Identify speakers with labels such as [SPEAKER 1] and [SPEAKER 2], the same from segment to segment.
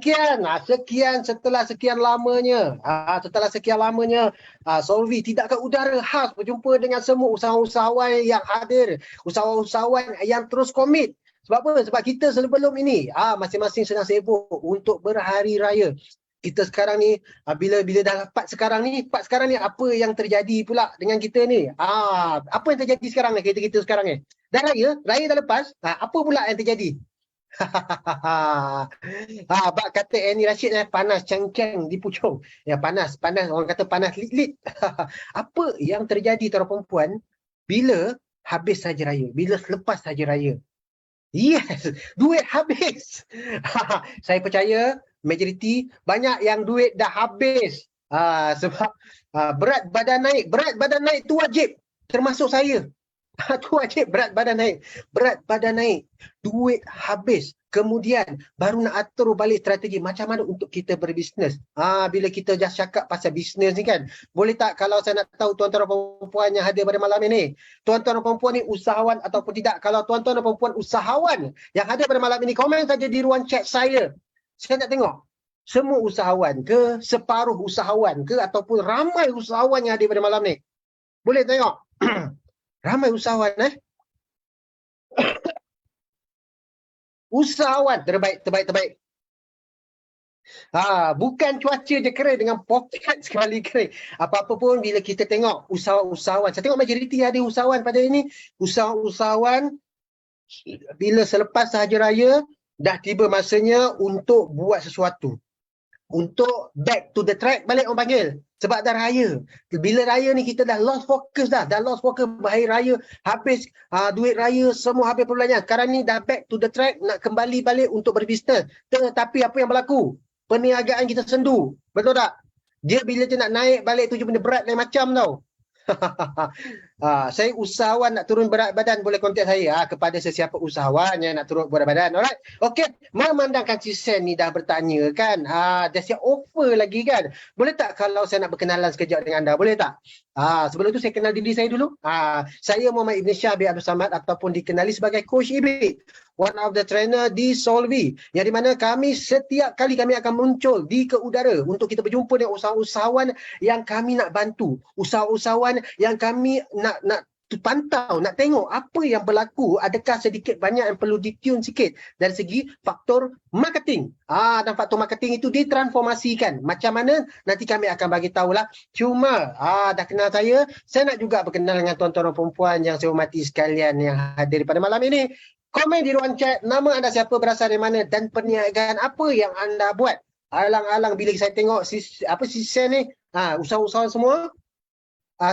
[SPEAKER 1] sekian. Setelah sekian lamanya. Solvi tidak ke udara khas berjumpa dengan semua usahawan yang hadir. Usahawan yang terus komit. Sebab apa? Sebab kita sebelum ini masing-masing sedang sibuk untuk berhari raya. Kita sekarang ni bila dah part sekarang ni apa yang terjadi pula dengan kita ni? Apa yang terjadi sekarang ni kita sekarang ni? Dah raya dah lepas. Apa pula yang terjadi? Bak kata Annie Rashid panas ceng-ceng di pucung. Ya panas orang kata panas lit-lit. Apa yang terjadi tuan perempuan bila habis saja raya, bila selepas saja raya? Yes, duit habis. Saya percaya majoriti banyak yang duit dah habis. Sebab berat badan naik tu wajib, termasuk saya. Tu wajib, berat badan naik, duit habis. Kemudian baru nak atur balik strategi macam mana untuk kita berbisnes. Bila kita just cakap pasal bisnes ni kan, boleh tak kalau saya nak tahu tuan-tuan dan perempuan yang hadir pada malam ini, tuan-tuan dan perempuan ni usahawan ataupun tidak? Kalau tuan-tuan dan perempuan usahawan yang hadir pada malam ini, komen saja di ruang chat saya. Saya nak tengok semua usahawan ke, separuh usahawan ke, ataupun ramai usahawan yang hadir pada malam ni. Boleh tengok. Ramai usahawan usahawan terbaik. Bukan cuaca je kering dengan poket sekali kering. Apa-apa pun bila kita tengok usahawan. Saya tengok majoriti ada usahawan pada ini. Usahawan bila selepas sahaja raya dah tiba masanya untuk buat sesuatu. Untuk back to the track balik orang panggil. Sebab dah raya. Bila raya ni kita dah lost focus dah. Dah lost focus bahaya raya. Habis duit raya semua habis perbelanjaan. Sekarang ni dah back to the track. Nak kembali balik untuk berbisnes. Tetapi apa yang berlaku? Perniagaan kita sendu. Betul tak? Dia bila dia nak naik balik tu benda berat lain macam tau. Saya usahawan nak turun berat badan, boleh kontak saya kepada sesiapa usahawan yang nak turun berat badan. Alright. Okey, memandangkan si Sen ni dah bertanya kan, dah siap offer lagi kan. Boleh tak kalau saya nak berkenalan sekejap dengan anda? Boleh tak? Sebelum tu saya kenal diri saya dulu. Saya Muhammad Ibn Syah bin Abdul Samad ataupun dikenali sebagai Coach Ibik, one of the trainer di Solvi, yang di mana kami setiap kali kami akan muncul di ke udara untuk kita berjumpa dengan usahawan yang kami nak bantu, usahawan yang kami nak pantau, nak tengok apa yang berlaku, adakah sedikit banyak yang perlu ditune sikit dari segi faktor marketing. Dan faktor marketing itu ditransformasikan. Macam mana nanti kami akan bagi tahulah. Cuma dah kenal saya nak juga berkenal dengan tuan-tuan dan perempuan yang saya hormati sekalian yang hadir pada malam ini. Komen di ruang chat nama anda siapa, berasal dari mana dan perniagaan apa yang anda buat. Alang-alang bila saya tengok si Sen ni, usahawan semua,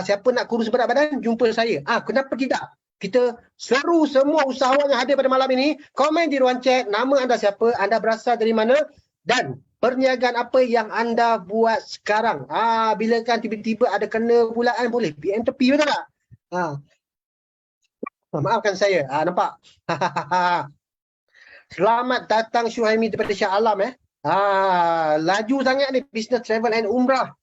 [SPEAKER 1] siapa nak kurus berat badan, jumpa saya. Kenapa tidak? Kita seru semua usahawan yang hadir pada malam ini. Komen di ruang chat nama anda siapa, anda berasal dari mana dan perniagaan apa yang anda buat sekarang. Bila kan tiba-tiba ada kena bulaan, boleh PM tepi, betul tak? Maafkan saya. Nampak? Selamat datang Syuhaimi daripada Shah Alam. Laju sangat ni bisnes travel and umrah.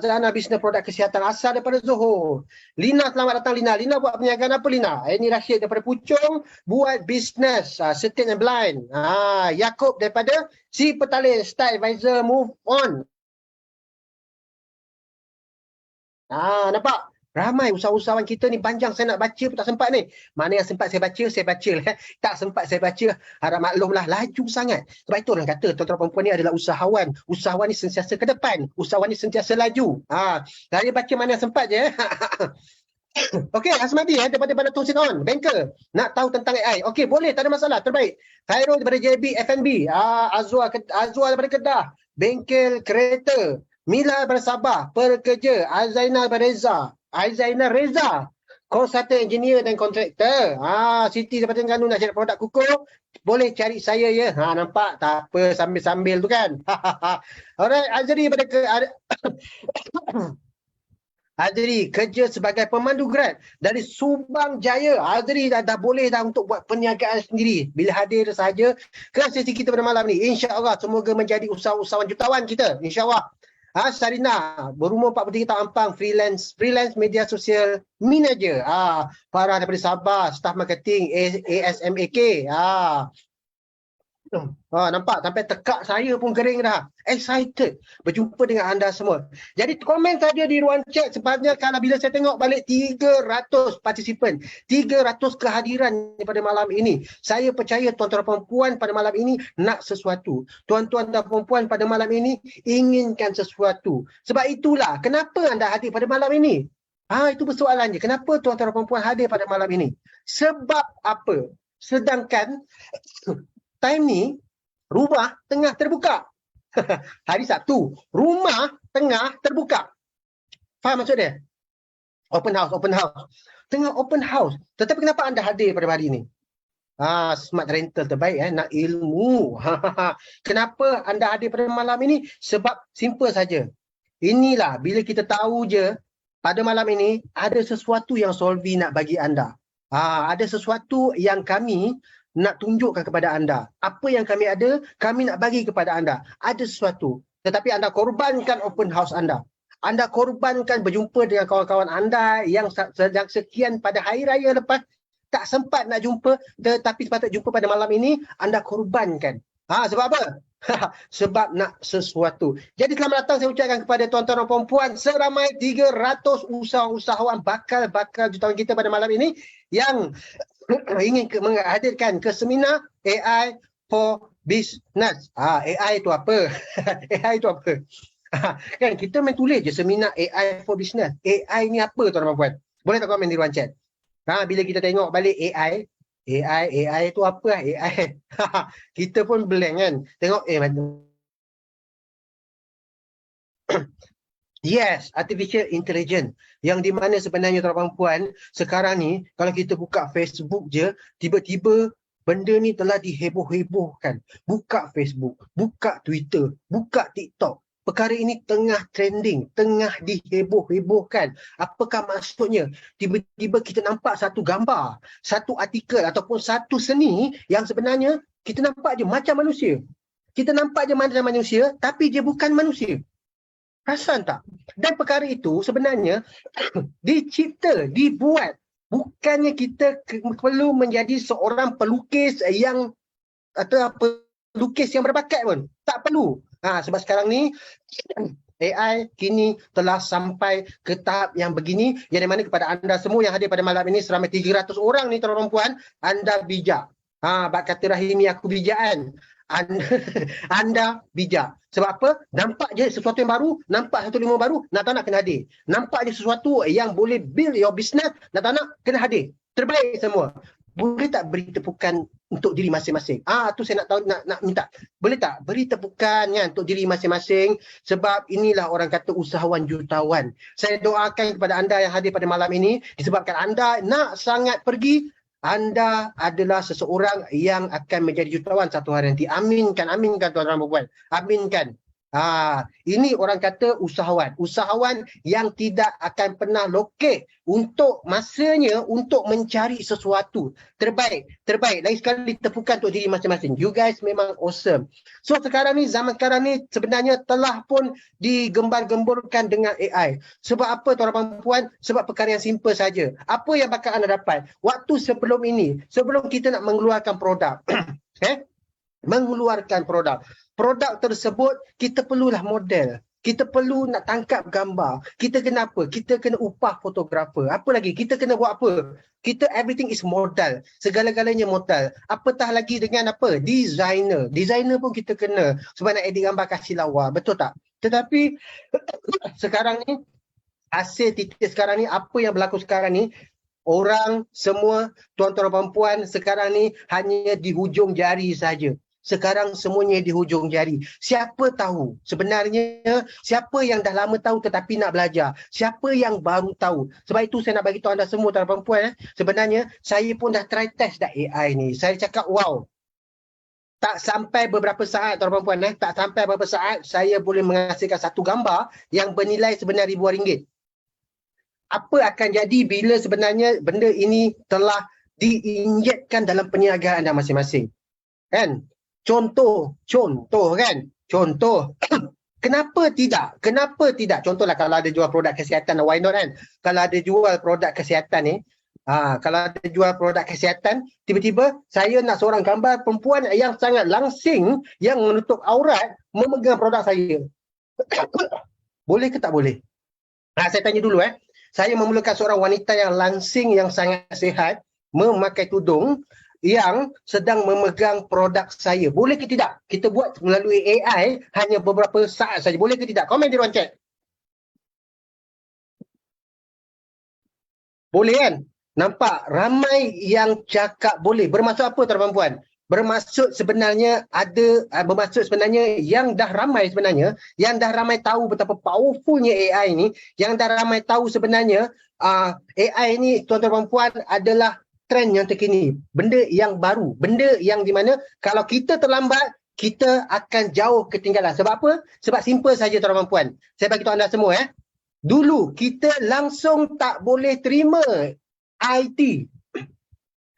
[SPEAKER 1] Zana bisnes produk kesihatan asal daripada Johor. Lina, selamat datang Lina. Lina buat perniagaan apa Lina? Ini Rashid daripada Puchong buat bisnes Certain and Blind. Yaakob daripada Si Petalin Style Advisor Move On. Nampak? Ramai usahawan kita ni panjang, saya nak baca pun tak sempat ni. Mana yang sempat saya baca lah. Tak sempat saya baca, harap maklumlah, laju sangat. Sebab itu orang kata tuan-tuan perempuan ni adalah usahawan. Usahawan ni sentiasa ke depan. Usahawan ni sentiasa laju. Saya baca mana yang sempat je. Okey, Asmadi daripada Bandar Tun Sin On, banker. Nak tahu tentang AI? Okey, boleh, tak ada masalah, terbaik. Khairul daripada JB F&B. Azwar daripada Kedah, bengkel kereta. Mila daripada Sabah, pekerja. Azainal daripada Reza, konsultan engineer dan kontraktor. Siti daripada Terengganu nak cari produk kukuh, boleh cari saya ya. Nampak? Tak apa, sambil-sambil tu kan. Alright, Azri daripada Azri kerja sebagai pemandu Grab dari Subang Jaya. Azri dah boleh dah untuk buat perniagaan sendiri. Bila hadir sahaja ke sesi kita pada malam ni, insya-Allah semoga menjadi usahawan jutawan kita, insya-Allah. Sarina berumur 43 tahun, Ampang, freelance media sosial manager. Farah daripada Sabah, staff marketing ASMAK. Nampak sampai tekak saya pun kering dah. Excited berjumpa dengan anda semua. Jadi komen saja di ruang chat sebenarnya kalau bila saya tengok balik 300 partisipan, 300 kehadiran pada malam ini. Saya percaya tuan-tuan dan perempuan pada malam ini nak sesuatu. Tuan-tuan dan perempuan pada malam ini inginkan sesuatu. Sebab itulah kenapa anda hadir pada malam ini? Itu persoalannya. Kenapa tuan-tuan dan perempuan hadir pada malam ini? Sebab apa? Sedangkan time ni rumah tengah terbuka. Hari Sabtu, rumah tengah terbuka. Faham maksud dia? Open house, open house. Tengah open house. Tetapi kenapa anda hadir pada hari ini? Smart rental terbaik, nak ilmu. Kenapa anda hadir pada malam ini? Sebab simple saja. Inilah bila kita tahu je pada malam ini ada sesuatu yang Solvi nak bagi anda. Ada sesuatu yang kami nak tunjukkan kepada anda. Apa yang kami ada, kami nak bagi kepada anda. Ada sesuatu. Tetapi anda korbankan open house anda. Anda korbankan berjumpa dengan kawan-kawan anda yang sedang sekian pada hari raya lepas tak sempat nak jumpa, tetapi sepatutnya jumpa pada malam ini, anda korbankan. Sebab apa? Sebab nak sesuatu. Jadi selamat datang saya ucapkan kepada tuan-tuan dan perempuan seramai 300 usahawan bakal jutawan kita pada malam ini yang ingin menghadirkan ke seminar AI for Business. AI itu apa? AI itu apa? Kan kita main tulis je seminar AI for Business. AI ni apa tuan-tuan dan puan? Boleh tak komen di ruang chat? Bila kita tengok balik AI itu apa lah AI? Kita pun blank kan. Tengok yes, artificial intelligence. Yang di mana sebenarnya tuan-tuan dan puan, sekarang ni kalau kita buka Facebook je, tiba-tiba benda ni telah diheboh-hebohkan. Buka Facebook, buka Twitter, buka TikTok. Perkara ini tengah trending, tengah diheboh-hebohkan. Apakah maksudnya? Tiba-tiba kita nampak satu gambar, satu artikel ataupun satu seni yang sebenarnya kita nampak je macam manusia. Kita nampak je macam manusia tapi dia bukan manusia. Perasan tak? Dan perkara itu sebenarnya dicipta, dibuat. Bukannya kita perlu menjadi seorang pelukis yang pelukis yang berbakat pun. Tak perlu. Sebab sekarang ni AI kini telah sampai ke tahap yang begini, yang mana kepada anda semua yang hadir pada malam ini seramai 300 orang ni tuan-tuan dan puan, anda bijak. Bak kata Rahimi aku bijak kan. Anda bijak. Sebab apa? Nampak je sesuatu yang baru, nampak satu ilmu baru, nak tak nak kena hadir. Nampak je sesuatu yang boleh build your business, nak tak nak kena hadir. Terbaik semua. Boleh tak beri tepukan untuk diri masing-masing? Tu saya nak tahu, nak minta. Boleh tak beri tepukan kan untuk diri masing-masing, sebab inilah orang kata usahawan jutawan. Saya doakan kepada anda yang hadir pada malam ini, disebabkan anda nak sangat pergi, anda adalah seseorang yang akan menjadi jutawan satu hari nanti. Aminkan, aminkan tuan-tuan dan puan. Aminkan. Ini orang kata usahawan. Usahawan yang tidak akan pernah lokek untuk masanya untuk mencari sesuatu. Terbaik. Lagi sekali tepukan untuk diri masing-masing. You guys memang awesome. So sekarang ni, zaman sekarang ni sebenarnya telah pun digembar-gemburkan dengan AI. Sebab apa tuan-tuan dan puan? Sebab perkara yang simple saja. Apa yang bakal anda dapat? Waktu sebelum ini, sebelum kita nak mengeluarkan produk. Mengeluarkan produk tersebut, kita perlulah model, kita perlu nak tangkap gambar, kita kena apa? Kita kena upah fotografer, apa lagi? Kita kena buat apa? Kita everything is modal, segala-galanya modal. Apatah lagi dengan apa? Designer pun kita kena, sebab nak edit gambar kasih lawa, betul tak? Tetapi sekarang ni, hasil titik sekarang ni, apa yang berlaku sekarang ni, orang semua, tuan-tuan dan perempuan sekarang ni hanya di hujung jari saja. Sekarang semuanya di hujung jari. Siapa tahu sebenarnya, siapa yang dah lama tahu tetapi nak belajar, siapa yang baru tahu. Sebab itu saya nak bagi tahu anda semua tuan perempuan, sebenarnya saya pun dah try test dah AI ni. Saya cakap wow, tak sampai beberapa saat tuan perempuan, tak sampai beberapa saat saya boleh menghasilkan satu gambar yang bernilai sebenarnya ribuan ringgit. Apa akan jadi bila sebenarnya benda ini telah diinjekkan dalam perniagaan anda masing-masing, kan? Contoh kan? Contoh. Kenapa tidak? Contohlah kalau ada jual produk kesihatan, why not kan? Kalau ada jual produk kesihatan ni, Kalau ada jual produk kesihatan, tiba-tiba saya nak seorang gambar perempuan yang sangat langsing, yang menutup aurat, memegang produk saya. Boleh ke tak boleh? Saya tanya dulu Saya memulakan seorang wanita yang langsing, yang sangat sihat, memakai tudung, yang sedang memegang produk saya. Boleh ke tidak? Kita buat melalui AI hanya beberapa saat saja. Boleh ke tidak? Komen di ruang chat. Boleh kan? Nampak ramai yang cakap boleh. Bermaksud apa tuan-tuan puan? Bermaksud sebenarnya bermaksud sebenarnya yang dah ramai sebenarnya, yang dah ramai tahu betapa powerfulnya AI ni, yang dah ramai tahu sebenarnya AI ni tuan-tuan puan adalah trend yang terkini, benda yang baru, benda yang di mana kalau kita terlambat, kita akan jauh ketinggalan. Sebab apa? Sebab simple saja tuan-tuan puan. Saya bagi tahu anda semua dulu kita langsung tak boleh terima IT.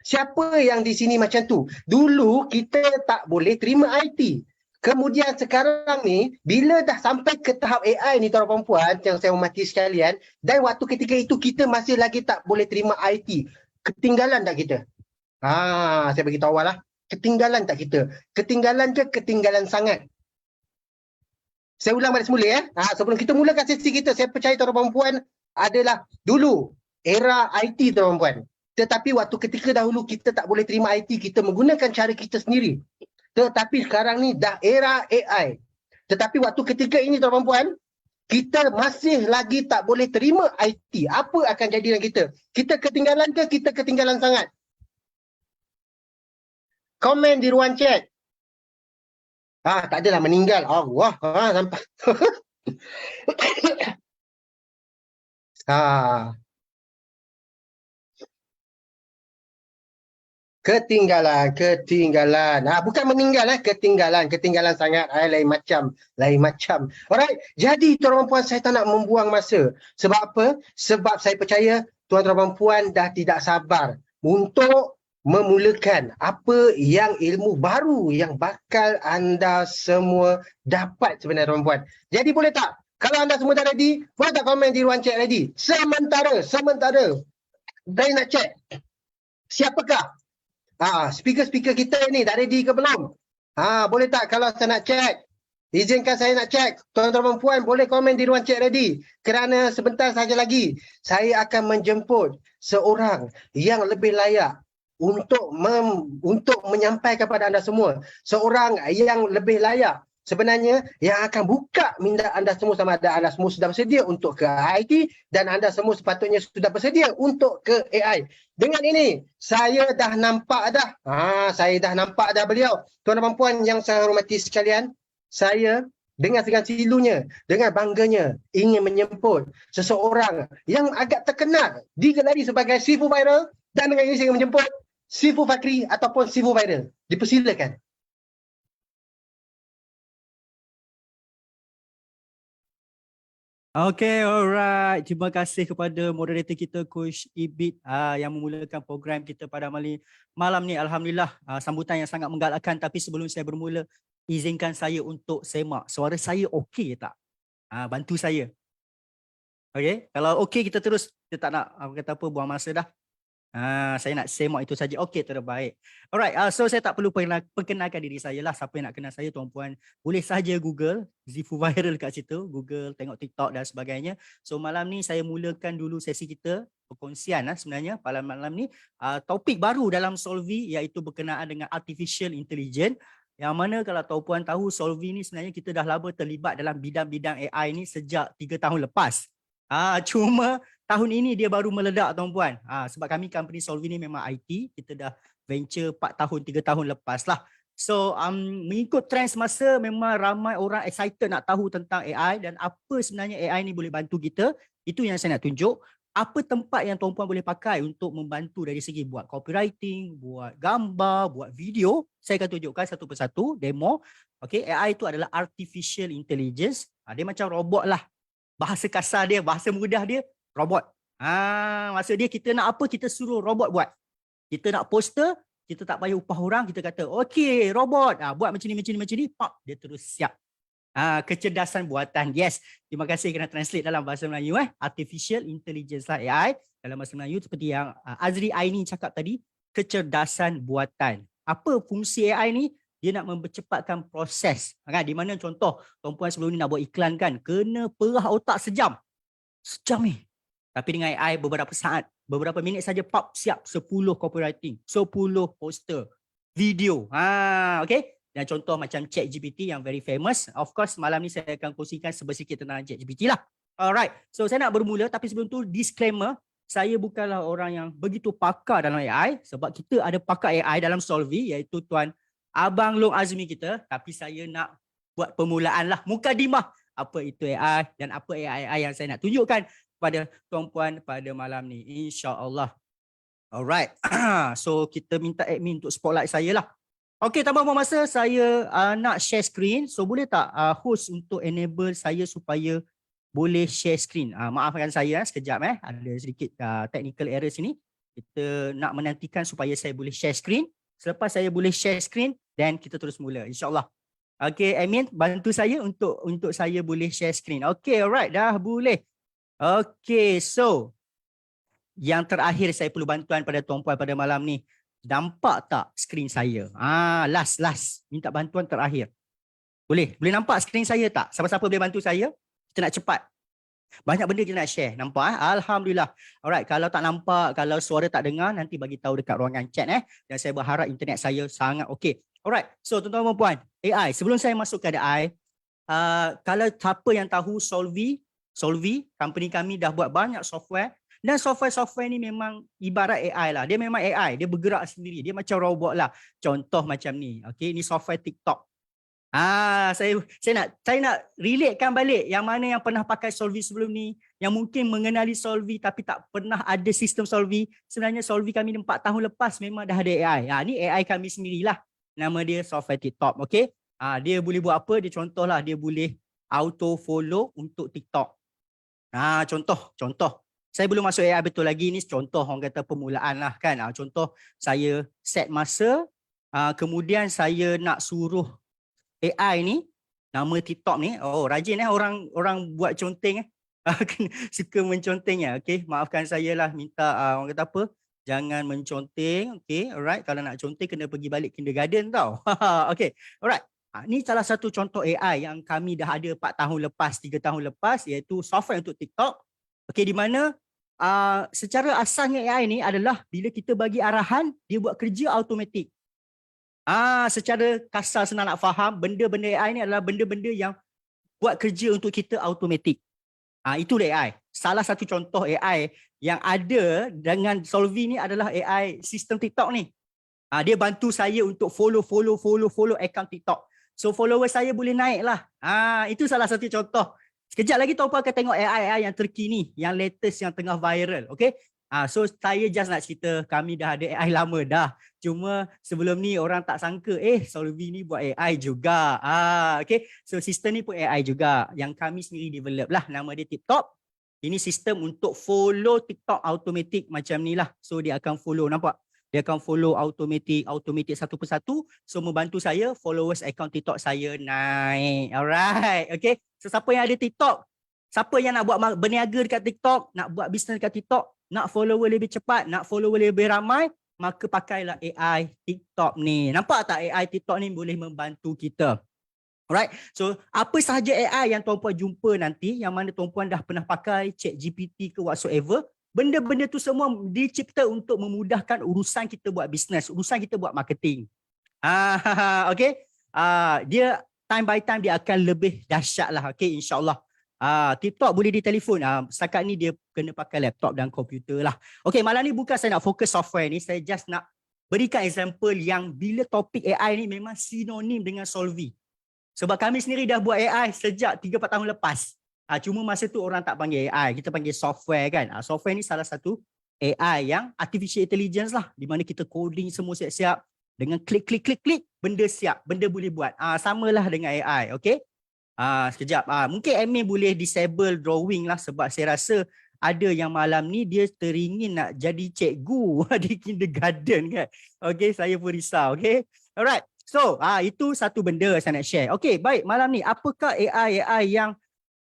[SPEAKER 1] Siapa yang di sini macam tu? Dulu kita tak boleh terima IT. Kemudian sekarang ni, bila dah sampai ke tahap AI ni tuan-tuan puan yang saya hormati sekalian, dan waktu ketika itu kita masih lagi tak boleh terima IT. Ketinggalan tak kita? Saya bagi tahu awal lah. Ketinggalan tak kita? Ketinggalan ke ketinggalan sangat? Saya ulang balik semula sebelum kita mulakan sesi kita, saya percaya tuan-tuan puan adalah dulu era IT tuan-tuan puan. Tetapi waktu ketika dahulu kita tak boleh terima IT, kita menggunakan cara kita sendiri. Tetapi sekarang ni dah era AI. Tetapi waktu ketika ini tuan-tuan puan, kita masih lagi tak boleh terima IT. Apa akan jadi dengan kita? Kita ketinggalan ke kita ketinggalan sangat? Komen di ruang chat. Tak adalah meninggal. Allah, nampak. Ketinggalan. Bukan meninggal ketinggalan sangat. Lain macam. Alright, jadi tuan-tuan puan saya tak nak membuang masa. Sebab apa? Sebab saya percaya tuan-tuan puan dah tidak sabar untuk memulakan apa yang ilmu baru yang bakal anda semua dapat sebenarnya tuan-tuan puan. Jadi boleh tak? Kalau anda semua dah ready, boleh tak komen di ruang chat ready? Sementara saya nak check. Siapakah speaker-speaker kita ni dah ready ke belum? Boleh tak kalau saya nak check? Izinkan saya nak check. Tuan-tuan dan puan boleh komen di ruang chat ready. Kerana sebentar saja lagi saya akan menjemput seorang yang lebih layak untuk menyampaikan kepada anda semua. Seorang yang lebih layak sebenarnya yang akan buka minda anda semua, sama ada anda semua sudah bersedia untuk ke IT dan anda semua sepatutnya sudah bersedia untuk ke AI. Dengan ini saya dah nampak dah beliau. Tuan-tuan dan puan yang saya hormati sekalian, saya dengan segala silunya, dengan bangganya ingin menyemput seseorang yang agak terkenal digelari sebagai Sifu Viral, dan dengan ini saya ingin menjemput Sifu Fakri ataupun Sifu Viral. Dipersilakan.
[SPEAKER 2] Okay, alright. Terima kasih kepada moderator kita, Coach Ibit, yang memulakan program kita pada malam ni. Alhamdulillah, sambutan yang sangat menggalakkan. Tapi sebelum saya bermula, izinkan saya untuk semak. Suara saya okey tak? Bantu saya. Okay, kalau okey kita terus. Kita tak nak buang masa dah. Saya nak semak itu saja. Okey, terbaik. Alright, so saya tak perlu perkenalkan diri saya lah. Siapa yang nak kenal saya, tuan-puan, boleh saja Google Sifu Viral kat situ. Google, tengok TikTok dan sebagainya. So malam ni saya mulakan dulu sesi kita, perkongsian sebenarnya pada malam ni. Topik baru dalam Solvi iaitu berkenaan dengan Artificial Intelligence. Yang mana kalau tuan-puan tahu, Solvi ni sebenarnya kita dah lama terlibat dalam bidang-bidang AI ni sejak 3 tahun lepas. Cuma tahun ini dia baru meledak tuan-puan. Sebab kami company Solvi ni memang IT, kita dah venture 4 tahun 3 tahun lepas lah. So mengikut trend semasa, memang ramai orang excited nak tahu tentang AI dan apa sebenarnya AI ni boleh bantu kita. Itu yang saya nak tunjuk. Apa tempat yang tuan-puan boleh pakai untuk membantu dari segi buat copywriting, buat gambar, buat video. Saya akan tunjukkan satu persatu demo. Okay, AI itu adalah Artificial Intelligence. Dia macam robot lah. Bahasa kasar dia, bahasa mudah dia, robot. Maksud dia kita nak apa, kita suruh robot buat. Kita nak poster, kita tak payah upah orang, kita kata, okey robot, buat macam ni, pop, dia terus siap. Kecerdasan buatan. Yes. Terima kasih kerana translate dalam bahasa Melayu. Artificial Intelligence lah, AI. Dalam bahasa Melayu seperti yang Azri Aini cakap tadi, kecerdasan buatan. Apa fungsi AI ni? Dia nak mempercepatkan proses. Di mana contoh, tuan-puan sebelum ni nak buat iklan kan, kena perah otak sejam. Sejam ni. Tapi dengan AI beberapa saat, beberapa minit saja pop siap 10 copywriting, 10 poster, video. Okay. Dan contoh macam ChatGPT yang very famous. Of course, malam ni saya akan kongsikan sedikit tentang ChatGPT lah. Alright. So, saya nak bermula tapi sebelum tu disclaimer, saya bukanlah orang yang begitu pakar dalam AI sebab kita ada pakar AI dalam Solvy iaitu Tuan Abang Long Azmi kita. Tapi saya nak buat permulaan lah, mukadimah apa itu AI dan apa AI yang saya nak tunjukkan kepada tuan-puan pada malam ni. InsyaAllah. Alright. So, kita minta admin untuk spotlight saya lah. Okey, tanpa buang masa, saya nak share screen. So, boleh tak host untuk enable saya supaya boleh share screen? Maafkan saya sekejap. Ada sedikit technical error sini. Kita nak menantikan supaya saya boleh share screen. Selepas saya boleh share screen, then kita terus mula. InsyaAllah. Okey, admin, bantu saya untuk saya boleh share screen. Okey, alright. Dah boleh. Okey, so yang terakhir saya perlu bantuan pada tuan-puan pada malam ni. Nampak tak skrin saya? Last. Minta bantuan terakhir. Boleh nampak skrin saya tak? Siapa-siapa boleh bantu saya? Kita nak cepat. Banyak benda kita nak share. Nampak? Alhamdulillah. Alright, kalau tak nampak, kalau suara tak dengar, nanti bagi tahu dekat ruangan chat. Dan saya berharap internet saya sangat okey. Alright, so tuan-tuan dan puan, AI. Sebelum saya masuk ke AI, kalau siapa yang tahu Solvy, company kami dah buat banyak software. Dan software ni memang ibarat AI lah. Dia memang AI. Dia bergerak sendiri. Dia macam robot lah. Contoh macam ni. Okay, ni software TikTok. Saya nak relatekan balik yang mana yang pernah pakai Solvy sebelum ni. Yang mungkin mengenali Solvy tapi tak pernah ada sistem Solvy. Sebenarnya Solvy kami 4 tahun lepas memang dah ada AI. Ni AI kami sendirilah. Nama dia software TikTok. Okay. Dia boleh buat apa? Dia contohlah. Dia boleh auto follow untuk TikTok. Contoh. Saya belum masuk AI betul lagi, ni contoh orang kata permulaan lah kan. Contoh saya set masa, kemudian saya nak suruh AI ni, nama TikTok ni, rajin orang buat conteng suka menconteng . Okay, maafkan saya lah, minta orang kata apa, jangan menconteng. Okay, alright, kalau nak conteng kena pergi balik kindergarten tau. Okay, alright. Ni salah satu contoh AI yang kami dah ada 4 tahun lepas, 3 tahun lepas, iaitu software untuk TikTok. Okay, di mana secara asalnya AI ni adalah bila kita bagi arahan, dia buat kerja automatik. Secara kasar senang nak faham, benda-benda AI ni adalah benda-benda yang buat kerja untuk kita automatik. Itu AI. Salah satu contoh AI yang ada dengan Solvy ni adalah AI sistem TikTok ni. Dia bantu saya untuk follow account TikTok. So follower saya boleh naik lah. Itu salah satu contoh. Sekejap lagi tuan-puan akan tengok AI yang terkini, yang latest, yang tengah viral. Okay? So saya just nak cerita, kami dah ada AI lama dah. Cuma sebelum ni orang tak sangka, Solvy ni buat AI juga. Okay? So sistem ni pun AI juga. Yang kami sendiri develop lah. Nama dia TikTok. Ini sistem untuk follow TikTok automatic macam ni lah. So dia akan follow, nampak? Dia akan follow automatic satu persatu. So membantu saya, followers account TikTok saya naik. Alright. Okay. So siapa yang ada TikTok, siapa yang nak buat berniaga dekat TikTok, nak buat bisnes dekat TikTok, nak follower lebih cepat, nak follower lebih ramai, maka pakailah AI TikTok ni. Nampak tak AI TikTok ni boleh membantu kita. Alright. So apa sahaja AI yang tuan-puan jumpa nanti, yang mana tuan-puan dah pernah pakai ChatGPT ke whatsoever, benda-benda tu semua dicipta untuk memudahkan urusan kita buat bisnes, urusan kita buat marketing. Okay. Dia time by time dia akan lebih dahsyat lah. Okay, insyaAllah. TikTok boleh di telefon. Setakat ni dia kena pakai laptop dan komputer lah. Okay, malam ni bukan saya nak fokus software ni. Saya just nak berikan example yang bila topik AI ni memang sinonim dengan Solvy. Sebab kami sendiri dah buat AI sejak 3-4 tahun lepas. Cuma masa tu orang tak panggil AI, kita panggil software kan. Software ni salah satu AI yang artificial intelligence lah, di mana kita coding semua siap-siap, dengan klik, benda siap, benda boleh buat. Samalah dengan AI, okay? Sekejap, mungkin admin boleh disable drawing lah, sebab saya rasa ada yang malam ni dia teringin nak jadi cikgu di kindergarten kan. Okay, saya pun risau, okay? Alright, So, itu satu benda saya nak share. Okey, baik. Malam ni, apakah AI yang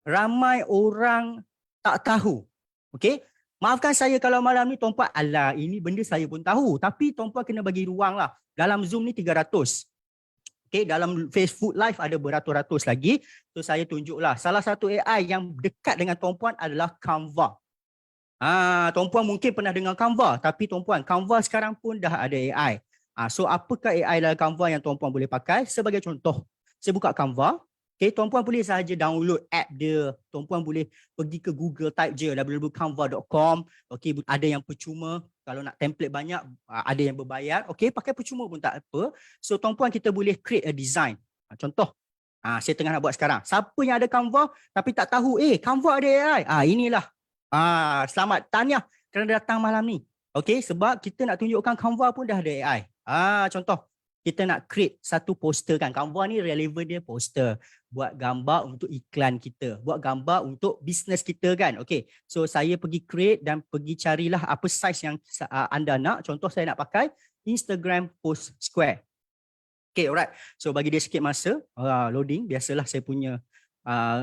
[SPEAKER 2] ramai orang tak tahu? Okey, maafkan saya kalau malam ni tuan-puan, alah, ini benda saya pun tahu. Tapi tuan-puan kena bagi ruang lah. Dalam Zoom ni 300. Okey, dalam Facebook Live ada beratus-ratus lagi. So, saya tunjuklah. Salah satu AI yang dekat dengan tuan-puan adalah Canva. Tuan-puan mungkin pernah dengar Canva, tapi tuan-puan, Canva sekarang pun dah ada AI. So apakah AI dalam Canva yang tuan-puan boleh pakai? Sebagai contoh, saya buka Canva. Okay, tuan-puan boleh sahaja download app dia. Tuan-puan boleh pergi ke Google, type je www.canva.com. Okay, ada yang percuma. Kalau nak template banyak, ada yang berbayar. Okay, pakai percuma pun tak apa. So tuan-puan, kita boleh create a design. Contoh, saya tengah nak buat sekarang. Siapa yang ada Canva tapi tak tahu, Canva ada AI. Inilah. Selamat tahniah kerana datang malam ni. Okay, sebab kita nak tunjukkan Canva pun dah ada AI. Contoh, kita nak create satu poster kan. Canva ni relevan dia poster. Buat gambar untuk iklan kita. Buat gambar untuk bisnes kita kan. Okay, so saya pergi create dan pergi carilah apa size yang anda nak. Contoh saya nak pakai Instagram post square. Okay, alright. So bagi dia sikit masa. Loading. Biasalah saya punya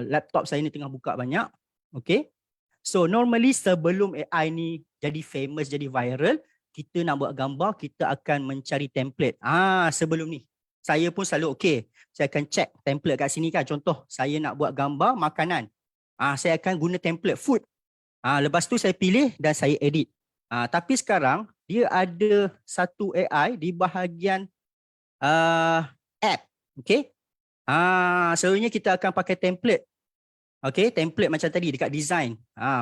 [SPEAKER 2] laptop saya ni tengah buka banyak. Okay. So normally sebelum AI ni jadi famous, jadi viral, kita nak buat gambar, kita akan mencari template. Sebelum ni saya pun selalu saya akan check template kat sini kan. Contoh saya nak buat gambar makanan. Saya akan guna template food. Lepas tu saya pilih dan saya edit. Tapi sekarang dia ada satu AI di bahagian app. Okay. Selalunya kita akan pakai template. Okay, template macam tadi dekat design.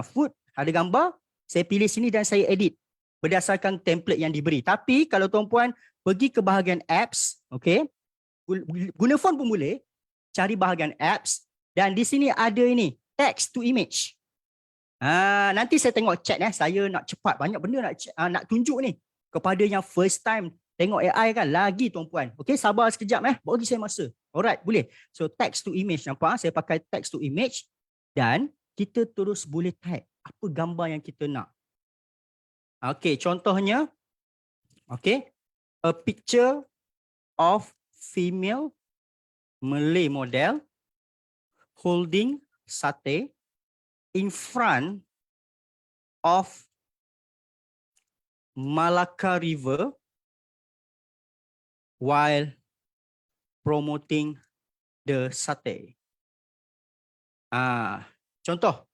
[SPEAKER 2] Food, ada gambar, saya pilih sini dan saya edit berdasarkan template yang diberi. Tapi kalau tuan-puan pergi ke bahagian apps, okay, guna phone pun boleh, cari bahagian apps dan di sini ada ini, text to image. Nanti saya tengok chat saya nak cepat, banyak benda nak tunjuk ni kepada yang first time tengok AI kan, lagi tuan-puan. Okay, sabar sekejap bagi saya masa. Alright, boleh. So text to image, nampak? Saya pakai text to image dan kita terus boleh type apa gambar yang kita nak. Okay, contohnya, okay, a picture of female Malay model holding satay in front of Malacca River while promoting the satay. Contoh.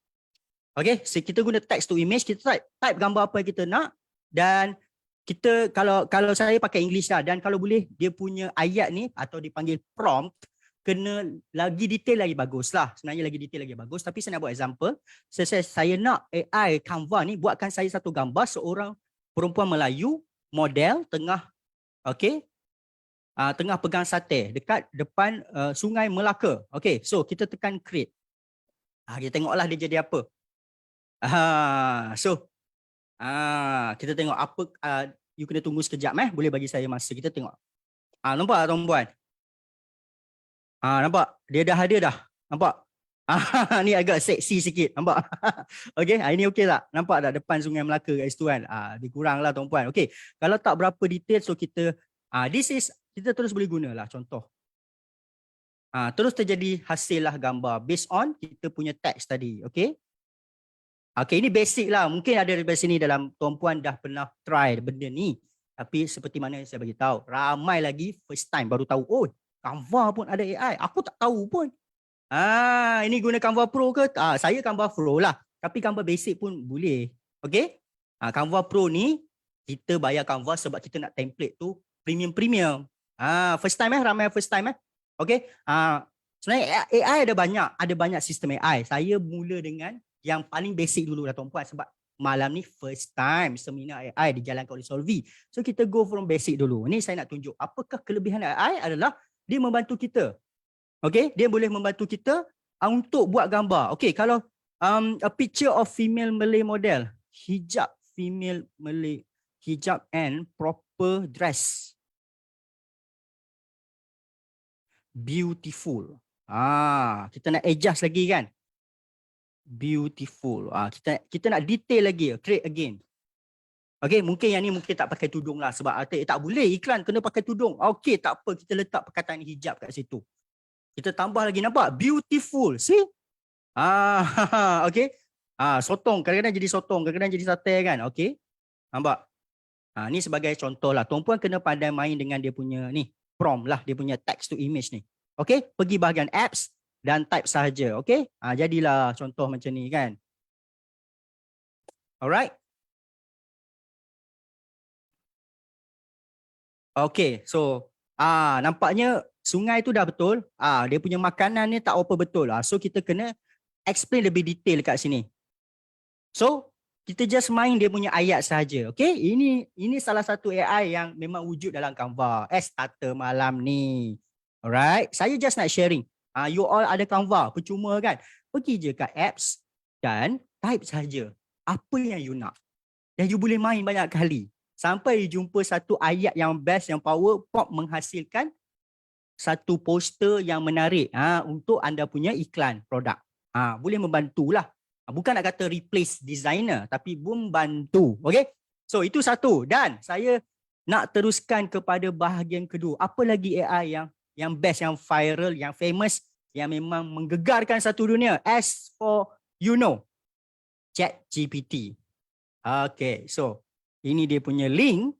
[SPEAKER 2] Okay, so kita guna text to image, kita type gambar apa yang kita nak dan kita kalau saya pakai English lah dan kalau boleh dia punya ayat ni atau dipanggil prompt kena lagi detail lagi bagus lah. Sebenarnya lagi detail lagi bagus tapi saya nak buat example. Saya nak AI Canva ni buatkan saya satu gambar seorang perempuan Melayu model tengah tengah pegang sate dekat depan sungai Melaka. Okay, so kita tekan create. Kita tengoklah dia jadi apa. Kita tengok apa. You kena tunggu sekejap boleh bagi saya masa kita tengok. Nampak tak tuan-puan? Nampak? Dia dah ada dah. Nampak? Ni agak seksi sikit. Nampak? Okay, ini okey tak? Nampak tak depan sungai Melaka kat situ kan? Lebih kurang lah tuan-puan. Okay, kalau tak berapa detail so kita kita terus boleh gunalah contoh. Terus terjadi hasil lah gambar based on kita punya teks tadi. Okay. Okay, ini basic lah. Mungkin ada dari sini dalam tuan-puan dah pernah try benda ni. Tapi seperti mana yang saya bagi tahu, ramai lagi first time baru tahu, Canva pun ada AI. Aku tak tahu pun. Ini guna Canva Pro ke? Saya Canva Pro lah. Tapi Canva basic pun boleh. Okay. Canva Pro ni kita bayar Canva sebab kita nak template tu premium. First time ramai first time Okay. Sebenarnya AI ada banyak sistem AI. Saya mula dengan yang paling basic dulu lah tuan-puan sebab malam ni first time seminar AI dijalankan oleh Solvi. So kita go from basic dulu. Ni saya nak tunjuk apakah kelebihan AI adalah dia membantu kita. Okay, dia boleh membantu kita untuk buat gambar. Okay, kalau a picture of female Malay model, hijab female Malay, hijab and proper dress. Beautiful. Kita nak adjust lagi kan? Beautiful. Kita nak detail lagi, create again. Okey, mungkin yang ni mungkin tak pakai tudung lah sebab tak boleh iklan kena pakai tudung. Okey, tak apa, kita letak perkataan hijab kat situ. Kita tambah lagi, nampak? Beautiful. See? Okey. Sotong, kadang-kadang jadi sotong, kadang-kadang jadi sate kan. Okey. Nampak? Ni sebagai contoh lah. Tuan-puan kena pandai main dengan dia punya ni, prompt lah, dia punya text to image ni. Okey, pergi bahagian apps dan type sahaja. Okey? Jadilah contoh macam ni kan. Alright? Okay, so nampaknya sungai tu dah betul. Dia punya makanan ni tak apa betul. So kita kena explain lebih detail kat sini. So kita just main dia punya ayat saja. Okay, ini salah satu AI yang memang wujud dalam Canva as starter malam ni. Alright, saya just nak sharing. You all ada Canva, percuma kan? Pergi je kat apps dan type saja apa yang you nak. Dan you boleh main banyak kali. Sampai jumpa satu ayat yang best, yang power, pop menghasilkan satu poster yang menarik untuk anda punya iklan produk. Boleh membantulah. Bukan nak kata replace designer, tapi membantu. Okay? So itu satu. Dan saya nak teruskan kepada bahagian kedua. Apa lagi AI yang best, yang viral, yang famous, yang memang menggegarkan satu dunia? As for you know, ChatGPT. Okay, so ini dia punya link.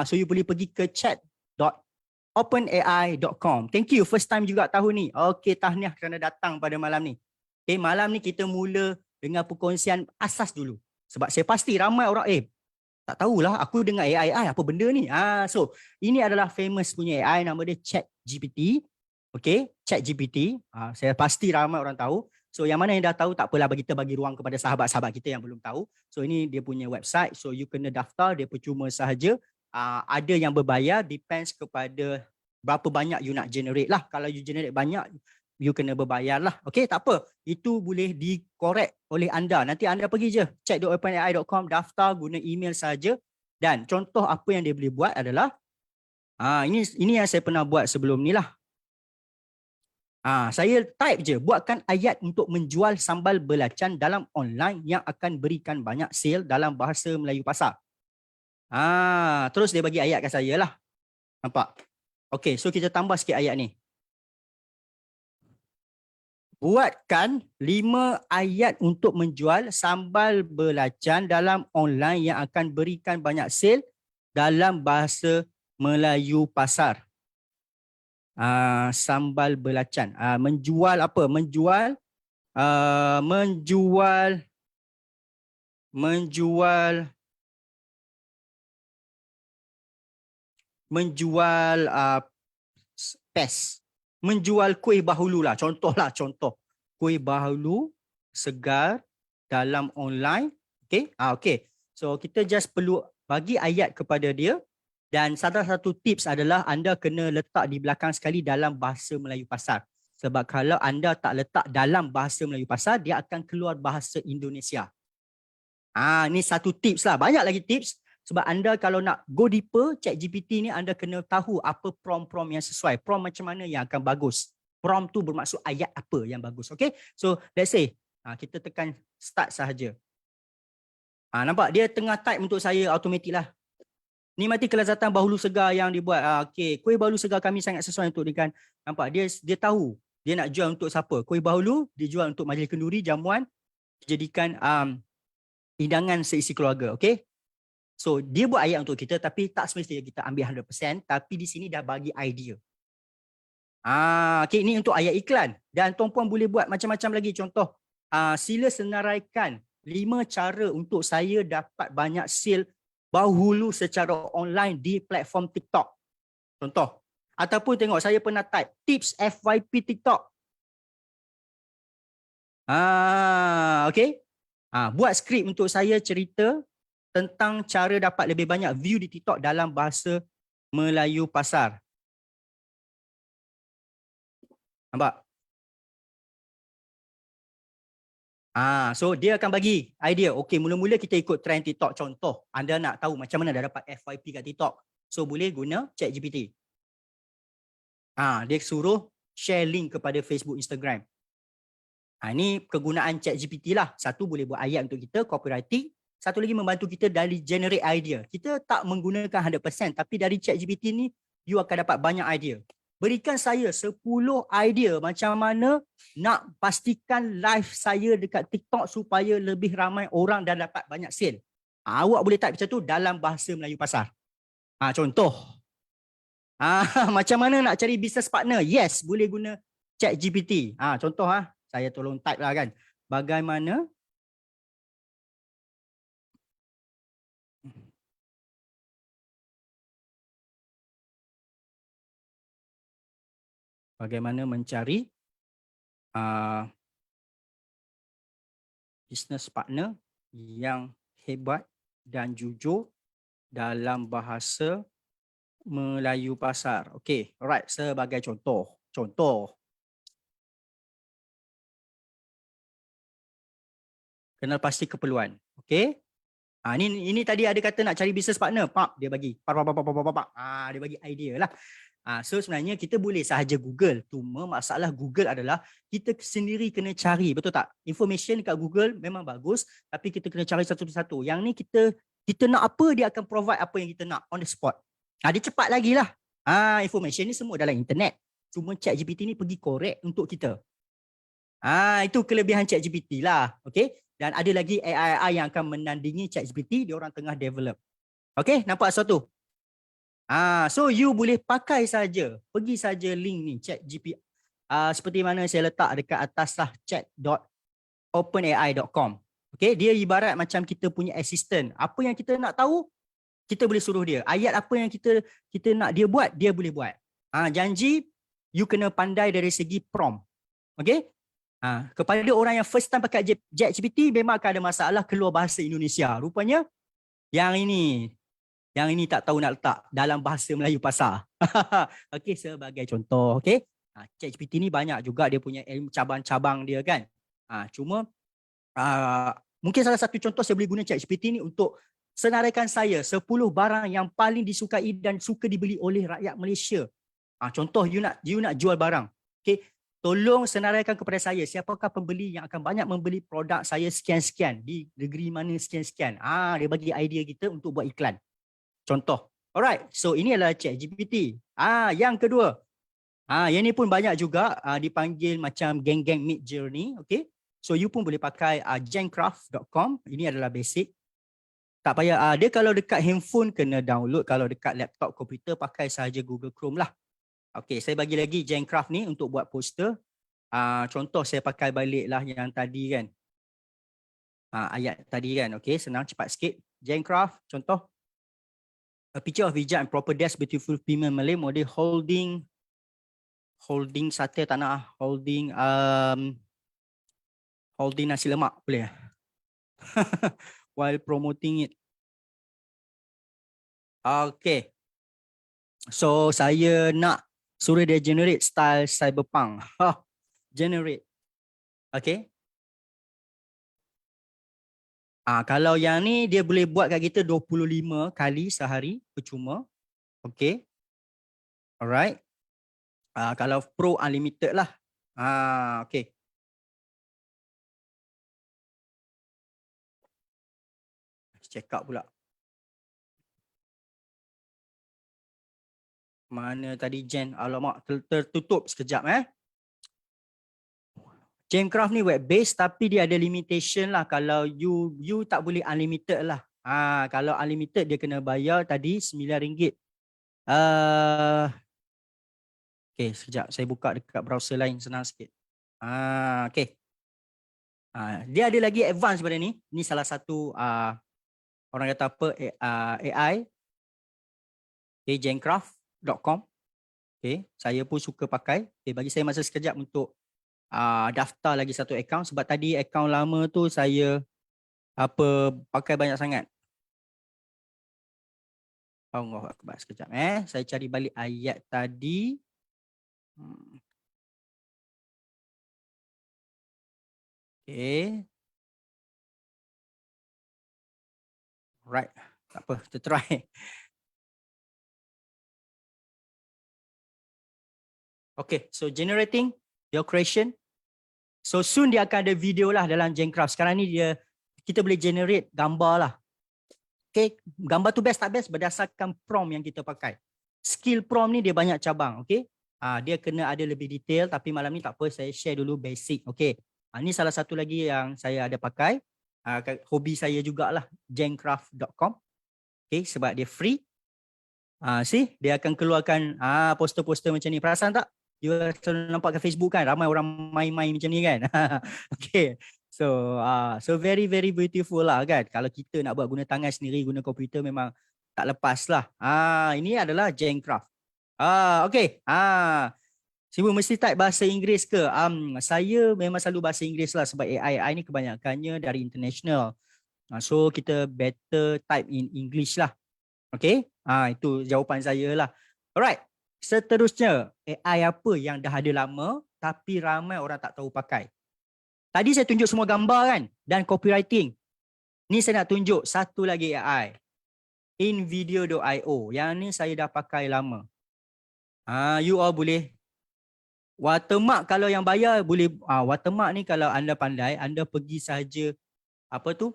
[SPEAKER 2] So you boleh pergi ke chat.openai.com. Thank you, first time juga tahu ni. Okay, tahniah kerana datang pada malam ni. Okay, malam ni kita mula dengan perkongsian asas dulu. Sebab saya pasti ramai orang, tak tahulah aku dengar AI, apa benda ni? So ini adalah famous punya AI, nama dia ChatGPT. Okay, ChatGPT. Saya pasti ramai orang tahu. So yang mana yang dah tahu tak apalah, kita bagi ruang kepada sahabat-sahabat kita yang belum tahu. So ini dia punya website. So you kena daftar, dia percuma sahaja. Ada yang berbayar, depends kepada berapa banyak you nak generate lah. Kalau you generate banyak, you kena berbayar lah. Okay, tak apa. Itu boleh dikorek oleh anda. Nanti anda pergi je check.openai.com, daftar guna email saja. Dan contoh apa yang dia boleh buat adalah ini yang saya pernah buat sebelum ni lah. Saya type je, buatkan ayat untuk menjual sambal belacan dalam online yang akan berikan banyak sale dalam bahasa Melayu pasar. Terus dia bagi ayat kat saya lah. Nampak? Okay, so kita tambah sikit ayat ni. Buatkan 5 ayat untuk menjual sambal belacan dalam online yang akan berikan banyak sale dalam bahasa Melayu pasar. Sambal belacan. Menjual apa? Menjual pes. Menjual kuih bahulu lah. Contoh. Kuih bahulu segar dalam online. Okay. Okay. So kita just perlu bagi ayat kepada dia. Dan salah satu tips adalah anda kena letak di belakang sekali dalam bahasa Melayu pasar. Sebab kalau anda tak letak dalam bahasa Melayu pasar, dia akan keluar bahasa Indonesia. Ni satu tips lah. Banyak lagi tips. Sebab anda kalau nak go deeper, ChatGPT ni anda kena tahu apa prompt-prompt yang sesuai. Prompt macam mana yang akan bagus. Prompt tu bermaksud ayat apa yang bagus. Okay. So let's say kita tekan start sahaja. Nampak? Dia tengah type untuk saya automatic lah. Nikmati kelezatan bahulu segar yang dibuat. Okay, kuih bahulu segar kami sangat sesuai untuk dikan. Nampak, dia tahu dia nak jual untuk siapa. Kuih bahulu dijual untuk majlis kenduri, jamuan, dijadikan hidangan seisi keluarga. Okay, so dia buat ayat untuk kita, tapi tak semestinya kita ambil 100%. Tapi di sini dah bagi idea. Okay, ini untuk ayat iklan. Dan tuan-puan boleh buat macam-macam lagi. Contoh, sila senaraikan 5 cara untuk saya dapat banyak sale bahulu secara online di platform TikTok. Contoh. Ataupun tengok, saya pernah type tips FYP TikTok. Okay. Buat skrip untuk saya cerita tentang cara dapat lebih banyak view di TikTok dalam bahasa Melayu pasar. Nampak? So dia akan bagi idea. Okay, mula-mula kita ikut trend TikTok. Contoh, anda nak tahu macam mana dah dapat FYP kat TikTok. So boleh guna ChatGPT. Dia suruh share link kepada Facebook, Instagram. Ini kegunaan ChatGPT lah. Satu, boleh buat ayat untuk kita, copywriting. satu lagi membantu kita dari generate idea. Kita tak menggunakan 100%, tapi dari ChatGPT ni you akan dapat banyak idea. Berikan saya 10 idea macam mana nak pastikan live saya dekat TikTok supaya lebih ramai orang dan dapat banyak sale. Awak boleh type macam tu dalam bahasa Melayu pasar. Contoh. Macam mana nak cari business partner? Yes, boleh guna ChatGPT. Contoh saya tolong type lah kan. Bagaimana mencari business partner yang hebat dan jujur dalam bahasa Melayu pasar. Okey, alright, sebagai contoh. Kenal pasti keperluan. Okey? Ini tadi ada kata nak cari business partner, dia bagi. Dia bagi idea lah. So sebenarnya kita boleh sahaja Google. Cuma masalah Google adalah kita sendiri kena cari, betul tak? Information dekat Google memang bagus, tapi kita kena cari satu-satu. Yang ni kita nak apa, dia akan provide apa yang kita nak on the spot. Dia cepat lagi lah. Information ni semua dalam internet. Cuma ChatGPT ni pergi korek untuk kita. Itu kelebihan ChatGPT lah. Okay? Dan ada lagi AI yang akan menandingi ChatGPT, dia orang tengah develop. Okay? Nampak sesuatu? So you boleh pakai saja, pergi saja link ni ChatGPT. Seperti mana saya letak dekat atas lah, chat.openai.com. Okay? Dia ibarat macam kita punya assistant. Apa yang kita nak tahu, kita boleh suruh dia. Ayat apa yang kita nak dia buat, dia boleh buat. Janji, you kena pandai dari segi prompt. Okay? Kepada orang yang first time pakai ChatGPT, memang akan ada masalah keluar bahasa Indonesia. Rupanya, yang ini tak tahu nak letak dalam bahasa Melayu pasar. Okey, sebagai contoh. Okay? ChatGPT ni banyak juga dia punya ilmu cabang-cabang dia kan. Cuma, mungkin salah satu contoh saya boleh guna ChatGPT ni untuk senaraikan saya 10 barang yang paling disukai dan suka dibeli oleh rakyat Malaysia. Contoh, you nak jual barang. Okay? Tolong senaraikan kepada saya siapakah pembeli yang akan banyak membeli produk saya sekian-sekian di negeri mana sekian-sekian. Dia bagi idea kita untuk buat iklan. Contoh. Alright. So ini adalah ChatGPT. Yang kedua. Yang ni pun banyak juga dipanggil macam geng-geng Mid Journey. Okay. So you pun boleh pakai gencraft.com. Ini adalah basic. Tak payah. Dia kalau dekat handphone kena download. Kalau dekat laptop komputer pakai sahaja Google Chrome lah. Okay, saya bagi lagi Gencraft ni untuk buat poster. Contoh saya pakai balik lah yang tadi kan. Ayat tadi kan. Okay, senang cepat sikit. Gencraft, contoh. A picture of hijab and proper dress beautiful female Malay model holding sate tak nak holding nasi lemak boleh. While promoting it. Okay. So saya nak suruh dia generate style cyberpunk. Generate. Okay. Kalau yang ni dia boleh buat kat kita 25 kali sehari percuma. Okay. Alright. Kalau pro unlimited lah. Okay. Check out pula. Mana tadi Jen? Alamak, tertutup sekejap Gencraft ni web based tapi dia ada limitation lah. Kalau you tak boleh unlimited lah. Kalau unlimited dia kena bayar tadi RM9. Okay, sekejap saya buka dekat browser lain senang sikit. Okay. Dia ada lagi advance pada ni. Ni salah satu orang kata apa AI. Okay, gencraft.com. Okay, saya pun suka pakai. Okay, bagi saya masa sekejap untuk daftar lagi satu akaun sebab tadi akaun lama tu saya pakai banyak sangat. Allah Akbar, sekejap saya cari balik ayat tadi. Okay. Right, tak apa, kita try. Okay, so generating your creation. So soon dia akan ada video lah dalam Gencraft. Sekarang ni kita boleh generate gambar lah. Okay, gambar tu best tak best berdasarkan prompt yang kita pakai. Skill prompt ni dia banyak cabang, okay. Dia kena ada lebih detail, tapi malam ni tak apa, saya share dulu basic, okay. Ni salah satu lagi yang saya ada pakai. Hobi saya jugalah, jengcraft.com. Okay, sebab dia free. See, dia akan keluarkan poster-poster macam ni. Perasan tak? You selalu nampak kat Facebook kan, ramai orang main-main macam ni kan. Okay. So very very beautiful lah kan. Kalau kita nak buat guna tangan sendiri, guna komputer memang tak lepas lah. Ini adalah Jengcraft. Okay. Semua mesti type bahasa Inggeris ke? Saya memang selalu bahasa Inggeris lah sebab AI ni kebanyakannya dari international. So kita better type in English lah. Okay. Itu jawapan saya lah. Alright. Seterusnya, AI apa yang dah ada lama tapi ramai orang tak tahu pakai? Tadi saya tunjuk semua gambar kan dan copywriting. Ni saya nak tunjuk satu lagi AI. InVideo.io. Yang ni saya dah pakai lama. You all boleh watermark kalau yang bayar boleh. Watermark ni kalau anda pandai, anda pergi saja apa tu?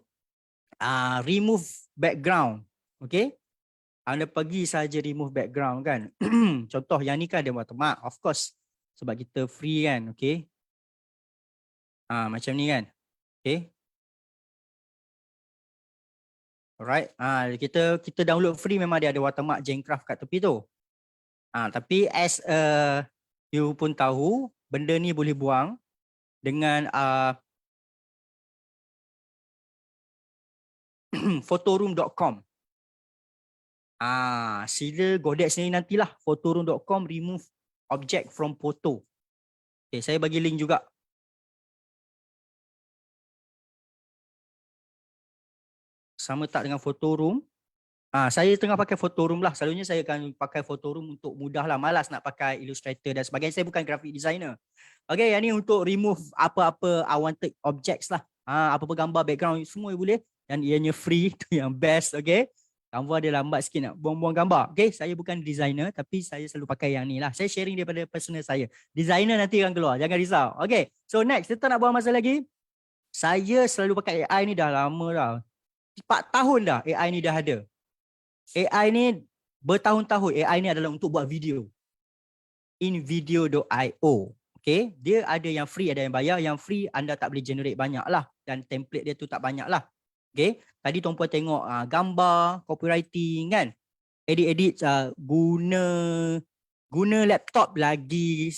[SPEAKER 2] Remove background. Okay? Anda pergi saja remove background kan. Contoh yang ni kan ada watermark. Of course. Sebab kita free kan. Okay? Macam ni kan. Okay. Alright. Kita download free memang dia ada watermark Jengcraft kat tepi tu. Tapi as you pun tahu benda ni boleh buang dengan photoroom.com. Sila godek sendiri nantilah photoroom.com remove object from photo. Okay, saya bagi link juga. Sama tak dengan Photoroom? Saya tengah pakai Photoroom lah. Selalunya saya akan pakai Photoroom untuk mudah lah. Malas nak pakai Illustrator dan sebagainya. Saya bukan graphic designer. Okay, yang ni untuk remove apa-apa unwanted objects lah. Apa-apa gambar, background, semua boleh. Dan ianya free, tu yang best, okay. Canva dia lambat sikit nak buang-buang gambar. Okay, saya bukan designer tapi saya selalu pakai yang ni lah. Saya sharing daripada personal saya. Designer nanti akan keluar, jangan risau. Okay, so next, kita nak buang masa lagi. Saya selalu pakai AI ni dah lama dah. 4 tahun dah AI ni dah ada. AI ni bertahun-tahun AI ni adalah untuk buat video. InVideo.io. Okay, dia ada yang free, ada yang bayar. Yang free anda tak boleh generate banyak lah. Dan template dia tu tak banyak lah. Okay, tadi tuan-puan tengok gambar, copywriting kan. Edit-edit guna laptop lagi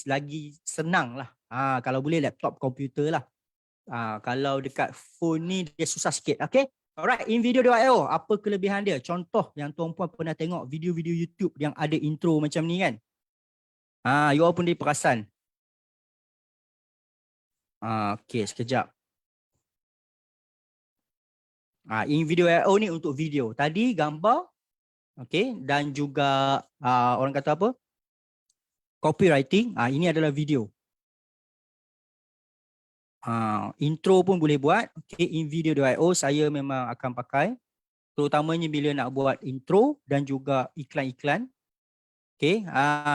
[SPEAKER 2] senang lah. Kalau boleh laptop komputer lah. Kalau dekat phone ni dia susah sikit. Okay. Alright, InVideo.io. Apa kelebihan dia? Contoh yang tuan-puan pernah tengok video-video YouTube yang ada intro macam ni kan. You all pun dia perasan. Okay, sekejap. InVideo.io ni untuk video. Tadi gambar. Okay, dan juga orang kata apa? Copywriting. Ini adalah video. Intro pun boleh buat. Okay, InVideo.io saya memang akan pakai. Terutamanya bila nak buat intro dan juga iklan-iklan. Okay,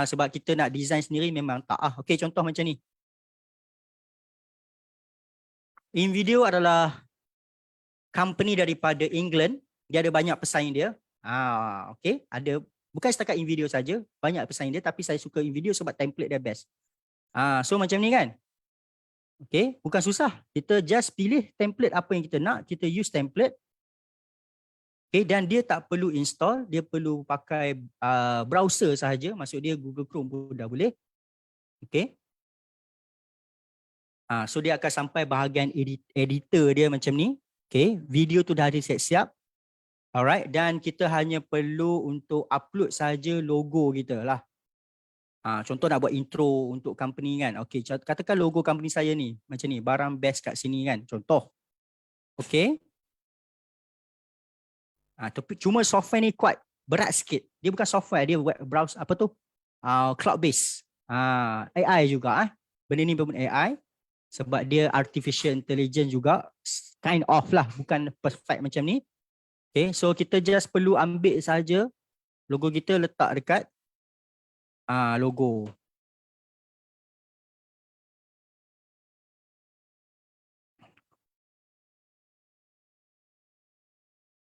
[SPEAKER 2] sebab kita nak design sendiri memang tak. Okay, contoh macam ni. InVideo adalah company daripada England. Dia ada banyak pesaing dia. Okay, ada bukan setakat InVideo saja, banyak pesaing dia, tapi saya suka InVideo sebab template dia best. So macam ni kan. Okay, bukan susah. Kita just pilih template apa yang kita nak, kita use template. Okay, dan dia tak perlu install, dia perlu pakai browser sahaja, maksud dia Google Chrome pun dah boleh. Okay. So dia akan sampai bahagian editor dia macam ni. Okay, video tu dah ada siap-siap. Alright, dan kita hanya perlu untuk upload saja logo kita lah. Contoh nak buat intro untuk company kan. Okay, katakan logo company saya ni. Macam ni, barang best kat sini kan. Contoh. Okay. Tapi cuma software ni kuat. Berat sikit. Dia bukan software, dia web browse apa tu? Cloud base. AI juga. Benda ni pun AI. Sebab dia artificial intelligence juga. Kind of lah. Bukan perfect macam ni. Okay, so kita just perlu ambil saja logo kita, letak dekat logo.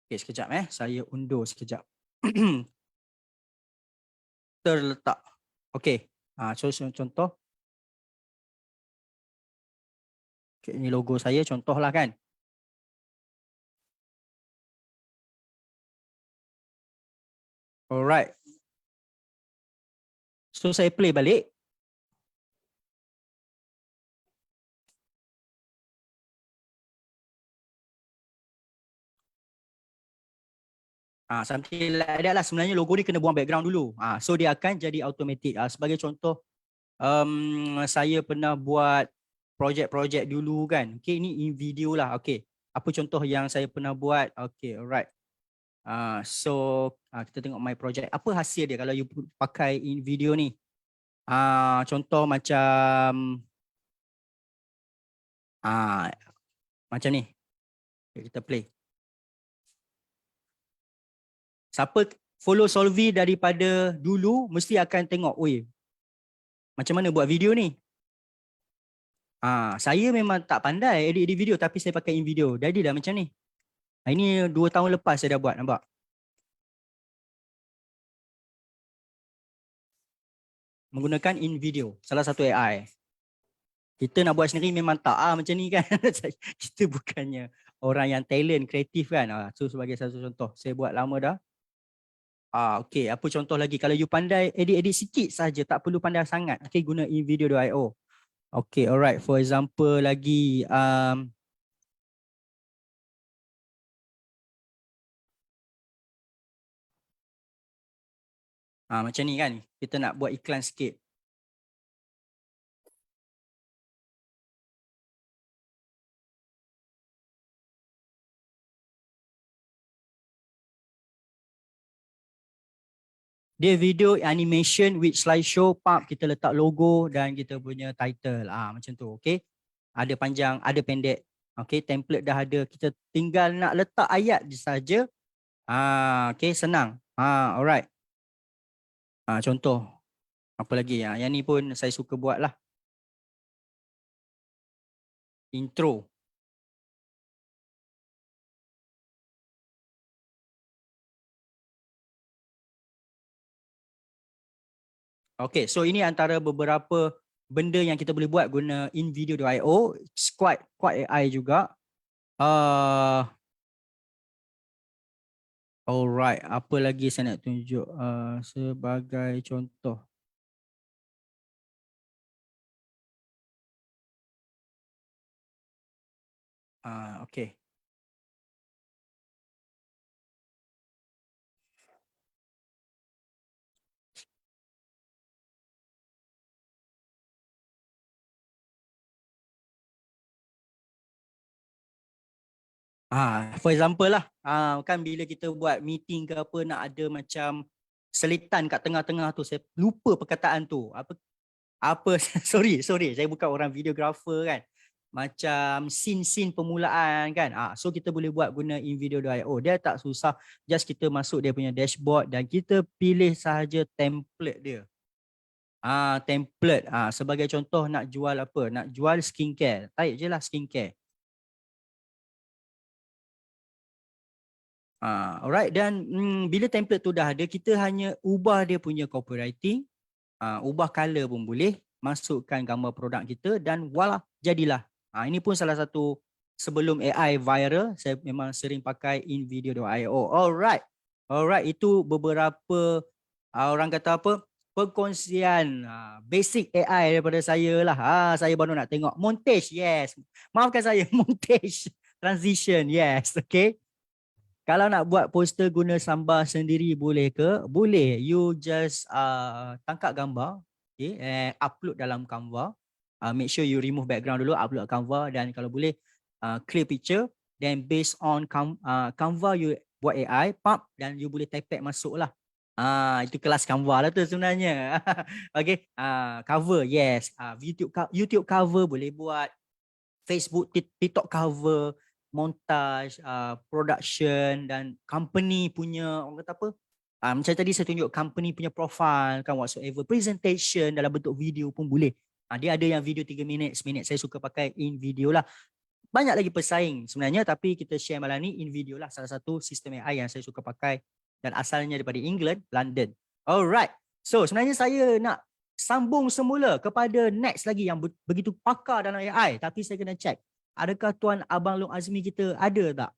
[SPEAKER 2] Okay, sekejap saya undur sekejap. Terletak. Okay, so contoh. Okay, ini logo saya, contoh lah kan. Alright. So saya play balik. Something like that lah. Sebenarnya logo ni kena buang background dulu. So dia akan jadi automatic. Sebagai contoh, saya pernah buat projek-projek dulu kan. Okay, ini in video lah. Okay, apa contoh yang saya pernah buat? Okay, alright. So kita tengok my project. Apa hasil dia kalau you pakai in video ni? Contoh macam macam ni. Okay, kita play. Siapa follow Solvi daripada dulu mesti akan tengok, oi, macam mana buat video ni. Saya memang tak pandai edit video tapi saya pakai in video. Jadi dah macam ni. Ini 2 tahun lepas saya dah buat, nampak? Menggunakan in video, salah satu AI. Kita nak buat sendiri memang tak macam ni kan. Kita bukannya orang yang talent, kreatif kan. So sebagai satu contoh, saya buat lama dah. Okay, apa contoh lagi? Kalau you pandai edit-edit sikit saja, tak perlu pandai sangat. Okay, guna invideo.io. Okay, alright. For example lagi, macam ni kan. Kita nak buat iklan sikit. Dia video animation with slideshow, kita letak logo dan kita punya title. Macam tu, okay. Ada panjang, ada pendek. Okay, template dah ada. Kita tinggal nak letak ayat je saja. Okay, senang. Alright. Contoh. Apa lagi? Yang ni pun saya suka buat lah. Intro. Okay, so ini antara beberapa benda yang kita boleh buat guna invideo.io. It's quite AI juga. Alright, apa lagi saya nak tunjuk sebagai contoh. Okay. For example lah, kan bila kita buat meeting ke apa, nak ada macam selitan kat tengah-tengah tu, saya lupa perkataan tu. Apa sorry, saya bukan orang videographer kan. Macam scene permulaan kan. So kita boleh buat guna invideo.io. Dia tak susah, just kita masuk dia punya dashboard dan kita pilih sahaja template dia. Template. Sebagai contoh nak jual apa? Nak jual skincare. Tarik je lah skincare. Alright, dan bila template tu dah ada, kita hanya ubah dia punya copywriting, ubah color pun boleh, masukkan gambar produk kita dan voila, jadilah. Ini pun salah satu sebelum AI viral, saya memang sering pakai invideo.io. Alright, itu beberapa orang kata apa, perkongsian basic AI daripada saya lah. Saya baru nak tengok montage, yes. Maafkan saya, montage, transition, yes, okay. Kalau nak buat poster guna Canva sendiri boleh ke? Boleh. You just tangkap gambar, okay, upload dalam Canva. Make sure you remove background dulu, upload Canva, dan kalau boleh clear picture. Then based on Canva, you buat AI, dan you boleh type masuk lah. Itu kelas Canva lah tu sebenarnya. Okay, cover, yes. YouTube cover boleh buat. Facebook, TikTok cover, montage, production dan company punya, orang kata apa, macam tadi saya tunjuk company punya profile kan, whatsoever, presentation dalam bentuk video pun boleh. Dia ada yang video 3 minit, seminit, saya suka pakai in video lah. banyak lagi pesaing sebenarnya, tapi kita share malam ni InVideo lah, salah satu sistem AI yang saya suka pakai dan asalnya daripada England, London. Alright. So sebenarnya saya nak sambung semula kepada next lagi yang begitu pakar dalam AI, tapi saya kena check adakah Tuan Abang Long Azmi kita ada tak?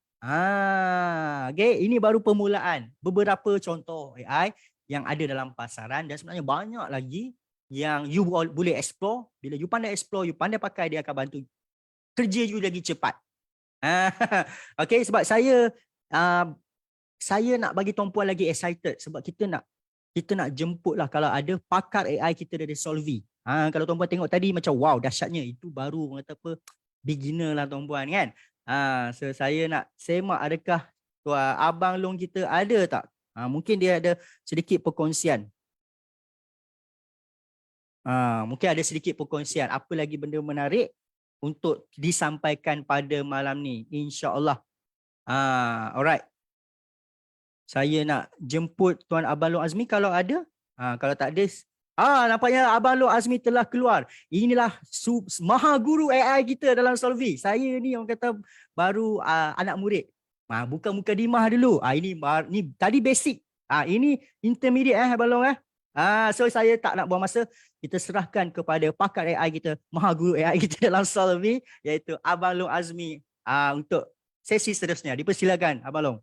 [SPEAKER 2] Okay, ini baru permulaan beberapa contoh AI yang ada dalam pasaran dan sebenarnya banyak lagi yang you boleh explore. Bila you pandai explore, you pandai pakai, dia akan bantu kerja you lagi cepat. Okay, sebab uh, saya nak bagi tuan puan lagi excited sebab kita nak jemput lah kalau ada pakar AI kita dari Solvi. Kalau tuan puan tengok tadi macam wow dahsyatnya, itu baru orang kata apa, beginner lah tuan puan kan. So saya nak semak adakah tuan Abang Long kita ada tak? Mungkin dia ada sedikit perkongsian. Mungkin ada sedikit perkongsian apa lagi benda menarik untuk disampaikan pada malam ni, insya-Allah. Alright. Saya nak jemput Tuan Abang Long Azmi kalau ada. Kalau tak ada, nampaknya Abang Long Azmi telah keluar. Inilah maha guru AI kita dalam Solvi. Saya ni orang kata baru anak murid. Bukan mukadimah dulu. Ini tadi basic. Ini intermediate Abang Long . So saya tak nak buang masa. Kita serahkan kepada pakar AI kita, maha guru AI kita dalam Solvi, iaitu Abang Long Azmi untuk sesi seterusnya. Dipersilakan Abang Long.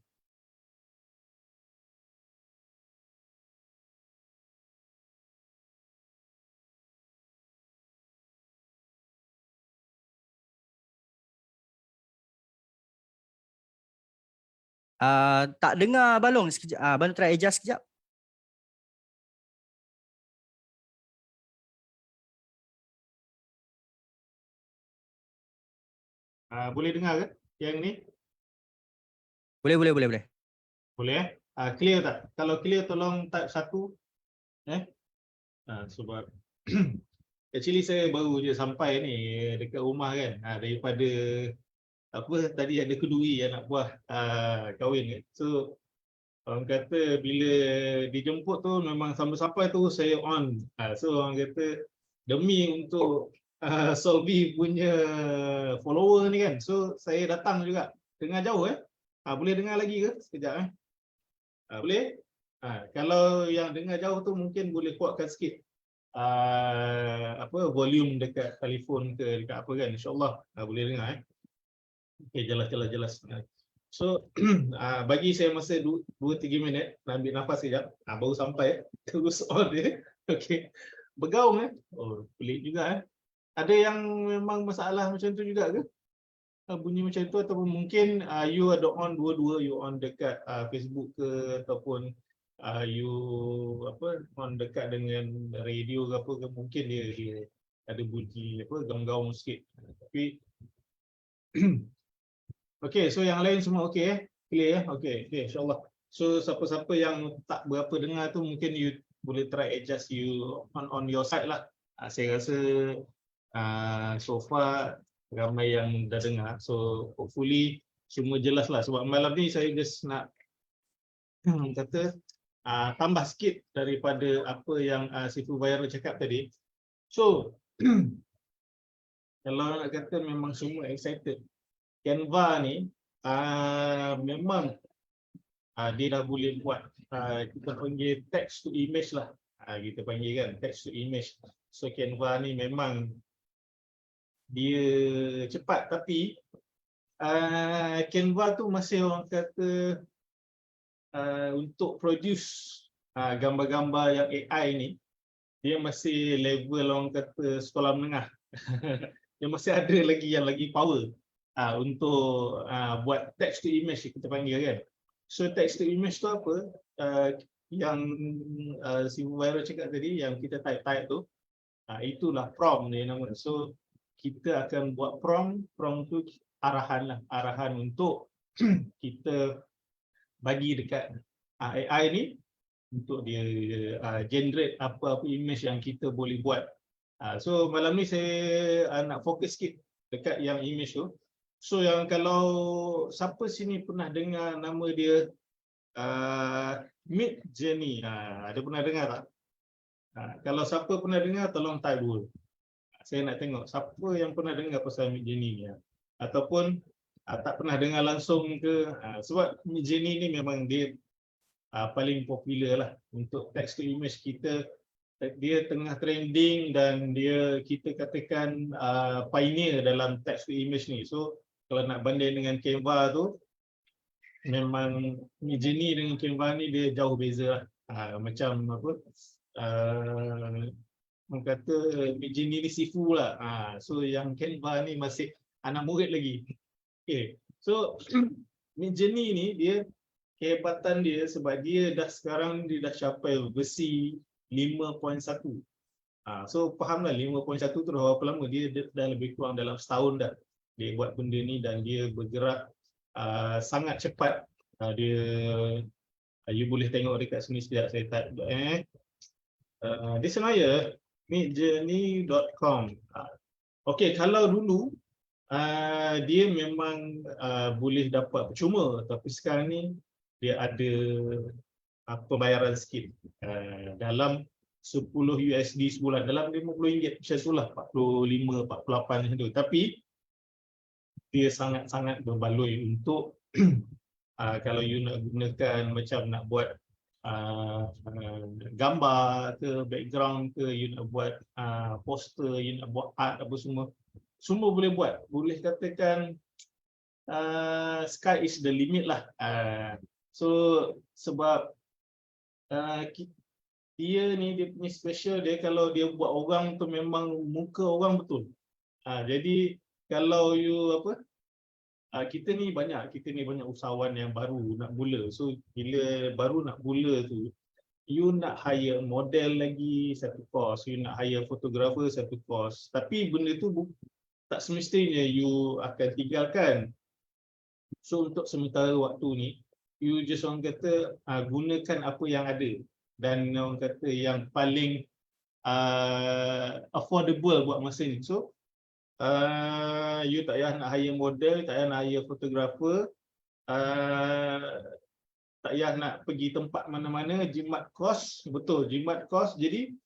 [SPEAKER 2] Tak dengar Abang Long sekejap. Abang Long try adjust sekejap.
[SPEAKER 3] Boleh dengar ke yang ni?
[SPEAKER 2] Boleh.
[SPEAKER 3] Boleh clear tak? Kalau clear tolong type 1. Sebab actually saya baru je sampai ni dekat rumah kan. Daripada apa tadi ada keduri anak buah kahwin kan. So orang kata bila dijemput tu memang sampai tu saya on. So orang kata demi untuk Solvi punya follower ni kan. So saya datang juga. Dengar jauh boleh dengar lagi ke sekejap boleh? Kalau yang dengar jauh tu mungkin boleh kuatkan sikit volume dekat telefon ke dekat apa kan, insya-Allah boleh dengar Okey, jelas. So bagi saya masa 2-3 minit nak ambil nafas sekejap. Baru sampai terus on dia. Okey. Bergaung Oh, pelik juga Ada yang memang masalah macam tu juga ke? Bunyi macam tu ataupun mungkin you ada on dua-dua, you on dekat Facebook ke ataupun you on dekat dengan radio ke apa ke, mungkin dia ada bunyi gaung-gaung sikit. Tapi okey, so yang lain semua okey clear okey insya-Allah. So siapa-siapa yang tak berapa dengar tu mungkin you boleh try adjust you on your side lah. Saya rasa so far ramai yang dah dengar, so hopefully semua jelas lah. Sebab malam ni saya just nak kata tambah sikit daripada apa yang Sifu Viral cakap tadi. So kalau nak kata memang semua excited, Canva ni memang dia dah boleh buat kita panggil text to image lah. Kita panggil kan text to image. So Canva ni memang dia cepat, tapi Canva tu masih orang kata untuk produce gambar-gambar yang AI ni, dia masih level orang kata sekolah menengah. Dia masih ada lagi yang lagi power untuk buat text to image kita panggil kan. So text to image tu apa? Yang si Viral cakap tadi, yang kita type tu, itulah prompt dia nama. So kita akan buat prompt tu arahan untuk kita bagi dekat AI ni untuk dia generate apa-apa image yang kita boleh buat. So malam ni saya nak fokus sikit dekat yang image tu. So yang kalau siapa sini pernah dengar nama dia Midjourney, ada pernah dengar tak? Kalau siapa pernah dengar tolong type dulu. Saya nak tengok siapa yang pernah dengar pasal Midjourney ni. ataupun tak pernah dengar langsung ke, sebab Midjourney ni memang dia paling popular lah untuk text to image. Dia tengah trending dan dia, kita katakan, pioneer dalam text to image ni. So kalau nak banding dengan Canva tu, memang Midjourney dengan Canva ni dia jauh beza lah. Macam apa, orang kata Midjourney ni sifu lah. So yang Canva ni masih anak murid lagi. Okay. So Midjourney ni dia, kehebatan dia sebab dia sekarang dia dah capai versi 5.1. So fahamlah 5.1 tu dah berapa lama. Dia dah lebih kurang dalam setahun dah dia buat benda ni, dan dia bergerak sangat cepat. You boleh tengok dekat sini sekejap, saya type di Senayan midjourney.com. Okey, kalau dulu dia memang boleh dapat percuma, tapi sekarang ni dia ada pembayaran sikit, dalam 10 USD sebulan, dalam RM50 macam tu lah, 45, 48 macam tu. Tapi dia sangat-sangat berbaloi untuk kalau you nak gunakan, macam nak buat gambar ke, background ke, you nak buat poster, you nak buat art apa semua boleh buat. Boleh katakan sky is the limit lah. So sebab dia punya special dia, kalau dia buat orang tu memang muka orang betul. Jadi kalau you kita ni banyak usahawan yang baru nak mula. So bila baru nak mula tu, you nak hire model lagi satu kos, you nak hire fotografer satu kos. Tapi benda tu tak semestinya you akan tinggalkan. So untuk sementara waktu ni, you just orang kata gunakan apa yang ada, dan orang kata yang paling affordable buat masa ni. So you tak payah nak hire model, tak payah nak hire fotografer, tak payah nak pergi tempat mana-mana, jimat kos. Betul, jimat kos. Jadi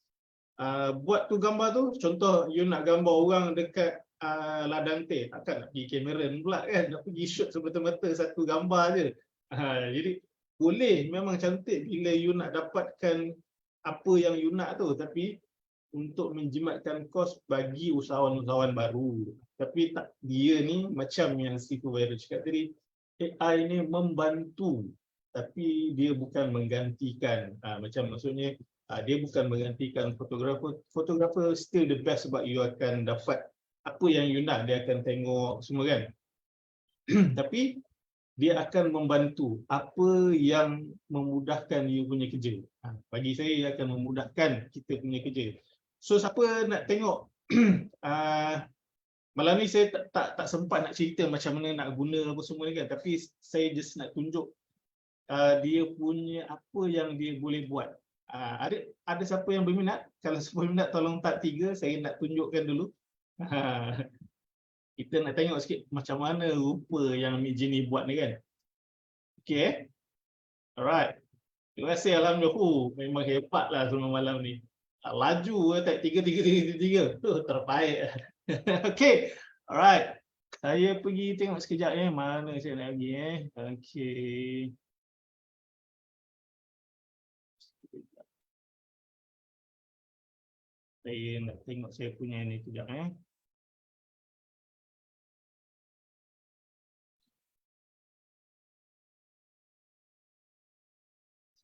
[SPEAKER 3] buat tu gambar tu, contoh you nak gambar orang dekat ladang teh, takkan nak pergi kamera pula kan, nak pergi shoot semata-mata satu gambar je. Jadi boleh, memang cantik bila you nak dapatkan apa yang you nak tu, tapi untuk menjimatkan kos bagi usahawan-usahawan baru. Tapi tak, dia ni macam yang Sifu Vero cakap tadi, AI ni membantu, tapi dia bukan menggantikan. Macam maksudnya dia bukan menggantikan fotografer. Fotografer still the best sebab you akan dapat apa yang you nak, dia akan tengok semua kan. Tapi dia akan membantu apa yang memudahkan you punya kerja. Bagi saya, dia akan memudahkan kita punya kerja. So siapa nak tengok malam ni saya tak sempat nak cerita macam mana nak guna apa semua ni kan, tapi saya just nak tunjuk dia punya apa yang dia boleh buat. Ada siapa yang berminat? Kalau siapa berminat tolong tag 3, saya nak tunjukkan dulu. Kita nak tengok sikit macam mana rupa yang Midjourney buat ni kan. Okay. Alright. Terima kasih, alhamdulillah. Memang hebatlah semua malam ni. Laju tak 3. Terbaik. Okay. Alright. Saya pergi tengok sekejap mana saya nak pergi Okay. Saya nak tengok saya punya ni sekejap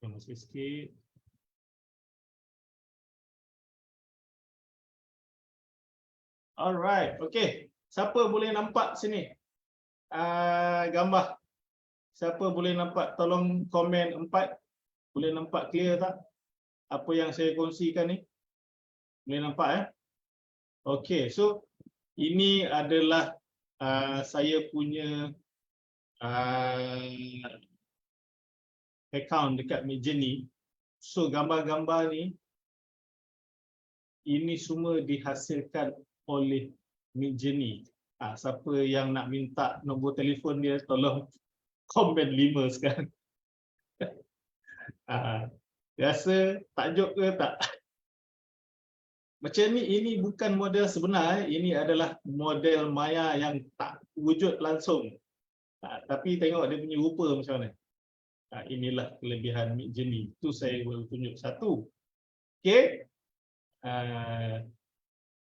[SPEAKER 3] Saya masih sikit. Alright, okay. Siapa boleh nampak sini gambar? Siapa boleh nampak? Tolong komen 4. Boleh nampak clear tak apa yang saya kongsikan ni? Boleh nampak Okay, so ini adalah saya punya account dekat Midjourney. So gambar-gambar ni, ini semua dihasilkan oleh Midjourney. Siapa yang nak minta nombor telefon dia, tolong komen 5 sekarang. Rasa takjub ke tak? macam ni, ini bukan model sebenar, ini adalah model maya yang tak wujud langsung. Tapi tengok dia punya rupa macam mana. Inilah kelebihan Midjourney. Itu saya baru tunjuk satu. Okey.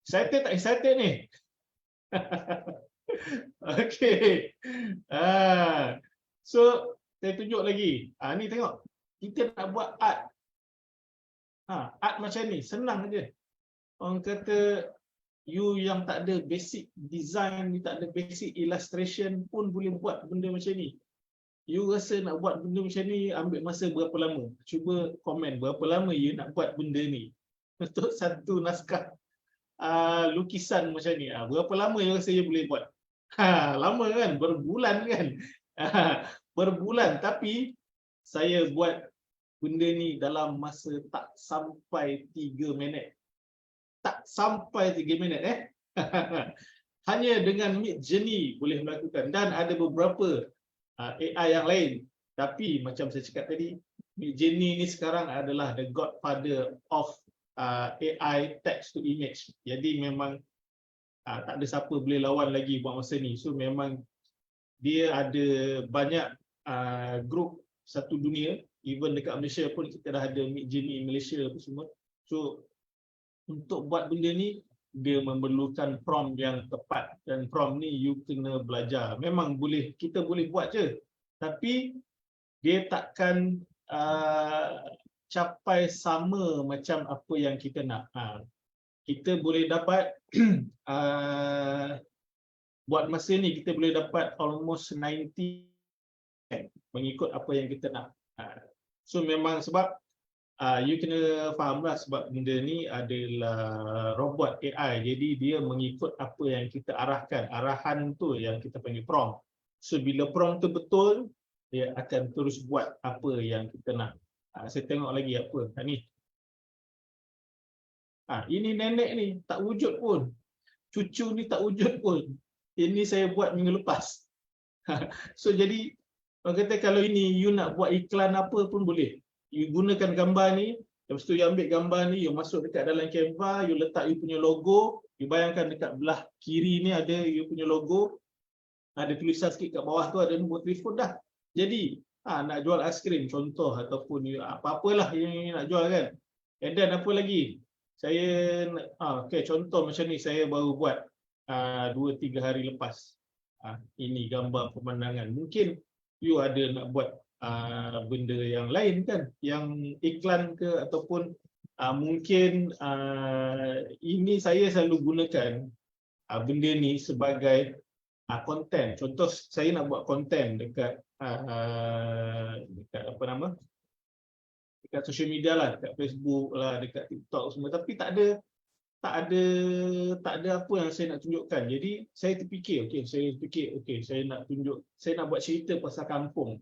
[SPEAKER 3] Excited tak excited ni? Okey. So saya tunjuk lagi. Ni tengok. Kita nak buat art. Art macam ni, senang aja. Orang kata you yang tak ada basic design, you tak ada basic illustration pun boleh buat benda macam ni. You rasa nak buat benda macam ni ambil masa berapa lama? Cuba komen berapa lama you nak buat benda ni untuk satu naskah lukisan macam ni. Berapa lama you rasa you boleh buat? Lama kan? Berbulan kan? Berbulan. Tapi saya buat benda ni dalam masa tak sampai 3 minit. Tak sampai 3 minit Hanya dengan Midjourney boleh melakukan, dan ada beberapa AI yang lain. Tapi macam saya cakap tadi, Midjourney ni sekarang adalah the godfather of AI text to image. Jadi memang tak ada siapa boleh lawan lagi buat masa ni. So memang dia ada banyak grup satu dunia. Even dekat Malaysia pun kita dah ada Midjourney Malaysia apa semua. So untuk buat benda ni dia memerlukan prompt yang tepat, dan prompt ni you kena belajar. Memang boleh, kita boleh buat je, tapi dia takkan capai sama macam apa yang kita nak. Kita boleh dapat buat masa ni kita boleh dapat almost 90 mengikut apa yang kita nak. So memang sebab you kena fahamlah, sebab benda ni adalah robot AI. Jadi dia mengikut apa yang kita arahkan. Arahan tu yang kita panggil prompt. So bila prompt tu betul, dia akan terus buat apa yang kita nak. Saya tengok lagi apa. Ni. Ini nenek ni tak wujud pun. Cucu ni tak wujud pun. Ini saya buat minggu lepas. So jadi orang kata kalau ini you nak buat iklan apa pun boleh. You gunakan gambar ni, lepas tu you ambil gambar ni, you masuk dekat dalam Canva, you letak you punya logo, you bayangkan dekat belah kiri ni ada you punya logo, ada tulisan sikit kat bawah tu ada nombor telefon dah. Jadi, nak jual aiskrim contoh, ataupun you apa-apalah yang you nak jual kan. And then apa lagi? Saya okay, contoh macam ni saya baru buat 2-3 hari lepas. Ini gambar pemandangan. Mungkin you ada nak buat benda yang lain kan, yang iklan ke, ataupun mungkin ini saya selalu gunakan benda ni sebagai konten. Contoh saya nak buat konten dekat dekat apa nama, dekat social media lah, dekat Facebook lah, dekat TikTok semua, tapi tak ada apa yang saya nak tunjukkan. Jadi saya terfikir, saya nak tunjuk, saya nak buat cerita pasal kampung.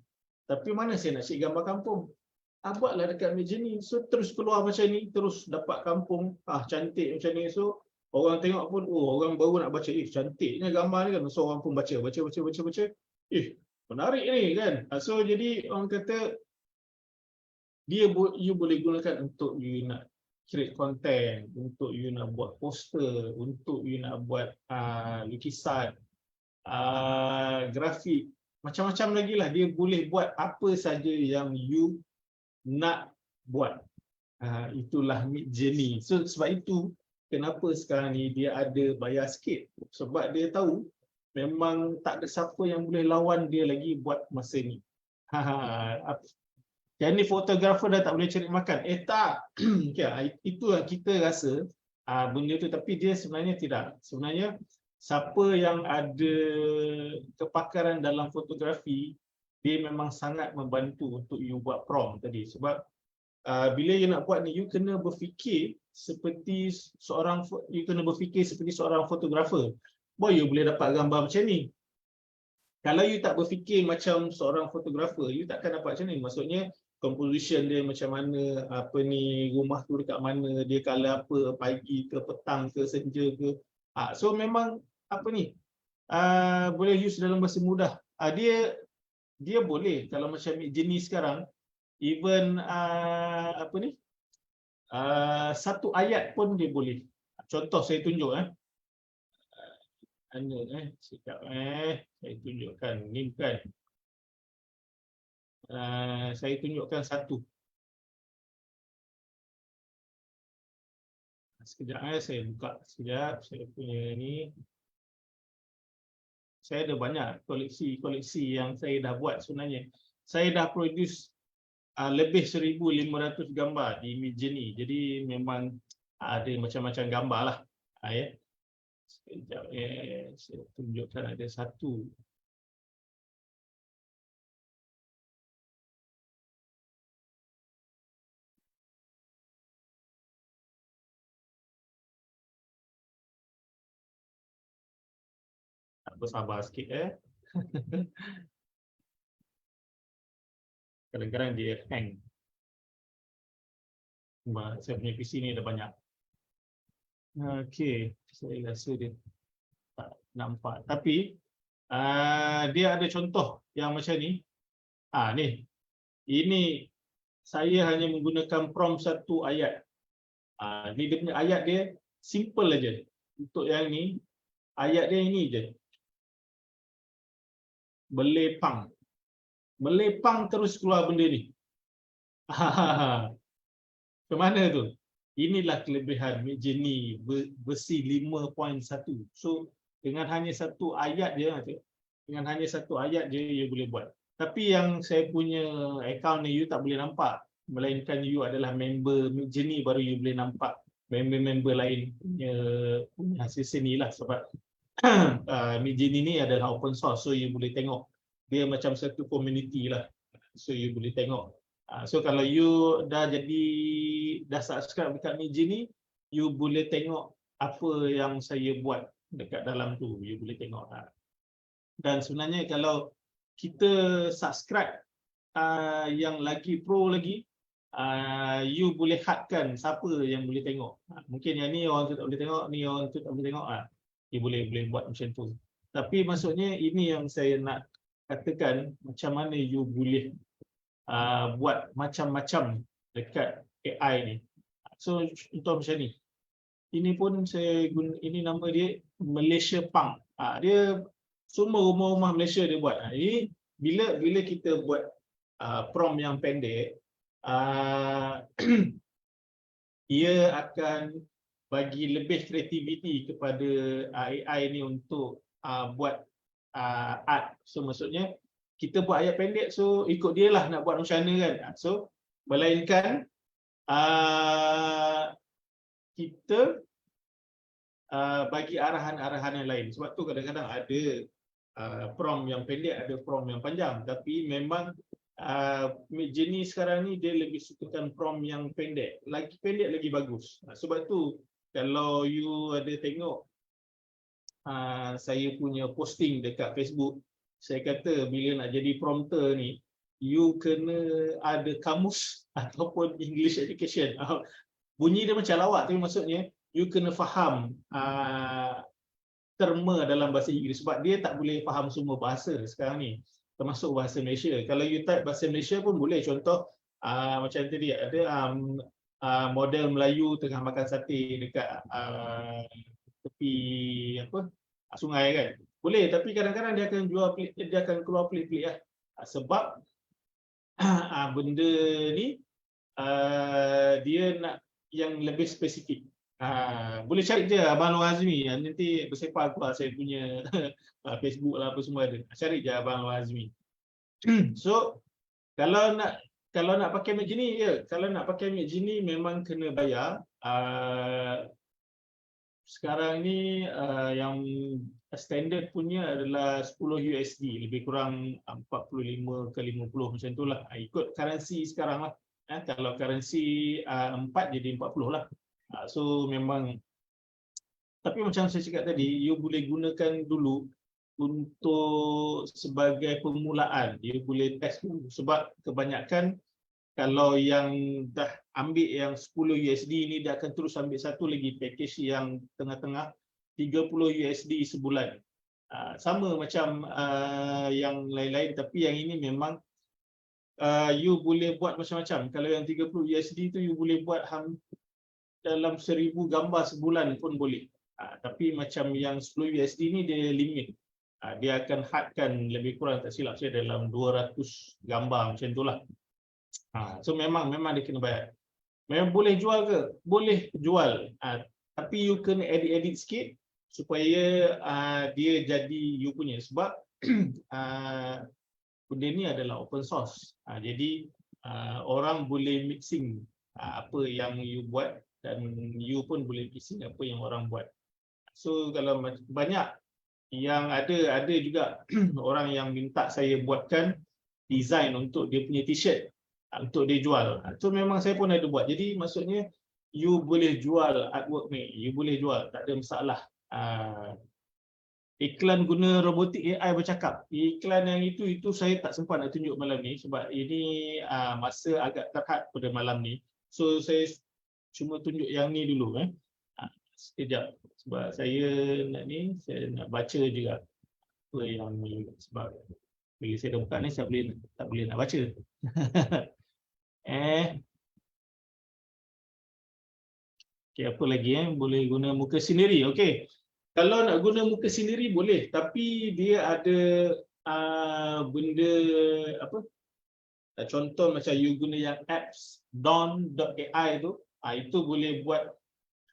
[SPEAKER 3] Tapi mana saya nak cari gambar kampung? Buatlah dekat Midjourney. So terus keluar macam ni, terus dapat kampung. Cantik macam ni. So orang tengok pun, orang baru nak baca. Cantiknya gambar ni kan. So orang pun baca. Menarik ni kan. So jadi orang kata, you boleh gunakan untuk you nak create content, untuk you nak buat poster, untuk you nak buat lukisan, grafik. Macam-macam lagi lah, dia boleh buat apa saja yang you nak buat. Itulah Midjourney. So sebab itu kenapa sekarang ni dia ada bayar sikit, sebab dia tahu memang tak ada siapa yang boleh lawan dia lagi buat masa ni. Yang ni fotografer dah tak boleh cari makan. Tak. Itu yang kita rasa benda tu, tapi dia sebenarnya tidak. Sebenarnya siapa yang ada kepakaran dalam fotografi, dia memang sangat membantu untuk you buat prompt tadi. Sebab bila you nak buat ni, you kena berfikir seperti seorang fotografer. Baru you boleh dapat gambar macam ni. Kalau you tak berfikir macam seorang fotografer, you takkan dapat macam ni. Maksudnya composition dia macam mana, apa ni, rumah tu dekat mana, dia colour apa, pagi ke petang ke senja ke. So memang apa ni, boleh use dalam bahasa mudah. Dia boleh, kalau macam Midjourney sekarang, even apa ni, Satu ayat pun dia boleh. Contoh saya tunjuk sikap saya tunjukkan ni bukan. Saya tunjukkan satu. Sekejap saya buka sekejap saya punya ni. Saya ada banyak koleksi yang saya dah buat sebenarnya. Saya dah produce lebih 1,500 gambar di Midjourney. Jadi memang ada macam-macam gambar lah. Ya. Sekejap saya tunjukkan ada satu. Bersabar sikit Kadang-kadang dia hang. Saya punya PC ni ada banyak. Okey, saya rasa dia tak nampak. Tapi dia ada contoh yang macam ni. Ni. Ini saya hanya menggunakan prompt satu ayat. Ni dia punya ayat dia simple aja. Untuk yang ni ayat dia ini je. Melepang. Melepang terus keluar benda ni. Ke mana tu? Inilah kelebihan Midjourney versi 5.1. So dengan hanya satu ayat je, you boleh buat. Tapi yang saya punya account ni you tak boleh nampak, melainkan you adalah member Midjourney baru you boleh nampak member-member lain punya hasil seni lah. Sebab Midjourney ni adalah open source, so you boleh tengok dia macam satu community lah, so you boleh tengok. So kalau you dah subscribe dekat Midjourney, you boleh tengok apa yang saya buat dekat dalam tu, you boleh tengok. Dan sebenarnya kalau kita subscribe yang lagi pro lagi, you boleh hadkan siapa yang boleh tengok. Mungkin yang ni orang tu tak boleh tengok, ni orang tu tak boleh tengok. You boleh buat macam tu. Tapi maksudnya ini yang saya nak katakan, macam mana you boleh buat macam-macam dekat AI ni. So contoh macam ni. Ini pun saya guna, ini nama dia Malaysia Punk. Dia semua rumah-rumah Malaysia dia buat. Ini bila kita buat prompt yang pendek, ia akan bagi lebih kreativiti kepada AI ni untuk buat art. So maksudnya kita buat ayat pendek, so ikut dia lah nak buat macam mana kan. So melainkan kita bagi arahan-arahan yang lain. Sebab tu kadang-kadang ada prompt yang pendek, ada prompt yang panjang. Tapi memang Midjourney sekarang ni dia lebih sukakan prompt yang pendek. Lagi pendek lagi bagus. Sebab tu kalau you ada tengok saya punya posting dekat Facebook, saya kata bila nak jadi prompter ni, you kena ada kamus ataupun English education. Bunyi dia macam lawak, tapi maksudnya you kena faham terma dalam bahasa Inggeris, sebab dia tak boleh faham semua bahasa sekarang ni, termasuk bahasa Malaysia. Kalau you type bahasa Malaysia pun boleh. Contoh macam tadi ada model Melayu tengah makan sate dekat tepi sungai kan. Boleh, tapi kadang-kadang dia akan keluar pelik-pelik lah. Sebab benda ni dia nak yang lebih spesifik. Boleh cari je Abang Nur Azmi, nanti bersepah keluar saya punya Facebook lah apa semua ada. Cari je Abang Nur Azmi. So kalau nak pakai Midjourney kalau nak pakai Midjourney memang kena bayar. Sekarang ni yang standard punya adalah 10 USD, lebih kurang 45 ke 50 macam tu lah. Ikut currency sekarang lah. Kalau currency 4 jadi 40 lah. So memang, tapi macam saya cakap tadi, you boleh gunakan dulu untuk sebagai permulaan. You boleh test dulu, sebab kebanyakan kalau yang dah ambil yang 10 USD ni, dia akan terus ambil satu lagi package yang tengah-tengah 30 USD sebulan. Sama macam yang lain-lain, tapi yang ini memang you boleh buat macam-macam. Kalau yang 30 USD tu you boleh buat dalam 1000 gambar sebulan pun boleh. Tapi macam yang 10 USD ni dia limit. Dia akan hadkan lebih kurang tak silap saya dalam 200 gambar macam itulah. So memang dia kena bayar. Memang boleh jual ke? Boleh jual. Tapi you kena edit sikit supaya dia jadi you punya. Sebab benda ni adalah open source. Jadi orang boleh mixing apa yang you buat dan you pun boleh mixing apa yang orang buat. So kalau banyak yang ada juga orang yang minta saya buatkan design untuk dia punya t-shirt untuk dia jual. So memang saya pun ada buat. Jadi maksudnya you boleh jual artwork ni, you boleh jual, tak ada masalah. Iklan guna robotik AI bercakap. Iklan yang itu saya tak sempat nak tunjuk malam ni sebab ini masa agak terhad pada malam ni. So saya cuma tunjuk yang ni dulu sekejap sebab saya nak baca juga apa yang ni sebab bila saya dah buka ni saya tak boleh nak baca. Okay, apa lagi boleh guna muka sendiri. Okey. Kalau nak guna muka sendiri boleh, tapi dia ada benda apa? Contoh macam you guna yang apps Dawn.ai tu, itu boleh buat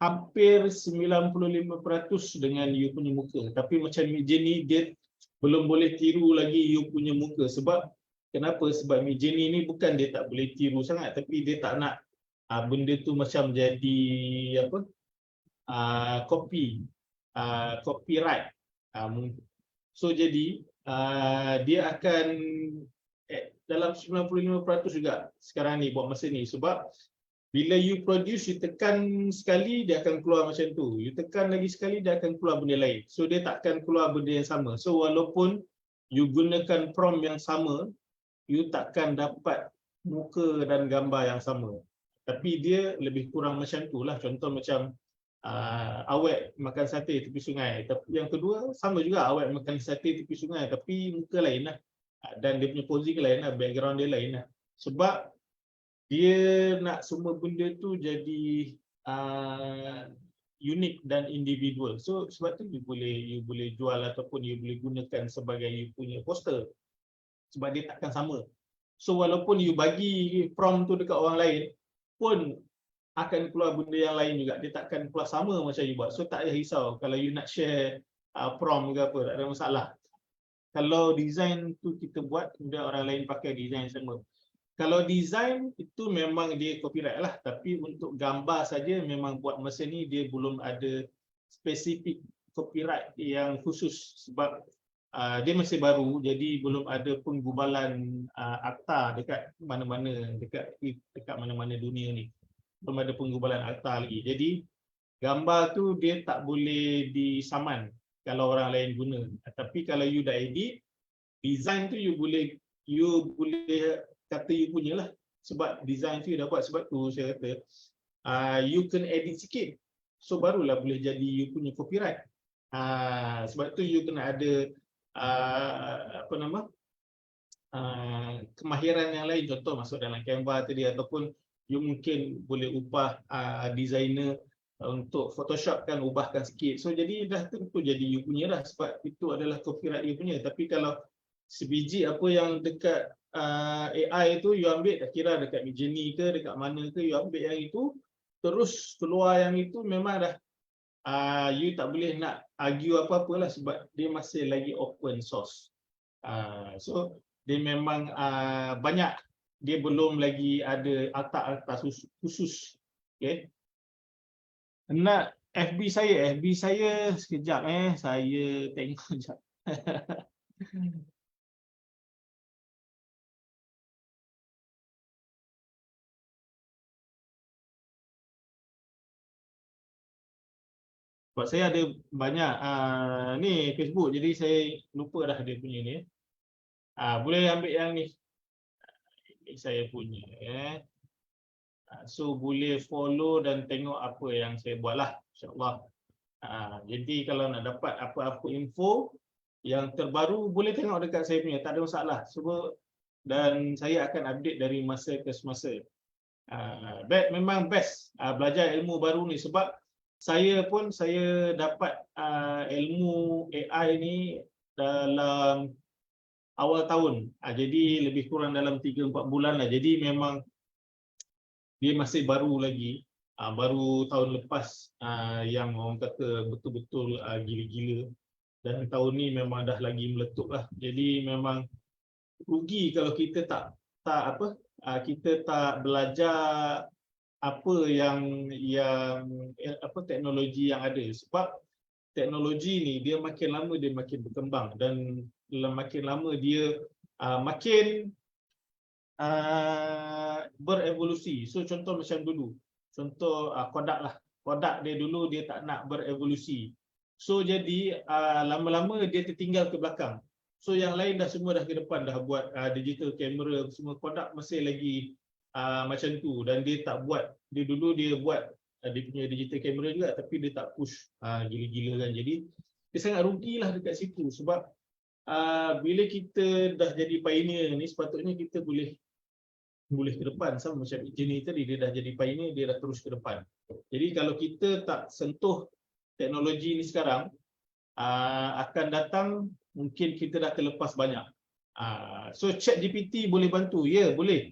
[SPEAKER 3] hampir 95% dengan you punya muka. Tapi macam Midjourney dia belum boleh tiru lagi you punya muka. Sebab kenapa? Sebab Midjourney ni bukan dia tak boleh tiru sangat, tapi dia tak nak benda tu macam jadi apa? Copyright. So jadi dia akan dalam 95% juga sekarang ni buat masa ni sebab bila you produce, you tekan sekali dia akan keluar macam tu, you tekan lagi sekali dia akan keluar benda lain. So dia takkan keluar benda yang sama. So walaupun you gunakan prompt yang sama, you takkan dapat muka dan gambar yang sama. Tapi dia lebih kurang macam tu lah. Contoh macam awet makan sate tepi sungai. Tapi yang kedua sama juga, awet makan sate tepi sungai tapi muka lain lah. Dan dia punya posing lain lah, background dia lain lah. Sebab dia nak semua benda tu jadi unik dan individual. So sebab tu you boleh jual ataupun you boleh gunakan sebagai you punya poster. Sebab dia takkan sama. So walaupun you bagi prompt tu dekat orang lain pun akan keluar benda yang lain juga. Dia takkan keluar sama macam you buat. So tak payah risau kalau you nak share prompt ke apa, tak ada masalah. Kalau design tu kita buat, kemudian orang lain pakai design sama. Kalau design itu memang dia copyright lah, tapi untuk gambar saja memang buat masa ni dia belum ada spesifik copyright yang khusus sebab dia masih baru, jadi belum ada penggubalan akta dekat mana-mana, dekat mana-mana dunia ni. Belum ada penggubalan akta lagi. Jadi gambar tu dia tak boleh disaman kalau orang lain guna. Tapi kalau you dah edit, design tu you boleh kata you punya lah. Sebab design tu you dah buat, sebab tu saya kata you kena edit sikit. So barulah boleh jadi you punya copyright. Sebab tu you kena ada kemahiran yang lain. Contoh masuk dalam Canva tadi, ataupun you mungkin boleh ubah designer untuk Photoshop kan, ubahkan sikit. So jadi dah tentu jadi you punya dah, sebab itu adalah copyright you punya. Tapi kalau sebiji apa yang dekat AI itu you ambil, tak kira dekat Midjourney ke dekat mana ke, you ambil yang itu terus keluar yang itu, memang dah you tak boleh nak argue apa-apalah sebab dia masih lagi open source. So dia memang banyak, dia belum lagi ada akta-akta khusus. Okay. Nak FB saya sekejap saya tengok sekejap. Sebab saya ada banyak ni Facebook, jadi saya lupa dah dia punya ni. Boleh ambil yang ni. Ini saya punya. So boleh follow dan tengok apa yang saya buat lah, insyaAllah. Jadi kalau nak dapat apa-apa info yang terbaru, boleh tengok dekat saya punya, tak ada masalah. So dan saya akan update dari masa ke semasa. Memang best belajar ilmu baru ni, sebab saya dapat ilmu AI ni dalam awal tahun. Jadi lebih kurang dalam 3-4 bulan lah. Jadi memang dia masih baru lagi. Baru tahun lepas yang orang kata betul-betul gila-gila. Dan tahun ni memang dah lagi meletup lah. Jadi memang rugi kalau kita kita tak belajar apa yang teknologi yang ada. Sebab teknologi ni dia makin lama dia makin berkembang, dan makin lama dia makin berevolusi. So contoh macam dulu, contoh Kodak lah. Kodak dia dulu dia tak nak berevolusi. So jadi lama-lama dia tertinggal ke belakang. So yang lain dah semua dah ke depan, dah buat digital camera semua. Kodak masih lagi macam tu, dan dia tak buat. Dia dulu dia buat dia punya digital camera juga, tapi dia tak push gila-gila kan. Jadi dia sangat rugilah dekat situ, sebab bila kita dah jadi pioneer ni, sepatutnya kita boleh ke depan. Sama macam engineer tadi, dia dah jadi pioneer, dia dah terus ke depan. Jadi kalau kita tak sentuh teknologi ni sekarang, akan datang mungkin kita dah terlepas banyak. So ChatGPT boleh bantu? Ya, boleh.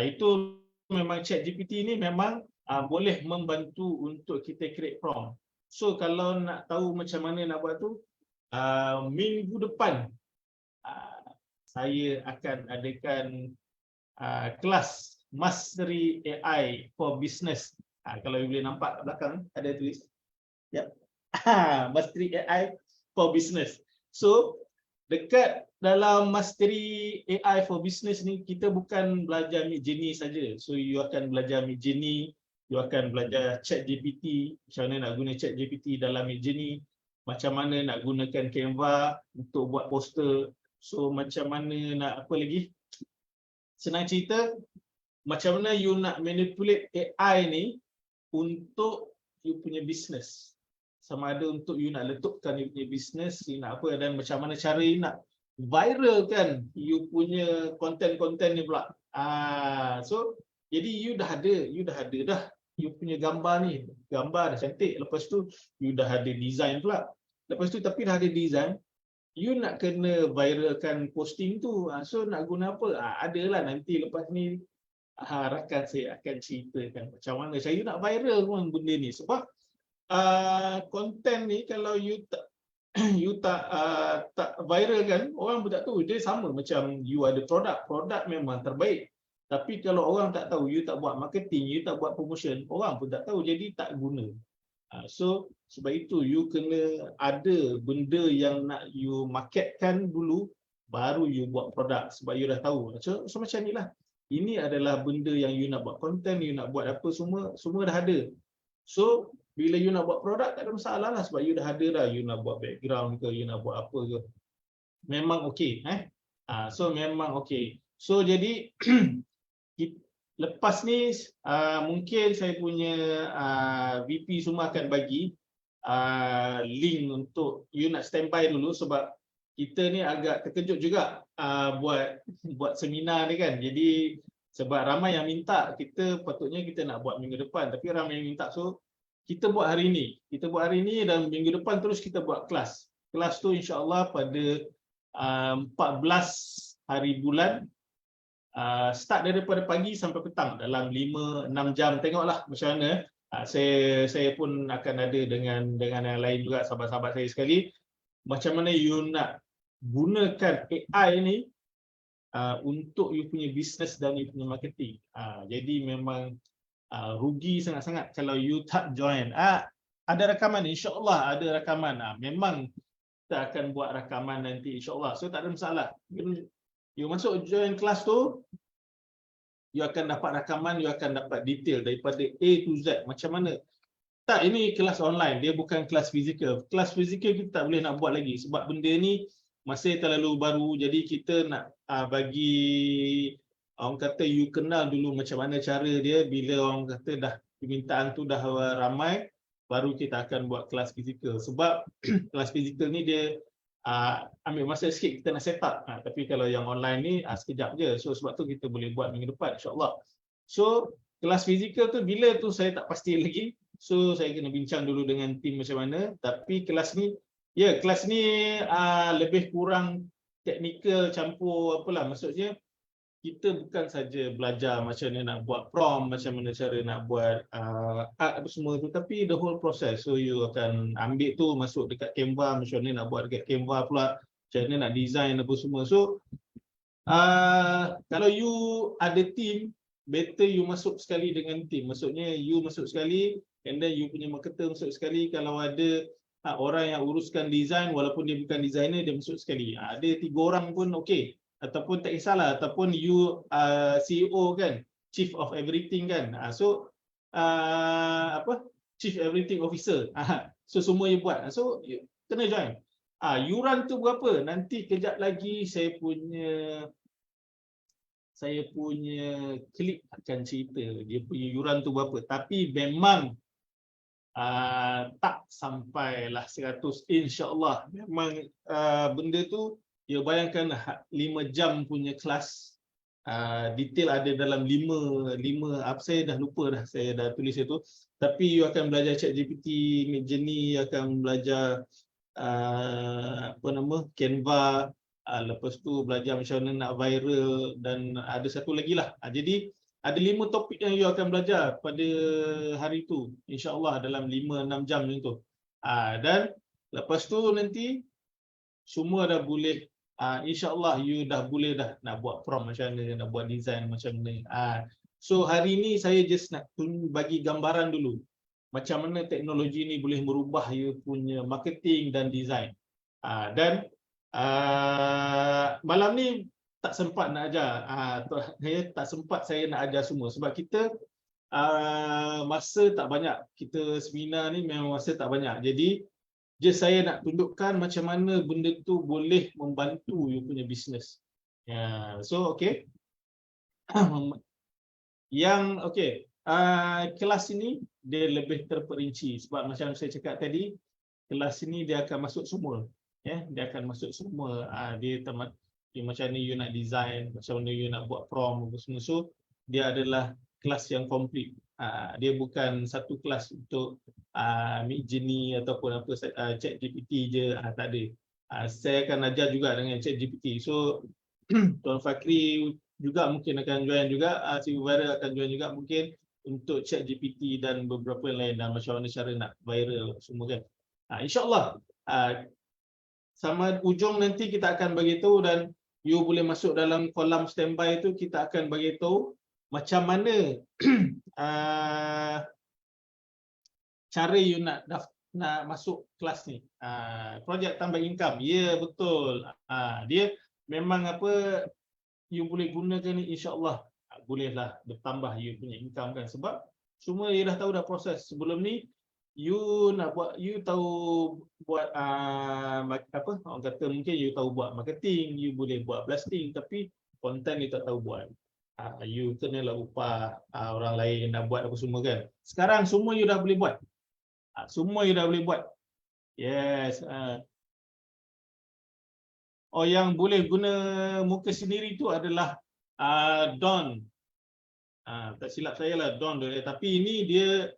[SPEAKER 3] Itu memang ChatGPT ni memang boleh membantu untuk kita create prompt. So kalau nak tahu macam mana nak buat tu, minggu depan saya akan adakan kelas Mastery AI for Business. Kalau you boleh nampak kat belakang ada tulis. Yep. Mastery AI for Business. So dekat dalam Mastery AI for Business ni, kita bukan belajar Midjourney saja. So you akan belajar Midjourney, you akan belajar ChatGPT, macam mana nak guna ChatGPT dalam Midjourney, macam mana nak gunakan Canva untuk buat poster. So macam mana nak apa lagi? Senang cerita, macam mana you nak manipulate AI ni untuk you punya business. Sama ada untuk you nak letupkan you punya business, you nak apa, dan macam mana cara you nak viralkan you punya konten-konten ni pula. So jadi you dah ada dah you punya gambar ni, gambar dah cantik, lepas tu you dah ada design pula. Lepas tu tapi dah ada design, you nak kena viralkan posting tu. So nak guna apa? Adalah nanti lepas ni rakan saya akan ceritakan macam mana saya nak viral pun benda ni. Sebab konten ni kalau you tak tak viral kan, orang pun tak tahu. Dia sama macam you ada produk memang terbaik, tapi kalau orang tak tahu, you tak buat marketing, you tak buat promotion, orang pun tak tahu, jadi tak guna. So sebab itu you kena ada benda yang nak you marketkan dulu, baru you buat produk. Sebab you dah tahu. So macam ni lah. Ini adalah benda yang you nak buat konten, you nak buat apa, semua dah ada. So bila you nak buat produk tak ada masalah lah, sebab you dah ada dah. You nak buat background ke, you nak buat apa ke, memang okey. So memang okey. So jadi lepas ni mungkin saya punya VP semua akan bagi link untuk you nak standby dulu, sebab kita ni agak terkejut juga buat seminar ni kan. Jadi sebab ramai yang minta, patutnya kita nak buat minggu depan, tapi ramai yang minta. So kita buat hari ni dan minggu depan terus kita buat kelas. Kelas tu insya-Allah pada 14 hari bulan, start daripada pagi sampai petang dalam 5-6 jam. Tengoklah macam mana. Saya pun akan ada dengan yang lain juga, sahabat-sahabat saya sekali, macam mana you nak gunakan AI ni untuk you punya business dan you punya marketing. Jadi memang rugi sangat-sangat kalau you tak join. Ada rakaman, insya-Allah ada rakaman. Memang kita akan buat rakaman nanti insya-Allah. So tak ada masalah. You masuk join kelas tu, you akan dapat rakaman, you akan dapat detail daripada A to Z. Macam mana? Tak, ini kelas online, dia bukan kelas fizikal. Kelas fizikal kita tak boleh nak buat lagi sebab benda ni masih terlalu baru. Jadi kita nak bagi orang kata you kenal dulu macam mana cara dia. Bila orang kata dah permintaan tu dah ramai, baru kita akan buat kelas fizikal. Sebab kelas fizikal ni dia ambil masa sikit kita nak set up. Tapi kalau yang online ni sekejap je. So sebab tu kita boleh buat minggu depan insya-Allah. So kelas fizikal tu bila tu saya tak pasti lagi. So saya kena bincang dulu dengan tim macam mana. Tapi kelas ni lebih kurang teknikal campur apalah, maksudnya kita bukan saja belajar macam mana nak buat prompt, macam mana cara nak buat art apa semua tu, tapi the whole process. So you akan ambil tu masuk dekat Canva, macam mana nak buat dekat Canva pula, macam mana nak design apa semua. So kalau you ada team, better you masuk sekali dengan team. Maksudnya you masuk sekali and then you punya marketer masuk sekali. Kalau ada orang yang uruskan design, walaupun dia bukan designer, dia masuk sekali. Ada 3 orang pun okey. Ataupun tak kisahlah, ataupun you CEO kan, chief of everything kan. So chief everything officer. So semua you buat. So you kena join. Yuran tu berapa? Nanti kejap lagi saya punya klik akan cerita dia punya yuran tu berapa. Tapi memang tak sampailah 100 insya-Allah. Memang benda tu, ya bayangkan 5 jam punya kelas, detail ada dalam 5 saya dah lupa dah, saya dah tulis itu. Tapi you akan belajar ChatGPT, Midjourney, akan belajar Canva, lepas tu belajar macam mana nak viral, dan ada satu lagi lah. Jadi ada 5 topik yang you akan belajar pada hari tu, insya-Allah dalam 5-6 jam macam tu. Dan lepas tu nanti semua dah boleh, insya-Allah you dah boleh dah nak buat prompt macam mana, nak buat design macam mana. So hari ni saya just nak bagi gambaran dulu macam mana teknologi ni boleh merubah you punya marketing dan design. Dan malam ni tak sempat nak ajar, tak sempat saya nak ajar semua sebab kita masa tak banyak. Kita seminar ni memang masa tak banyak. Jadi just saya nak tunjukkan macam mana benda tu boleh membantu you punya bisnes. So okey. Kelas ini dia lebih terperinci sebab macam saya cakap tadi, kelas ini dia akan masuk semua. Dia akan masuk semua. Dia macam mana you nak design, macam mana you nak buat prompt apa semua. So dia adalah kelas yang komplit. Dia bukan satu kelas untuk Midjourney ataupun ChatGPT je, tak ada. Saya akan ajar juga dengan ChatGPT. So Tuan Fakri juga mungkin akan join juga, si Vira akan join juga mungkin untuk ChatGPT dan beberapa lain, dan macam mana cara nak viral semua kan. InsyaAllah sama ujung nanti kita akan bagi tahu, dan you boleh masuk dalam kolam standby tu, kita akan bagi tahu macam mana cara you nak masuk kelas ni. Projek tambah income. Ya, betul. Dia memang you boleh gunakan ni, insya-Allah bolehlah bertambah you punya income kan, sebab semua you dah tahu dah proses. Sebelum ni you nak buat, you tahu buat orang kata mungkin you tahu buat marketing, you boleh buat blasting, tapi content you tak tahu buat. You kenalah upah orang lain nak buat apa semua kan. Sekarang semua you dah boleh buat. Semua you dah boleh buat. Yes. Yang boleh guna muka sendiri tu adalah Don. Tak silap saya lah Don. Tapi ini dia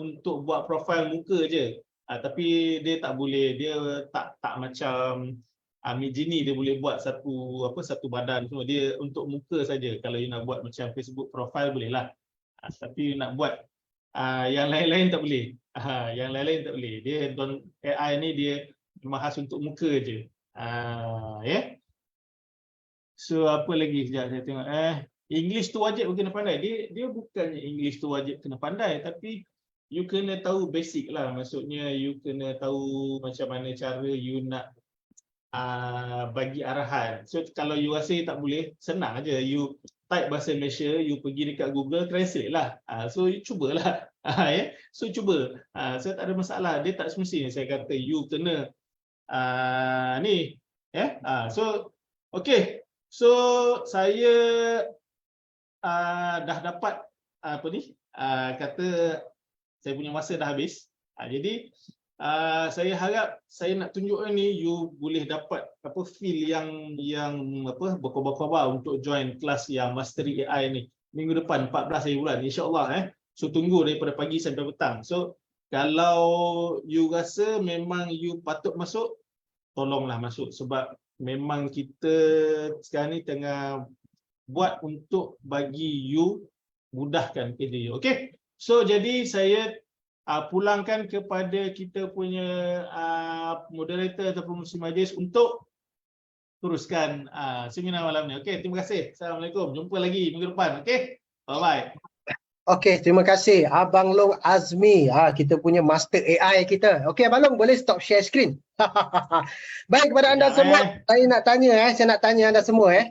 [SPEAKER 3] untuk buat profil muka je. Tapi dia tak boleh, dia tak macam Midjourney, dia boleh buat satu badan semua. Dia untuk muka saja. Kalau you nak buat macam Facebook profile boleh lah. Tapi you nak buat yang lain-lain tak boleh. Yang lain-lain tak boleh. Dia Don AI ni dia khas untuk muka je. So apa lagi sekejap saya tengok. English tu wajib kena pandai. Dia bukannya English tu wajib kena pandai, tapi you kena tahu basic lah. Maksudnya you kena tahu macam mana cara you nak bagi arahan. So kalau you rasa tak boleh, senang aja. You type bahasa Malaysia, you pergi dekat Google Translate lah. So you cubalah. So cuba. Saya tak ada masalah. Dia tak semestinya saya kata you kena ni. So okay. So saya dah dapat kata saya punya masa dah habis. Jadi saya harap saya nak tunjuk ni you boleh dapat feel yang berkobar-kobar untuk join kelas yang Mastery AI ni minggu depan 14 hari bulan insya-Allah So tunggu daripada pagi sampai petang. So kalau you rasa memang you patut masuk, tolonglah masuk sebab memang kita sekarang ni tengah buat untuk bagi you mudahkan kerja you. Okey. So jadi saya pulangkan kepada kita punya moderator ataupun pengurusi majlis untuk teruskan seminar malam ni. Okey, terima kasih. Assalamualaikum. Jumpa lagi minggu depan. Okey. Bye-bye.
[SPEAKER 1] Okey, terima kasih Abang Long Azmi. Kita punya master AI kita. Okey, Abang Long boleh stop share screen. Baik, kepada anda semua, saya nak tanya anda semua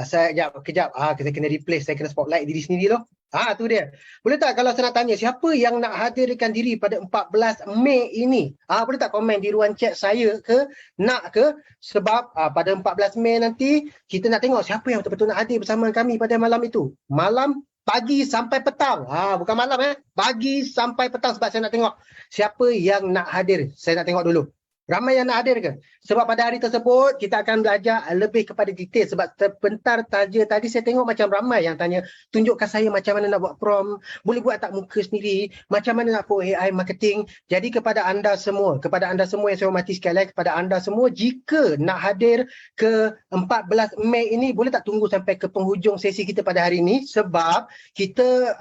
[SPEAKER 1] saya kejap. Kita kena replace, saya kena spotlight diri sendiri loh. Tu dia. Boleh tak kalau saya nak tanya siapa yang nak hadirkan diri pada 14 Mei ini? Boleh tak komen di ruang chat saya ke nak ke? Sebab pada 14 Mei nanti kita nak tengok siapa yang betul-betul nak hadir bersama kami pada malam itu. Malam pagi sampai petang. Bukan malam pagi sampai petang sebab saya nak tengok siapa yang nak hadir. Saya nak tengok dulu. Ramai yang nak hadir ke? Sebab pada hari tersebut kita akan belajar lebih kepada detail sebab sebentar saja tadi saya tengok macam ramai yang tanya tunjukkan saya macam mana nak buat prompt, boleh buat tak muka sendiri, macam mana nak buat AI marketing. Jadi kepada anda semua yang saya hormati sekalian, kepada anda semua jika nak hadir ke 14 Mei ini boleh tak tunggu sampai ke penghujung sesi kita pada hari ini sebab kita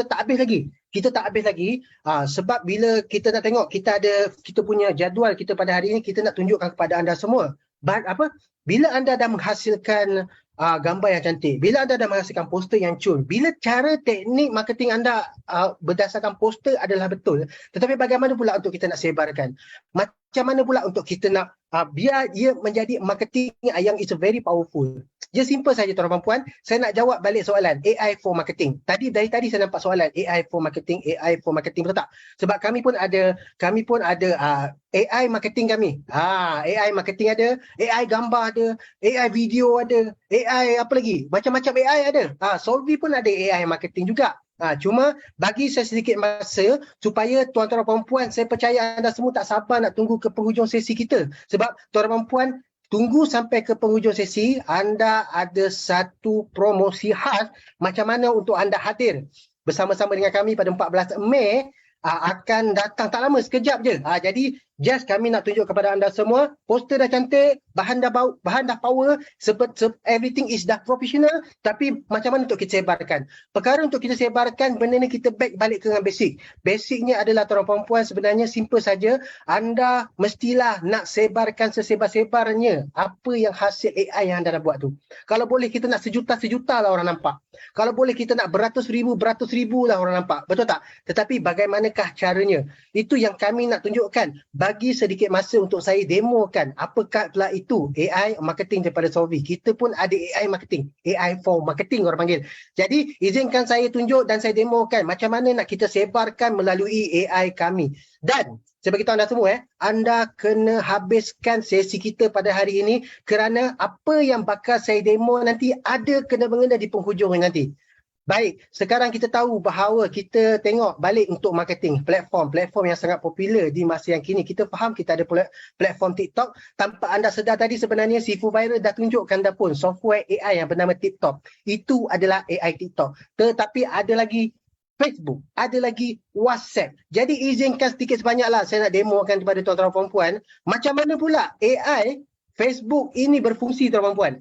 [SPEAKER 1] tak habis lagi. Sebab bila kita nak tengok kita punya jadual kita pada hari ini, kita nak tunjukkan kepada anda semua bila anda dah menghasilkan gambar yang cantik, bila anda dah menghasilkan poster yang cun, bila cara teknik marketing anda berdasarkan poster adalah betul, tetapi bagaimana pula untuk kita nak sebarkan, macam mana pula untuk kita nak biar ia menjadi marketing yang is very powerful. Dia simple saja tuan-tuan dan puan. Saya nak jawab balik soalan AI for marketing. Dari tadi saya nampak soalan AI for marketing, betul tak? Sebab kami pun ada AI marketing kami. AI marketing ada, AI gambar ada, AI video ada, AI apa lagi? Macam-macam AI ada. Solvi pun ada AI marketing juga. Cuma bagi saya sedikit masa supaya tuan-tuan dan puan, saya percaya anda semua tak sabar nak tunggu ke penghujung sesi kita. Sebab tuan-tuan dan puan, tunggu sampai ke penghujung sesi, anda ada satu promosi khas macam mana untuk anda hadir bersama-sama dengan kami pada 14 Mei akan datang tak lama, sekejap je. Jadi just kami nak tunjuk kepada anda semua, poster dah cantik, bahan dah power, everything is dah professional, tapi macam mana untuk kita sebarkan? Perkara untuk kita sebarkan, benda ni kita back balik ke dengan basic. Basicnya adalah tuan-tuan puan, sebenarnya simple saja, anda mestilah nak sebarkan sesebar-sebarnya apa yang hasil AI yang anda dah buat tu. Kalau boleh kita nak sejuta lah orang nampak. Kalau boleh kita nak beratus ribu lah orang nampak. Betul tak? Tetapi bagaimanakah caranya? Itu yang kami nak tunjukkan. Bagi sedikit masa untuk saya demokan apakah pula itu AI marketing daripada Solvi. Kita pun ada AI marketing, AI for marketing orang panggil. Jadi izinkan saya tunjuk dan saya demokan macam mana nak kita sebarkan melalui AI kami. Dan saya beritahu anda semua anda kena habiskan sesi kita pada hari ini kerana apa yang bakal saya demo nanti ada kena-mengena di penghujung nanti. Baik, sekarang kita tahu bahawa kita tengok balik untuk marketing, platform yang sangat popular di masa yang kini. Kita faham kita ada platform TikTok. Tanpa anda sedar tadi sebenarnya Sifu Viral dah tunjukkan dah pun software AI yang bernama TikTok. Itu adalah AI TikTok. Tetapi ada lagi Facebook, ada lagi WhatsApp. Jadi izinkan sedikit sebanyaklah saya nak demokan kepada tuan-tuan dan puan-puan macam mana pula AI Facebook ini berfungsi tuan-tuan dan puan.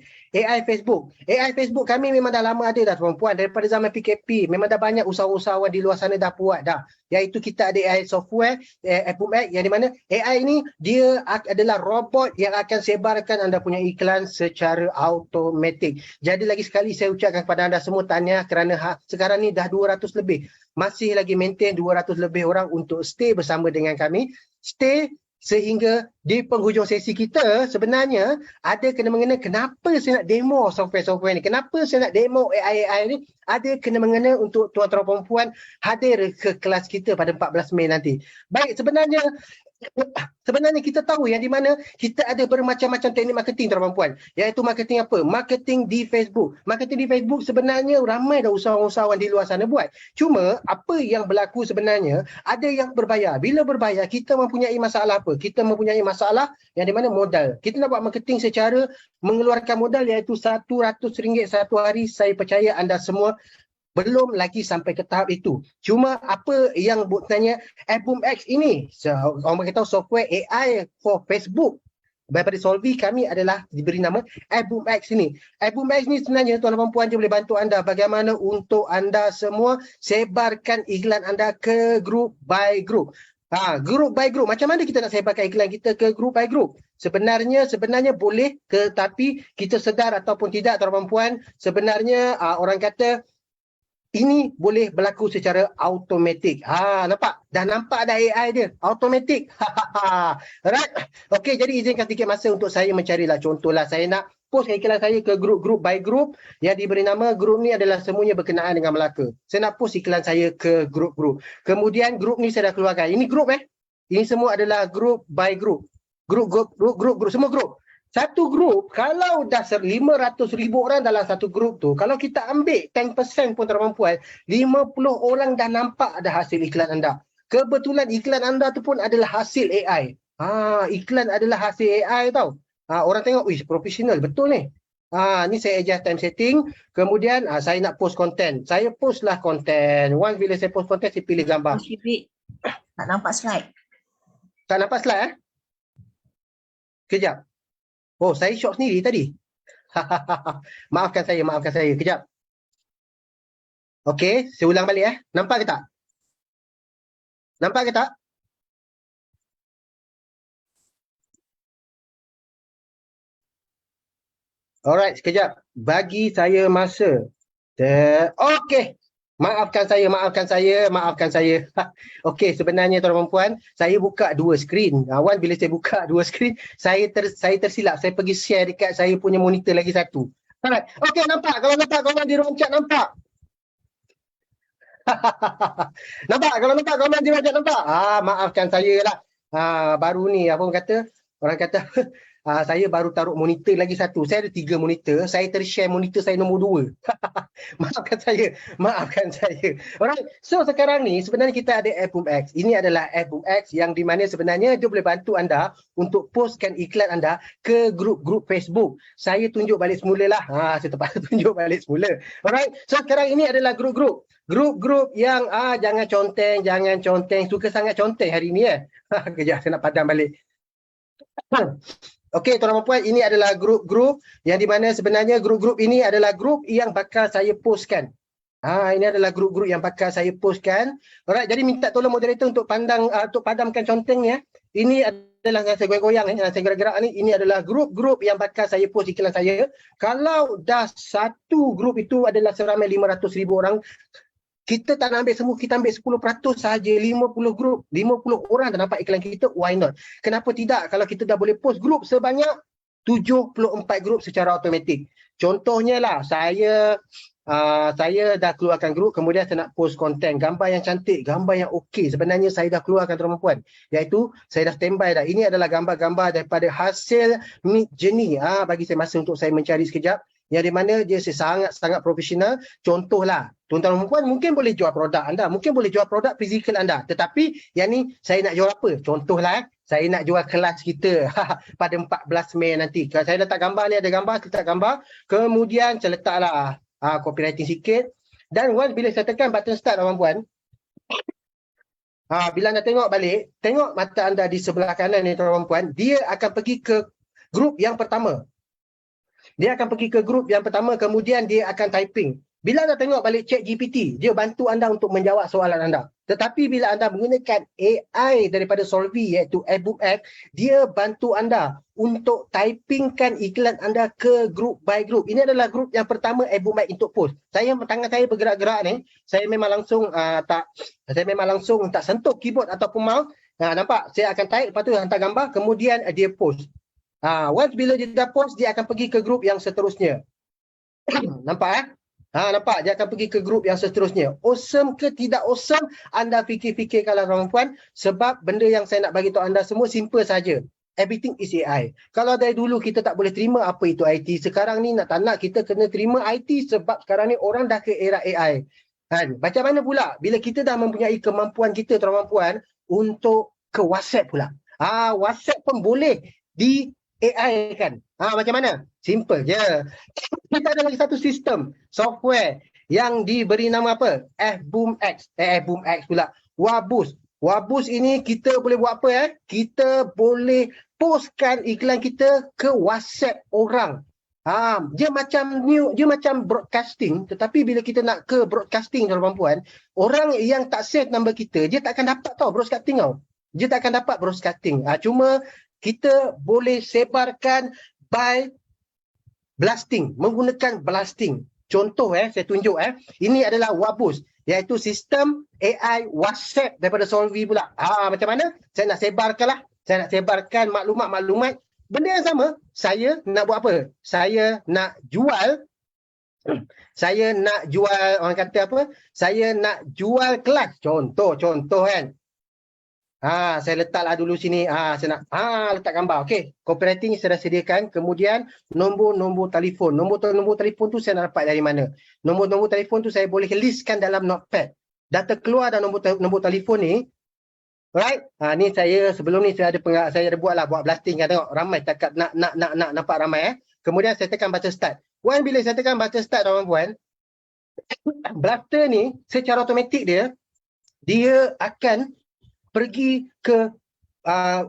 [SPEAKER 1] AI Facebook kami memang dah lama ada dah tuan-tuan dan puan, daripada zaman PKP. Memang dah banyak usahawan-usahawan di luar sana dah buat dah. Iaitu kita ada AI software, Appomax, yang di mana AI ni dia adalah robot yang akan sebarkan anda punya iklan secara automatik. Jadi lagi sekali saya ucapkan kepada anda semua tahniah kerana sekarang ni dah 200 lebih. Masih lagi maintain 200 lebih orang untuk stay bersama dengan kami. Stay sehingga di penghujung sesi kita sebenarnya ada kena-mengena kenapa saya nak demo software-software ni, kenapa saya nak demo AI ni, ada kena-mengena untuk tuan-tuan dan puan hadir ke kelas kita pada 14 Mei nanti. Baik, sebenarnya Sebenarnya kita tahu yang di mana kita ada bermacam-macam teknik marketing tuan-tuan puan. Iaitu marketing apa? Marketing di Facebook. Marketing di Facebook sebenarnya ramai dah usahawan-usahawan di luar sana buat. Cuma apa yang berlaku sebenarnya, ada yang berbayar. Bila berbayar, kita mempunyai masalah apa? Kita mempunyai masalah yang di mana modal. Kita nak buat marketing secara mengeluarkan modal iaitu RM100 satu hari. Saya percaya anda semua belum lagi sampai ke tahap itu. Cuma apa yang buatnya AppBoomX ini, orang beritahu software AI for Facebook daripada Solvi, kami adalah diberi nama AppBoomX ini. AppBoomX ni sebenarnya tuan-tuan puan dia boleh bantu anda bagaimana untuk anda semua sebarkan iklan anda ke group by group. Group by group. Macam mana kita nak sebarkan iklan kita ke group by group? Sebenarnya boleh, tetapi kita sedar ataupun tidak tuan-tuan puan, sebenarnya orang kata ini boleh berlaku secara automatik. Nampak? Dah nampak dah AI dia. Automatik. Alright. Okey, jadi izinkan sedikit masa untuk saya mencarilah. Contohlah, saya nak post iklan saya ke group by group yang diberi nama group ni adalah semuanya berkenaan dengan Melaka. Saya nak post iklan saya ke group. Kemudian group ni saya dah keluarkan. Ini group Ini semua adalah group by group. Group, semua group. Satu grup, kalau dah 500,000 orang dalam satu grup tu, kalau kita ambil 10% pun tuan-tuan puan, 50 orang dah nampak dah hasil iklan anda. Kebetulan iklan anda tu pun adalah hasil AI. Iklan adalah hasil AI tau. Orang tengok, wih, profesional, betul ni. Ni saya adjust time setting. Kemudian saya nak post konten. Saya postlah konten. Once bila saya post konten, saya pilih gambar.
[SPEAKER 4] Tak nampak slide.
[SPEAKER 1] Tak nampak slide Kejap. Oh, saya shock sendiri tadi. Maafkan saya. Kejap. Okey, saya ulang balik Nampak ke tak? Alright, sekejap. Bagi saya masa. Okey. Maafkan saya. Okey, sebenarnya tuan-tuan puan, saya buka dua skrin. Wan, bila saya buka dua skrin, saya tersilap. Saya pergi share dekat saya punya monitor lagi satu. Alright. Okey, nampak. Kalau nampak, korang di ruang chat nampak. Kalau nampak, korang di ruang chat nampak. Maafkan saya lah. Baru ni, apa orang kata, saya baru taruh monitor lagi satu. Saya ada 3 monitor. Saya tershare monitor saya nombor 2. Maafkan saya. Alright. So sekarang ni sebenarnya kita ada AppBoomX. Ini adalah AppBoomX yang di mana sebenarnya dia boleh bantu anda untuk postkan iklan anda ke grup-grup Facebook. Saya tunjuk balik semula lah. Saya terpaksa tunjuk balik semula. Alright. So sekarang ini adalah grup-grup. Grup-grup yang jangan conteng. Suka sangat conteng hari ni Kejap, saya nak padam balik. Okey, tuan-tuan puan, ini adalah grup-grup yang di mana sebenarnya grup-grup ini adalah grup yang bakal saya postkan. Ini adalah grup-grup yang bakal saya postkan. Alright, jadi minta tolong moderator untuk padamkan conteng ni Ini adalah yang saya goyang-goyang yang saya gerak-gerak ni. Ini adalah grup-grup yang bakal saya post iklan saya. Kalau dah satu grup itu adalah seramai 500,000 orang, kita tak nak ambil semua, kita ambil 10% sahaja, 50 grup, 50 orang dah nampak iklan kita, why not? Kenapa tidak kalau kita dah boleh post grup sebanyak 74 grup secara automatik. Contohnya lah, saya dah keluarkan grup, kemudian saya nak post konten, gambar yang cantik, gambar yang okey. Sebenarnya saya dah keluarkan tuan-tuan puan, iaitu saya dah standby dah. Ini adalah gambar-gambar daripada hasil Midjourney. Bagi saya masa untuk saya mencari sekejap. Yang di mana dia sangat-sangat profesional. Contohlah, tuan-tuan puan mungkin boleh jual produk anda, mungkin boleh jual produk fizikal anda. Tetapi yang ni saya nak jual apa? Contohlah, saya nak jual kelas kita pada 14 Mei nanti. Kalau saya letak gambar ni, ada gambar, letak gambar. Kemudian saya letaklah copywriting sikit. Dan once bila saya tekan button start tuan-tuan, bila anda tengok balik, tengok mata anda di sebelah kanan ni tuan-tuan, dia akan pergi ke grup yang pertama. Kemudian dia akan typing. Bila anda tengok balik ChatGPT, dia bantu anda untuk menjawab soalan anda. Tetapi bila anda menggunakan AI daripada Solvi iaitu AppBoomX, dia bantu anda untuk typingkan iklan anda ke grup by group. Ini adalah grup yang pertama AppBoomX untuk post. Tangan saya bergerak-gerak ni, saya memang langsung tak sentuh keyboard ataupun mouse. Nampak? Saya akan type, lepas tu hantar gambar, kemudian dia post. Once bila dia dah post, dia akan pergi ke grup yang seterusnya. Nampak Nampak? Dia akan pergi ke grup yang seterusnya. Awesome ke tidak awesome? Anda fikir-fikirkanlah tuan-tuan, sebab benda yang saya nak bagi tahu anda semua simple saja. Everything is AI. Kalau dari dulu kita tak boleh terima apa itu IT, sekarang ni tak nak kita kena terima IT sebab sekarang ni orang dah ke era AI. Kan? Macam mana pula bila kita dah mempunyai kemampuan kita tuan-tuan puan untuk ke WhatsApp pula. WhatsApp pun boleh di AI kan. Macam mana? Simple je. Kita ada lagi satu sistem software yang diberi nama apa? FBoomX. FBoomX pula. Wabus. Wabus ini kita boleh buat apa? Kita boleh postkan iklan kita ke WhatsApp orang. Dia macam broadcasting, tetapi bila kita nak ke broadcasting tuan-tuan puan, orang yang tak save number kita, dia tak akan dapat tau broadcasting tau. Dia tak akan dapat broadcasting. Cuma kita boleh sebarkan by blasting, menggunakan blasting. Contoh saya tunjuk ini adalah Wabus, iaitu sistem AI WhatsApp daripada Solvi pula. Macam mana? Saya nak sebarkanlah. Saya nak sebarkan maklumat-maklumat. Benda yang sama, saya nak buat apa? Saya nak jual orang kata apa? Saya nak jual kelas. Contoh kan. Saya letaklah dulu sini. Saya nak letak gambar. Okey, copywriting saya dah sediakan. Kemudian nombor telefon. Nombor telefon tu saya nak dapat dari mana? Nombor telefon tu saya boleh listkan dalam notepad. Data keluar dalam nombor telefon ni. Right? Ni saya sebelum ni saya ada buat blasting kan, tengok ramai cakap nak nampak ramai Kemudian saya tekan baca start. Bila saya tekan baca start tuan-tuan, blaster ni secara automatik dia akan pergi ke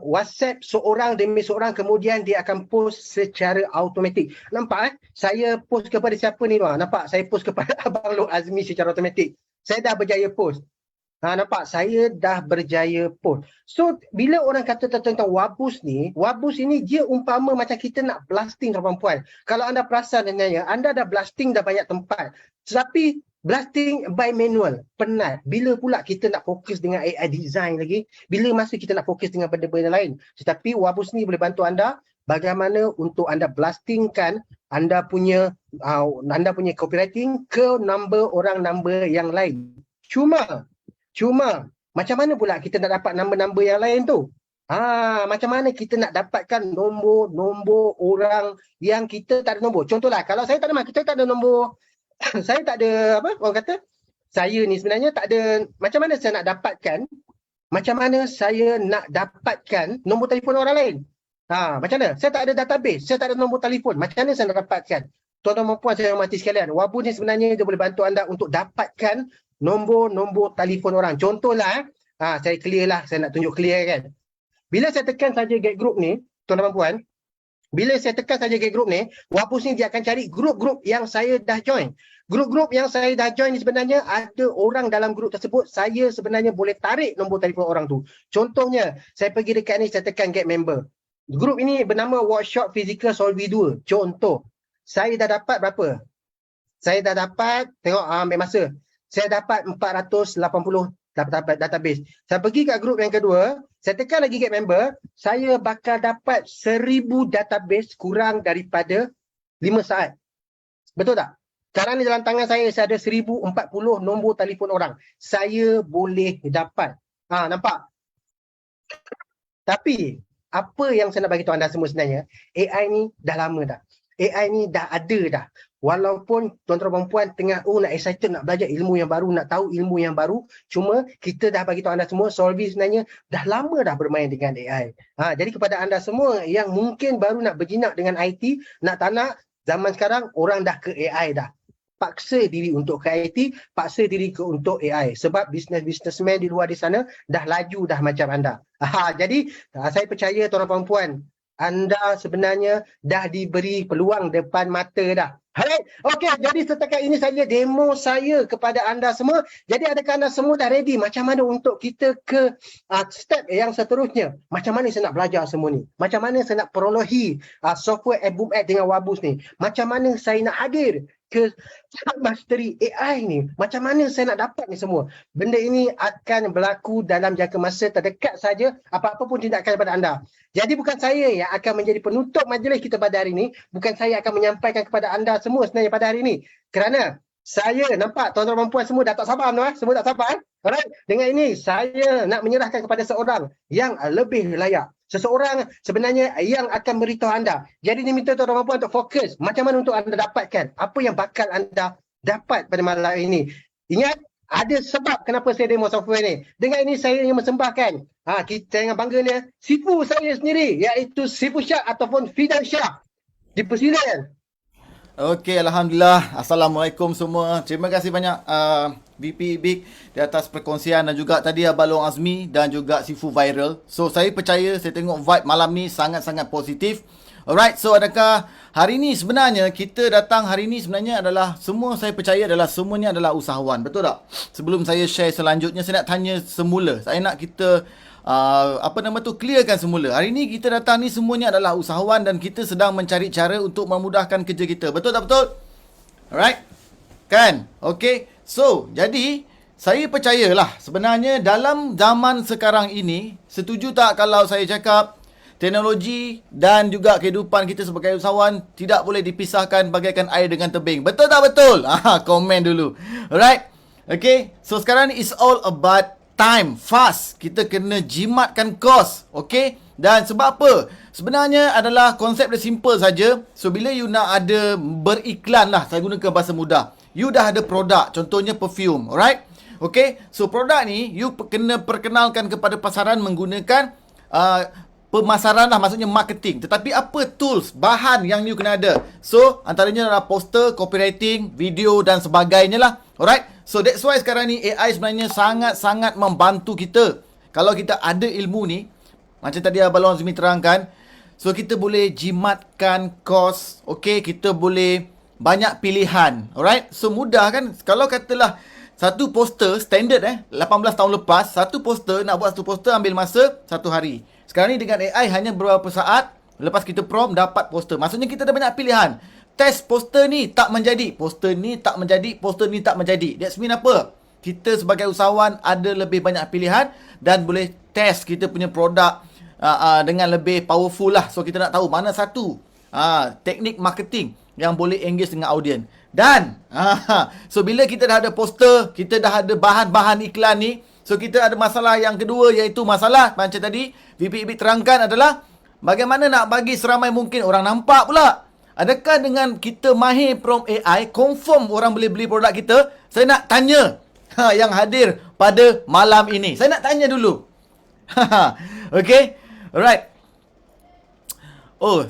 [SPEAKER 1] WhatsApp seorang demi seorang, kemudian dia akan post secara automatik. Nampak saya post kepada siapa ni tuan? Nampak saya post kepada Abang Lok Azmi secara automatik. Saya dah berjaya post. Nampak saya dah berjaya post. So bila orang kata tentang Wabus ini dia umpama macam kita nak blasting tuan-tuan puan. Kalau anda perasan sebenarnya anda dah blasting dah banyak tempat. Tetapi blasting by manual, penat. Bila pula kita nak fokus dengan AI design lagi? Bila masa kita nak fokus dengan benda-benda lain? Tetapi Wabus ni boleh bantu anda bagaimana untuk anda blastingkan anda punya copywriting ke number yang lain. Cuma macam mana pula kita nak dapat number yang lain tu? Macam mana kita nak dapatkan nombor orang yang kita tak ada nombor? Contohlah, kalau saya tak ada nombor, saya tak ada orang kata, saya ni sebenarnya tak ada, macam mana saya nak dapatkan nombor telefon orang lain? Macam mana? Saya tak ada database, saya tak ada nombor telefon. Macam mana saya nak dapatkan? Tuan-tuan dan puan saya hormati sekalian, Wabus ni sebenarnya dia boleh bantu anda untuk dapatkan nombor telefon orang. Contohlah, saya clear lah, saya nak tunjuk clear kan. Bila saya tekan saja get group ni, tuan-tuan dan puan, bila saya tekan saja get group ni, Wabus ni dia akan cari grup-grup yang saya dah join. Grup-grup yang saya dah join ni sebenarnya ada orang dalam grup tersebut, saya sebenarnya boleh tarik nombor telefon orang tu. Contohnya, saya pergi dekat ni, saya tekan get member. Grup ini bernama Workshop Physical Solvi 2. Contoh, saya dah dapat berapa? Saya dah dapat, tengok ambil masa. Saya dapat 480 database. Saya pergi ke grup yang kedua, saya tekan lagi get member, saya bakal dapat 1000 database kurang daripada 5 saat. Betul tak? Sekarang ni dalam tangan saya ada 1040 nombor telefon orang. Saya boleh dapat. Nampak? Tapi, apa yang saya nak bagi tahu anda semua sebenarnya, AI ni dah lama dah. AI ni dah ada dah. Walaupun tuan-tuan dan puan tengah nak excited nak belajar ilmu yang baru, nak tahu ilmu yang baru, cuma kita dah bagi tahu anda semua, Solvi sebenarnya dah lama dah bermain dengan AI. Jadi kepada anda semua yang mungkin baru nak berjinak dengan IT, nak tak nak, zaman sekarang orang dah ke AI dah. Paksa diri untuk ke IT, paksa diri untuk AI. Sebab businessman di luar di sana dah laju dah macam anda. Jadi saya percaya tuan-tuan dan puan, anda sebenarnya dah diberi peluang depan mata dah. Alright, okey, jadi setakat ini saja demo saya kepada anda semua. Jadi adakah anda semua dah ready macam mana untuk kita ke step yang seterusnya? Macam mana saya nak belajar semua ni? Macam mana saya nak perolohi software FBoomX dengan Wabus ni? Macam mana saya nak hadir ke mastery AI ni? Macam mana saya nak dapat ni semua? Benda ini akan berlaku dalam jangka masa terdekat saja, apa-apa pun tindakan daripada anda. Jadi bukan saya yang akan menjadi penutup majlis kita pada hari ini, bukan saya akan menyampaikan kepada anda semua sebenarnya pada hari ini. Kerana Saya nampak tuan-tuan dan puan semua dah tak sabar semua tak sabar. Alright, dengan ini saya nak menyerahkan kepada seorang yang lebih layak. Seseorang sebenarnya yang akan beritahu anda. Jadi ni minta tuan-tuan dan puan untuk fokus macam mana untuk anda dapatkan apa yang bakal anda dapat pada malam ini. Ingat, ada sebab kenapa saya demo software ni. Dengan ini saya ingin mempersembahkan kita dengan bangganya sifu saya sendiri, iaitu Sifu Shah ataupun Fidan Shah. Dipersilakan.
[SPEAKER 5] Okey, Alhamdulillah. Assalamualaikum semua. Terima kasih banyak VP Big di atas perkongsian dan juga tadi Abang Long Azmi dan juga Sifu Viral. So, saya percaya, saya tengok vibe malam ni sangat-sangat positif. Alright, so adakah hari ni sebenarnya kita datang hari ni sebenarnya adalah semua saya percaya adalah semuanya adalah usahawan. Betul tak? Sebelum saya share selanjutnya, saya nak tanya semula. Saya nak kita clearkan semula. Hari ni kita datang ni semuanya adalah usahawan dan kita sedang mencari cara untuk memudahkan kerja kita. Betul tak betul? Alright? Kan? Okay. So, jadi saya percayalah sebenarnya dalam zaman sekarang ini, setuju tak kalau saya cakap teknologi dan juga kehidupan kita sebagai usahawan tidak boleh dipisahkan bagaikan air dengan tebing. Betul tak betul? Komen dulu. Alright? Okay. So, sekarang ni is all about time, fast. Kita kena jimatkan kos. Okay? Dan sebab apa? Sebenarnya adalah konsep dia simple saja. So, bila you nak ada beriklan lah, saya gunakan bahasa mudah. You dah ada produk, contohnya perfume. Alright? Okay? So, produk ni, you kena perkenalkan kepada pasaran menggunakan pemasaran lah, maksudnya marketing. Tetapi apa tools, bahan yang you kena ada? So, antaranya adalah poster, copywriting, video dan sebagainya lah. Alright? So, that's why sekarang ni AI sebenarnya sangat-sangat membantu kita. Kalau kita ada ilmu ni, macam tadi Abang Long Azmi terangkan, so kita boleh jimatkan kos, okay? Kita boleh banyak pilihan. Alright? So, mudah kan? Kalau katalah satu poster, standard 18 tahun lepas, satu poster, nak buat satu poster ambil masa 1 hari. Sekarang ni dengan AI hanya beberapa saat, lepas kita prompt, dapat poster. Maksudnya kita ada banyak pilihan. Test poster ni tak menjadi, poster ni tak menjadi, poster ni tak menjadi. That's mean apa? Kita sebagai usahawan ada lebih banyak pilihan dan boleh test kita punya produk dengan lebih powerful lah. So, kita nak tahu mana satu teknik marketing yang boleh engage dengan audience. Dan, so bila kita dah ada poster, kita dah ada bahan-bahan iklan ni, so kita ada masalah yang kedua, iaitu masalah macam tadi VP Ibit terangkan adalah bagaimana nak bagi seramai mungkin orang nampak pula. Adakah dengan kita mahir prompt AI, confirm orang boleh beli produk kita? Saya nak tanya yang hadir pada malam ini. Saya nak tanya dulu. Okay? Alright. Oh,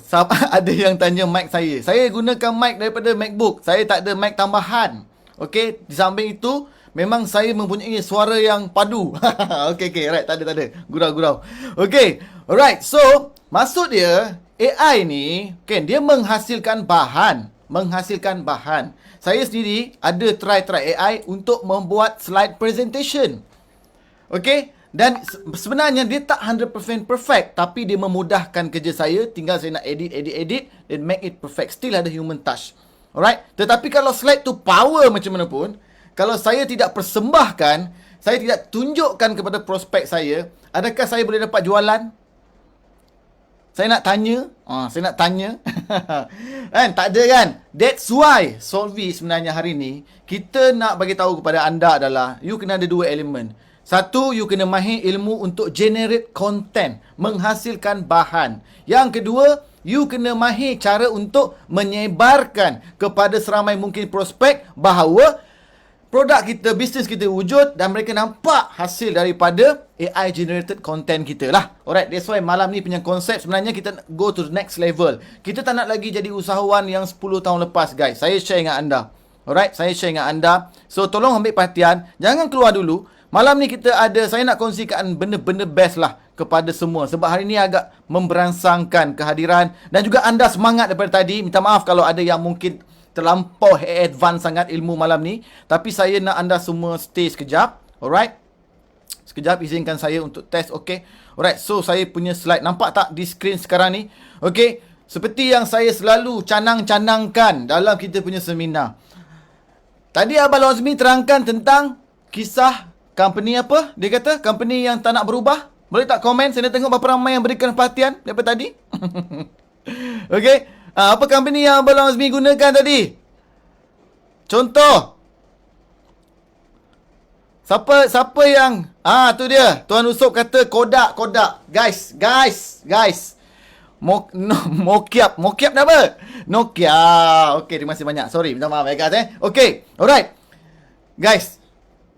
[SPEAKER 5] ada yang tanya mic saya. Saya gunakan mic daripada MacBook. Saya tak ada mic tambahan. Okay? Di samping itu, memang saya mempunyai suara yang padu. Okay. Alright. Tak ada. Gurau. Okay. Alright. So, maksud dia, AI ni, kan, dia menghasilkan bahan. Saya sendiri ada try AI untuk membuat slide presentation. Okay? Dan sebenarnya dia tak 100% perfect, tapi dia memudahkan kerja saya. Tinggal saya nak edit and make it perfect. Still ada human touch. Alright? Tetapi kalau slide tu power macam mana pun, kalau saya tidak persembahkan, saya tidak tunjukkan kepada prospek saya, adakah saya boleh dapat jualan? Saya nak tanya. Kan? Tak ada kan? That's why Solvi sebenarnya hari ni, kita nak bagi tahu kepada anda adalah, you kena ada 2 elemen. Satu, you kena mahir ilmu untuk generate content, menghasilkan bahan. Yang kedua, you kena mahir cara untuk menyebarkan kepada seramai mungkin prospek bahawa produk kita, bisnes kita wujud dan mereka nampak hasil daripada AI generated content kita lah. Alright, that's why malam ni punya konsep sebenarnya kita go to the next level. Kita tak nak lagi jadi usahawan yang 10 tahun lepas, guys. Saya share dengan anda. Alright, saya share dengan anda. So, tolong ambil perhatian. Jangan keluar dulu. Malam ni kita ada, saya nak kongsikan benda-benda best lah kepada semua. Sebab hari ni agak memberangsangkan kehadiran dan juga anda semangat daripada tadi. Minta maaf kalau ada yang mungkin terlampau advance sangat ilmu malam ni. Tapi saya nak anda semua stay sekejap. Alright. Sekejap, izinkan saya untuk test. Okay. Alright. So, saya punya slide. Nampak tak di screen sekarang ni? Okay. Seperti yang saya selalu canang-canangkan dalam kita punya seminar. Tadi Abang Long Azmi terangkan tentang kisah company apa? Dia kata company yang tak nak berubah. Boleh tak komen? Saya nak tengok berapa ramai yang berikan perhatian daripada tadi. Okay. Apa company yang Abang Long Azmi gunakan tadi? Contoh. Siapa yang tu dia. Tuan Usop kata Kodak. Guys. Mokiap dah apa? Nokia. Okey, terima kasih banyak. Sorry, minta maaf guys Okey, alright. Guys,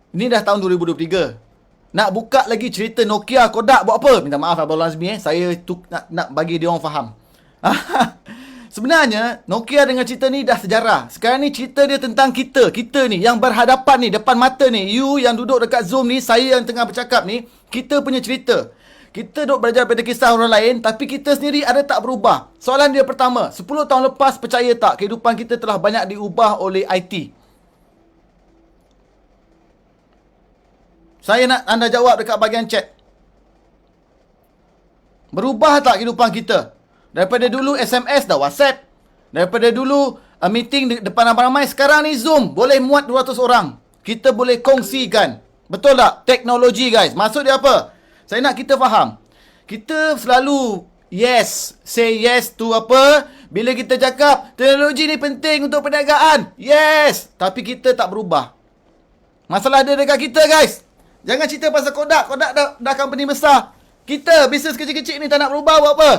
[SPEAKER 5] ini dah tahun 2023. Nak buka lagi cerita Nokia, Kodak buat apa? Minta maaf Abang Azmi Saya nak bagi dia orang faham. Sebenarnya Nokia dengan cerita ni dah sejarah. Sekarang ni cerita dia tentang kita ni yang berhadapan ni, depan mata ni. You yang duduk dekat Zoom ni, saya yang tengah bercakap ni, kita punya cerita. Kita duk belajar pada kisah orang lain, tapi kita sendiri ada tak berubah? Soalan dia pertama, 10 tahun lepas percaya tak kehidupan kita telah banyak diubah oleh IT? Saya nak anda jawab dekat bahagian chat. Berubah tak kehidupan kita? Daripada dulu SMS dah WhatsApp. Daripada dulu meeting depan ramai-ramai, sekarang ni Zoom boleh muat 200 orang. Kita boleh kongsikan. Betul tak? Teknologi guys. Maksud dia apa? Saya nak kita faham. Kita selalu say yes to apa? Bila kita cakap teknologi ni penting untuk perniagaan. Yes. Tapi kita tak berubah. Masalah dia dekat kita guys. Jangan cerita pasal Kodak. Kodak dah company besar. Kita bisnes kecil-kecil ni tak nak berubah buat apa?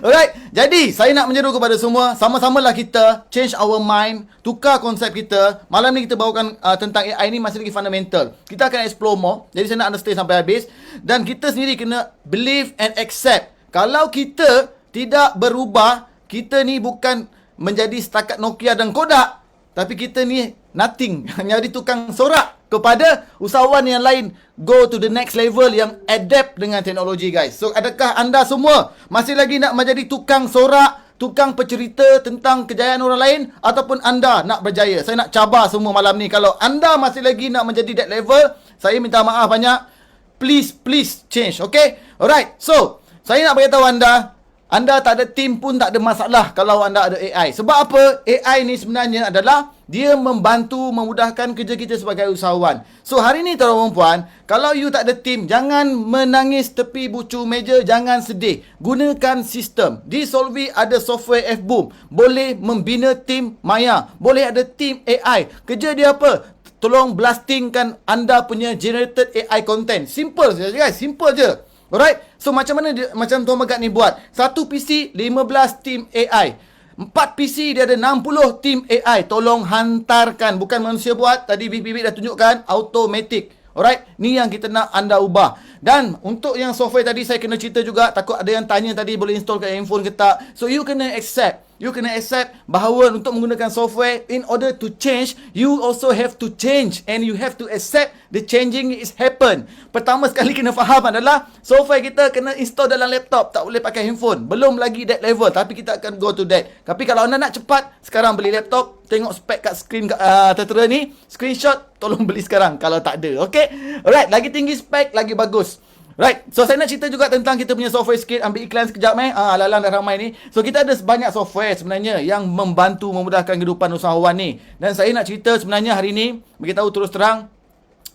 [SPEAKER 5] Alright. Jadi saya nak menyeru kepada semua, sama-samalah kita change our mind, tukar konsep kita. Malam ni kita bawakan tentang AI ni masih lagi fundamental. Kita akan explore more. Jadi saya nak anda stay sampai habis. Dan kita sendiri kena believe and accept. Kalau kita tidak berubah, kita ni bukan menjadi setakat Nokia dan Kodak, tapi kita ni nothing. Jadi tukang sorak kepada usahawan yang lain go to the next level yang adapt dengan teknologi guys. So adakah anda semua masih lagi nak menjadi tukang sorak, tukang bercerita tentang kejayaan orang lain, ataupun anda nak berjaya? Saya nak cabar semua malam ni. Kalau anda masih lagi nak menjadi that level, saya minta maaf banyak. Please change. Okay? Alright. So saya nak beritahu anda tak ada team pun tak ada masalah kalau anda ada AI. Sebab apa? AI ni sebenarnya adalah dia membantu memudahkan kerja kita sebagai usahawan. So hari ni tuan-tuan dan puan, kalau you tak ada team, jangan menangis tepi bucu meja, jangan sedih. Gunakan sistem. Di Solvy ada software F-Boom. Boleh membina team Maya. Boleh ada team AI. Kerja dia apa? Tolong blastingkan anda punya generated AI content. Simple saja guys, simple je. Alright. So macam mana macam Tuan Megat ni buat? Satu PC 15 team AI. 4 PC dia ada 60 team AI. Tolong hantarkan. Bukan manusia buat. Tadi Bibik dah tunjukkan automatic. Alright. Ni yang kita nak anda ubah. Dan untuk yang software tadi saya kena cerita juga. Takut ada yang tanya tadi boleh install kat handphone ke tak. So you kena accept. You kena accept bahawa untuk menggunakan software, in order to change, you also have to change. And you have to accept the changing is happen. Pertama sekali kena faham adalah software kita kena install dalam laptop. Tak boleh pakai handphone. Belum lagi that level. Tapi kita akan go to that. Tapi kalau anda nak cepat, sekarang beli laptop. Tengok spek kat screen tertera ni. Screenshot, tolong beli sekarang kalau tak ada. Okay? Alright, lagi tinggi spek, lagi bagus. Right, so saya nak cerita juga tentang kita punya software sikit. Ambil iklan sekejap Alang dah ramai ni. So kita ada banyak software sebenarnya yang membantu memudahkan kehidupan usahawan ni. Dan saya nak cerita sebenarnya hari ni, beritahu terus terang,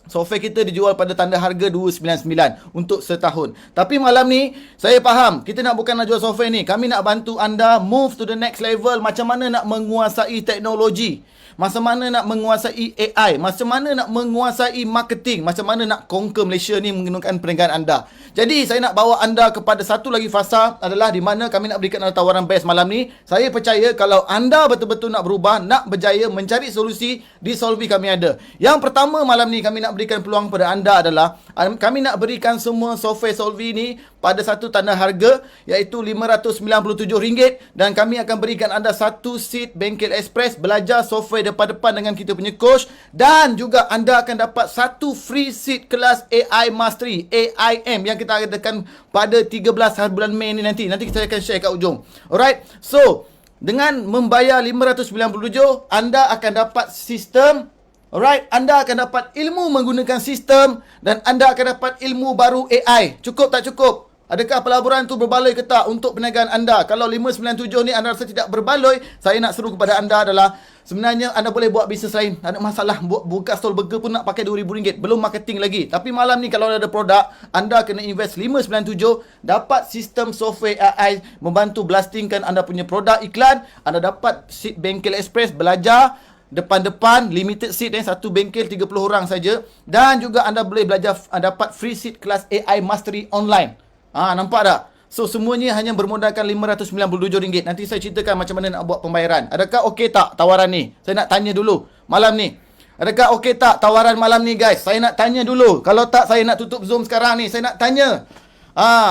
[SPEAKER 5] software kita dijual pada tanda harga $299 untuk setahun. Tapi malam ni saya faham kita bukan nak jual software ni. Kami nak bantu anda move to the next level. Macam mana nak menguasai teknologi, macam mana nak menguasai AI, macam mana nak menguasai marketing, macam mana nak conquer Malaysia ni menggunakan perniagaan anda. Jadi saya nak bawa anda kepada satu lagi fasa, adalah di mana kami nak berikan anda tawaran best malam ni. Saya percaya kalau anda betul-betul nak berubah, nak berjaya, mencari solusi, di Solvy kami ada. Yang pertama malam ni kami nak berikan peluang kepada anda adalah kami nak berikan semua software Solvy ni pada satu tanda harga, iaitu RM597, dan kami akan berikan anda satu seat Bengkel Express belajar software depan-depan dengan kita punya coach, dan juga anda akan dapat satu free seat kelas AI Mastery AIM yang kita adakan pada 13 hari bulan Mei ni nanti kita akan share kat ujung. Alright, so dengan membayar RM597, anda akan dapat sistem. Alright, anda akan dapat ilmu menggunakan sistem, dan anda akan dapat ilmu baru AI. Cukup tak cukup? Adakah pelaburan tu berbaloi ke tak untuk perniagaan anda? Kalau 597 ni anda rasa tidak berbaloi, saya nak seru kepada anda adalah sebenarnya anda boleh buat bisnes lain. Tak ada masalah. Buka stall burger pun nak pakai RM2,000. Belum marketing lagi. Tapi malam ni kalau ada produk, anda kena invest 597. Dapat sistem software AI membantu blastingkan anda punya produk iklan. Anda dapat Bengkel Express belajar depan-depan, limited seat satu bengkel 30 orang saja, dan juga anda boleh belajar dapat free seat kelas AI Mastery online. Nampak tak? So semuanya hanya bermodalkan RM597. Nanti saya ceritakan macam mana nak buat pembayaran. Adakah okey tak tawaran ni? Saya nak tanya dulu malam ni. Adakah okey tak tawaran malam ni guys? Saya nak tanya dulu. Kalau tak, saya nak tutup Zoom sekarang ni. Saya nak tanya.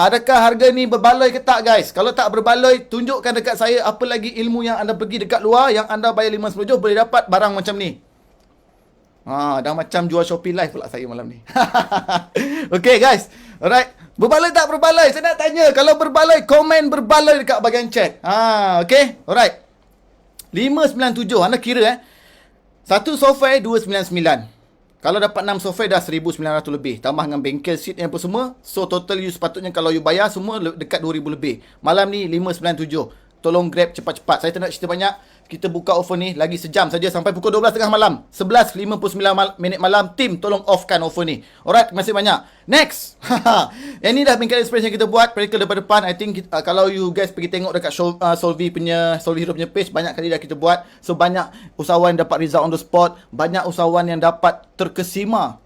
[SPEAKER 5] Adakah harga ni berbaloi ke tak guys? Kalau tak berbaloi, tunjukkan dekat saya apa lagi ilmu yang anda pergi dekat luar yang anda bayar RM597 boleh dapat barang macam ni. Dah macam jual Shopee Live pula saya malam ni. Okay guys. Alright. Berbaloi tak berbaloi? Saya nak tanya. Kalau berbaloi, komen berbaloi dekat bahagian chat. Okay. Alright. 597. Anda kira satu software 299. Kalau dapat 6 software dah 1,900 lebih. Tambah dengan bengkel seat yang apa semua. So total you sepatutnya kalau you bayar semua dekat 2,000 lebih. Malam ni 597. Tolong grab cepat-cepat. Saya tak nak cerita banyak. Kita buka offer ni lagi sejam saja sampai pukul 12.30 malam. 11.59 minit malam. Tim tolong offkan offer ni. Alright, terima kasih banyak. Next. Yang ni dah bengkel experience yang kita buat. Practical depan-depan. I think kalau you guys pergi tengok dekat Solvi Hero punya page, banyak kali dah kita buat. So banyak usahawan yang dapat result on the spot. Banyak usahawan yang dapat terkesima.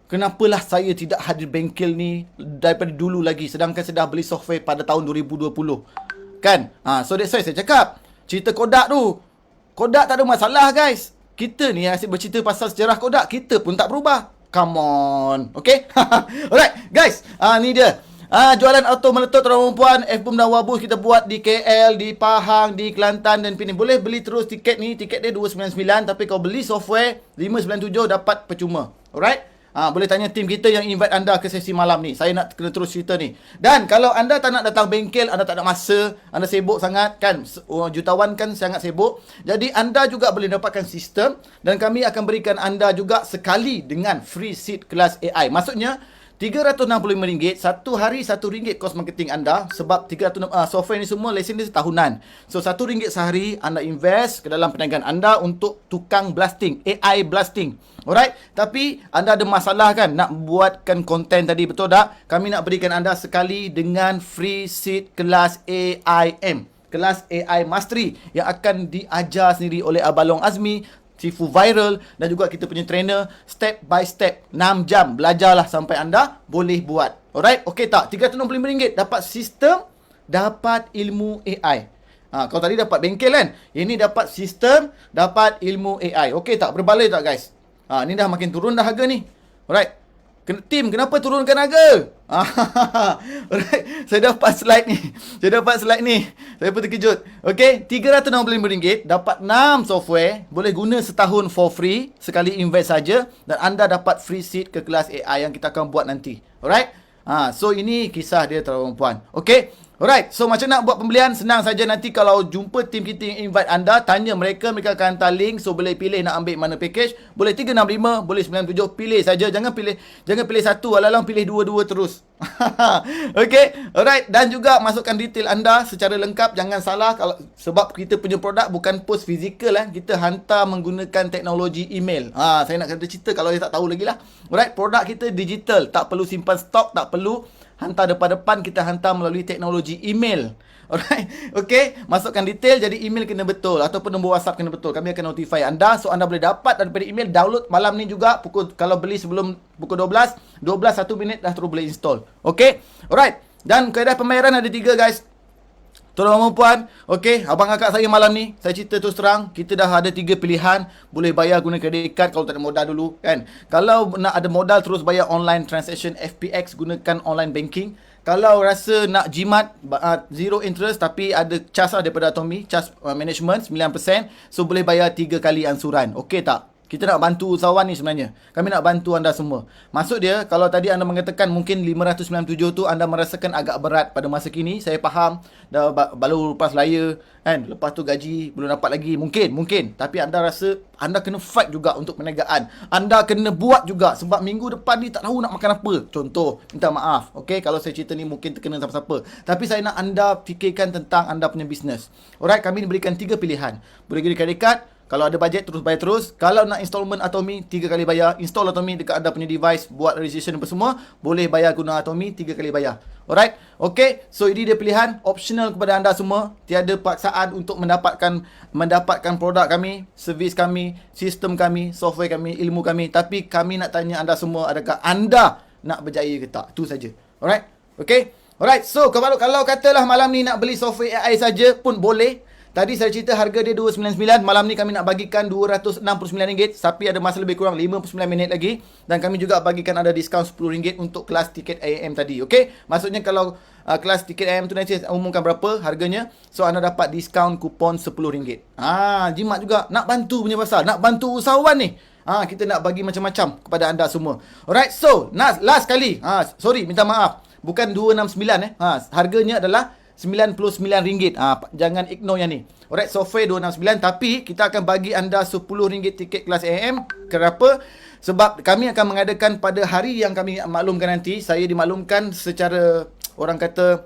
[SPEAKER 5] Kenapalah saya tidak hadir bengkel ni daripada dulu lagi, sedangkan saya dah beli software pada tahun 2020. Kan? So that's why saya cakap cerita Kodak tu, Kodak tak ada masalah guys. Kita ni asyik bercerita pasal sejarah Kodak, kita pun tak berubah. Come on. Okay. Alright guys, ni dia jualan auto meletup tuan-tuan puan, F-Boom dan Wabus kita buat di KL, di Pahang, di Kelantan dan Pening. Boleh beli terus tiket ni. Tiket dia 299, tapi kalau beli software 597 dapat percuma. Alright. Boleh tanya tim kita yang invite anda ke sesi malam ni. Saya nak kena terus cerita ni. Dan kalau anda tak nak datang bengkel, anda tak ada masa, anda sibuk sangat kan, jutawan kan sangat sibuk. Jadi anda juga boleh dapatkan sistem, dan kami akan berikan anda juga sekali dengan free seat kelas AI. Maksudnya RM365, satu hari RM1 kos marketing anda. Sebab software ni semua lesen dia setahunan. So RM1 sehari anda invest ke dalam perniagaan anda untuk tukang blasting, AI blasting. Alright, tapi anda ada masalah kan nak buatkan konten tadi, betul tak? Kami nak berikan anda sekali dengan free seat kelas AIM, kelas AI Mastery yang akan diajar sendiri oleh Abalong Azmi, Sifu Viral dan juga kita punya trainer, step by step 6 jam. Belajarlah sampai anda boleh buat. Alright, okey tak? RM365 dapat sistem, dapat ilmu AI. Kau tadi dapat bengkel kan? Ini dapat sistem, dapat ilmu AI. Okey tak? Berbaloi tak guys? Ni dah makin turun dah harga ni. Alright. Tim, kenapa turunkan harga? Alright. Saya dapat slide ni. Saya pun terkejut. Okey, RM365 dapat 6 software. Boleh guna setahun for free. Sekali invest saja. Dan anda dapat free seat ke kelas AI yang kita akan buat nanti. Alright. So ini kisah dia tuan-tuan puan. Okey. Alright, so macam nak buat pembelian, senang saja. Nanti kalau jumpa tim kita yang invite anda, tanya mereka akan hantar link. So boleh pilih nak ambil mana package. Boleh 365, boleh 97, pilih saja. Jangan pilih satu, alang-alang pilih dua-dua terus. Okay, alright. Dan juga masukkan detail anda secara lengkap. Jangan salah, sebab kita punya produk bukan post fizikal. Kita hantar menggunakan teknologi email. Saya nak kata cerita kalau saya tak tahu lagi lah. Alright, produk kita digital. Tak perlu simpan stok, tak perlu hantar depan-depan, kita hantar melalui teknologi email. Alright. Okay. Masukkan detail, jadi email kena betul ataupun nombor WhatsApp kena betul. Kami akan notify anda. So anda boleh dapat daripada email, download malam ni juga. Kalau beli sebelum pukul 12 1 minit dah terus boleh install. Okay. Alright. Dan kaedah pembayaran ada 3 guys. Tuan-tuan dan puan, okey, abang kakak saya malam ni, saya cerita terus terang, kita dah ada 3 pilihan. Boleh bayar guna credit card kalau tak ada modal dulu, kan. Kalau nak ada modal, terus bayar online transaction FPX, gunakan online banking. Kalau rasa nak jimat, zero interest tapi ada charge daripada Atomy, charge management 9%, so boleh bayar 3 kali ansuran. Okey tak? Kita nak bantu usahawan ni sebenarnya. Kami nak bantu anda semua. Maksud dia, kalau tadi anda mengatakan mungkin 597 tu anda merasakan agak berat pada masa kini. Saya faham. Dah baru lepas raya, kan? Lepas tu gaji belum dapat lagi. Mungkin. Tapi anda rasa anda kena fight juga untuk perniagaan. Anda kena buat juga. Sebab minggu depan ni tak tahu nak makan apa. Contoh, minta maaf. Okay, kalau saya cerita ni mungkin terkena siapa-siapa. Tapi saya nak anda fikirkan tentang anda punya bisnes. Alright, kami berikan 3 pilihan. Boleh guna credit card. Kalau ada bajet terus bayar terus. Kalau nak installment Atomi 3 kali bayar. Install Atomi dekat anda punya device, buat registration apa semua, boleh bayar guna Atomi 3 kali bayar. Alright. Okay. So ini dia pilihan optional kepada anda semua. Tiada paksaan untuk mendapatkan produk kami, servis kami, sistem kami, software kami, ilmu kami. Tapi kami nak tanya anda semua, adakah anda nak berjaya ke tak? Itu saja. Alright. Okay. Alright. So kalau katalah malam ni nak beli software AI saja pun boleh. Tadi saya cerita harga dia 299. Malam ni kami nak bagikan RM269. Tapi ada masa lebih kurang 59 minit lagi. Dan kami juga bagikan ada diskaun RM10 untuk kelas tiket IAM tadi. Okay? Maksudnya kalau kelas tiket IAM tu nanti saya umumkan berapa harganya. So anda dapat diskaun kupon RM10. Jimat juga. Nak bantu punya pasal. Nak bantu usahawan ni. Kita nak bagi macam-macam kepada anda semua. Alright. So last kali. Sorry, minta maaf. Bukan 269 harganya adalah RM99. Jangan ignore yang ni. Alright, software 269 tapi kita akan bagi anda RM10 tiket kelas AM. Kenapa? Sebab kami akan mengadakan pada hari yang kami maklumkan nanti. Saya dimaklumkan secara orang kata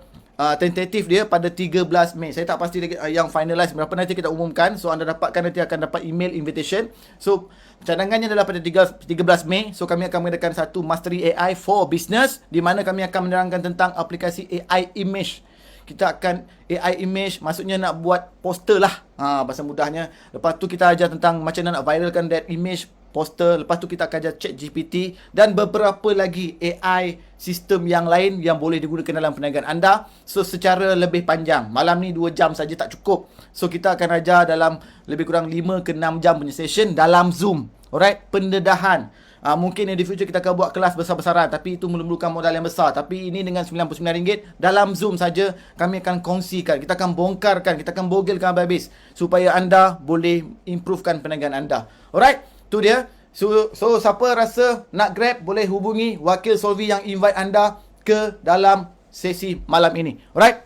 [SPEAKER 5] tentatif dia pada 13 Mei. Saya tak pasti lagi yang finalize berapa nanti kita umumkan. So anda dapatkan nanti akan dapat email invitation. So cadangannya adalah pada 13 Mei. So kami akan mengadakan satu Mastery AI for Business di mana kami akan menerangkan tentang aplikasi AI Image. Kita akan AI image, maksudnya nak buat poster lah. Bahasa mudahnya. Lepas tu kita ajar tentang macam mana nak viralkan that image poster. Lepas tu kita akan ajar ChatGPT dan beberapa lagi AI sistem yang lain yang boleh digunakan dalam perniagaan anda. So secara lebih panjang. Malam ni 2 jam saja tak cukup. So kita akan ajar dalam lebih kurang 5 ke 6 jam punya session dalam Zoom. Alright, pendedahan. Mungkin in the future kita akan buat kelas besar-besaran tapi itu memerlukan modal yang besar. Tapi ini dengan RM99 dalam Zoom saja kami akan kongsikan, kita akan bongkarkan, kita akan bogelkan habis supaya anda boleh improvekan perniagaan anda. Alright, tu dia. So siapa rasa nak grab boleh hubungi wakil Solvi yang invite anda ke dalam sesi malam ini. Alright.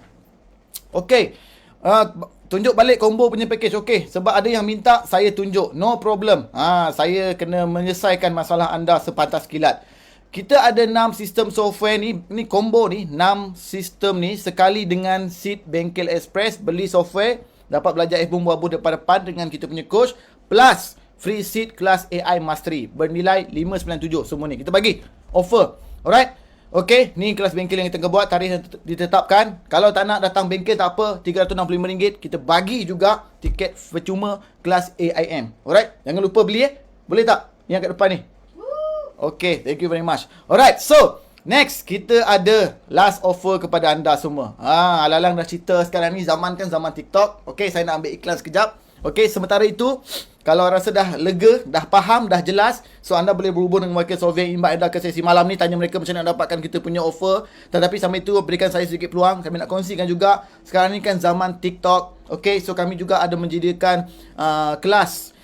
[SPEAKER 5] Okay. Tunjuk balik combo punya package. Okey, sebab ada yang minta saya tunjuk. No problem. Saya kena menyelesaikan masalah anda sepantas kilat. Kita ada 6 sistem software ni combo ni, 6 sistem ni sekali dengan seat Bengkel Express, beli software, dapat belajar bumbu-bumbu depan-depan dengan kita punya coach plus free seat kelas AI Mastery bernilai 597 semua ni. Kita bagi offer. Alright. Okey, ni kelas bengkel yang kita tengah buat, tarikh ditetapkan. Kalau tak nak datang bengkel tak apa, RM365. Kita bagi juga tiket percuma kelas AIM. Alright, jangan lupa beli Boleh tak? Yang kat depan ni. Okey, thank you very much. Alright, so next kita ada last offer kepada anda semua. Alalang dah cerita sekarang ni zaman TikTok. Okey, saya nak ambil iklan sekejap. Okey, sementara itu kalau rasa dah lega, dah faham, dah jelas, so anda boleh berhubung dengan wakil Solvi yang invite anda ke sesi malam ni, tanya mereka macam mana nak dapatkan kita punya offer. Tetapi sampai itu berikan saya sedikit peluang, kami nak kongsikan juga. Sekarang ni kan zaman TikTok. Okey, so kami juga ada menyediakan kelas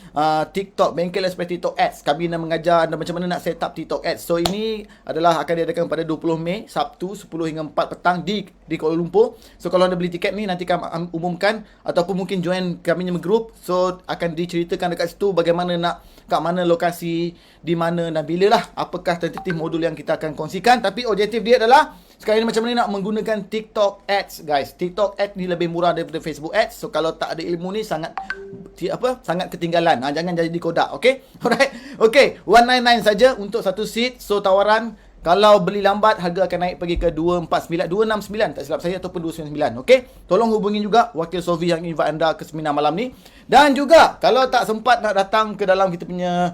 [SPEAKER 5] TikTok, Bengkel Express TikTok Ads. Kami nak mengajar anda macam mana nak set up TikTok Ads. So ini adalah akan diadakan pada 20 Mei, Sabtu 10 hingga 4 petang di Kuala Lumpur. So kalau anda beli tiket ni nanti kami umumkan ataupun mungkin join kami punya group. So akan diceritakan dekat situ bagaimana nak, kat mana lokasi, di mana dan bila lah, apakah tentatif modul yang kita akan kongsikan. Tapi objektif dia adalah sekarang ni macam mana nak menggunakan TikTok Ads, guys. TikTok Ads ni lebih murah daripada Facebook Ads. So kalau tak ada ilmu ni sangat ketinggalan. Jangan jadi kodak, okey? Alright. Okey, 199 saja untuk satu seat. So tawaran kalau beli lambat harga akan naik pergi ke 269 tak silap saya ataupun 299, okey? Tolong hubungi juga wakil Solvi yang invite anda ke seminar malam ni. Dan juga kalau tak sempat nak datang ke dalam kita punya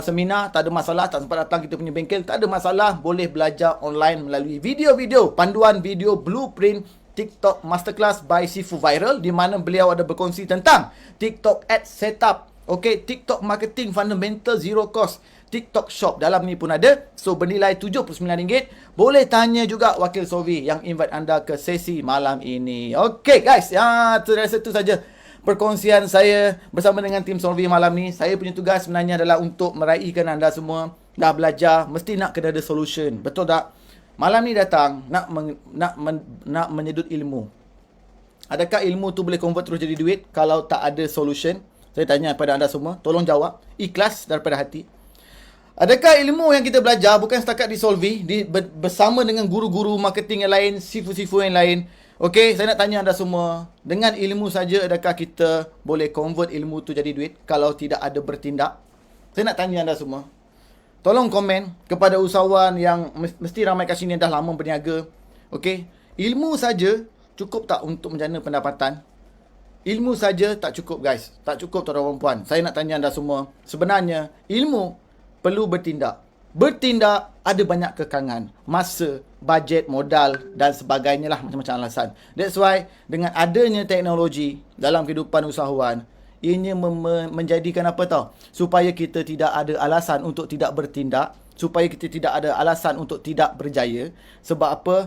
[SPEAKER 5] seminar, tak ada masalah, tak sempat datang kita punya bengkel, tak ada masalah, boleh belajar online melalui video-video, panduan video blueprint TikTok Masterclass by Sifu Viral, di mana beliau ada berkongsi tentang TikTok Ads setup, okey, TikTok Marketing Fundamental Zero Cost, TikTok Shop dalam ni pun ada. So bernilai RM79. Boleh tanya juga wakil Solvi yang invite anda ke sesi malam ini. Okey guys, itu saja perkongsian saya bersama dengan tim Solvi malam ni. Saya punya tugas sebenarnya adalah untuk meraihkan anda semua. Dah belajar, mesti nak kena ada solution. Betul tak? Malam ni datang nak menyedut ilmu. Adakah ilmu tu boleh convert terus jadi duit kalau tak ada solution? Saya tanya kepada anda semua, tolong jawab ikhlas daripada hati. Adakah ilmu yang kita belajar bukan setakat di Solvi, bersama dengan guru-guru marketing yang lain, sifu-sifu yang lain, Okey, saya nak tanya anda semua, dengan ilmu saja adakah kita boleh convert ilmu tu jadi duit kalau tidak ada bertindak? Saya nak tanya anda semua. Tolong komen kepada usahawan yang mesti ramai kat sini dah lama berniaga. Okey, ilmu saja cukup tak untuk menjana pendapatan? Ilmu saja tak cukup guys. Tak cukup tuan-tuan dan puan. Saya nak tanya anda semua. Sebenarnya ilmu perlu bertindak. Bertindak ada banyak kekangan. Masa, bajet, modal dan sebagainya lah, macam-macam alasan. That's why dengan adanya teknologi dalam kehidupan usahawan, ianya menjadikan apa tau? Supaya kita tidak ada alasan untuk tidak bertindak. Supaya kita tidak ada alasan untuk tidak berjaya. Sebab apa?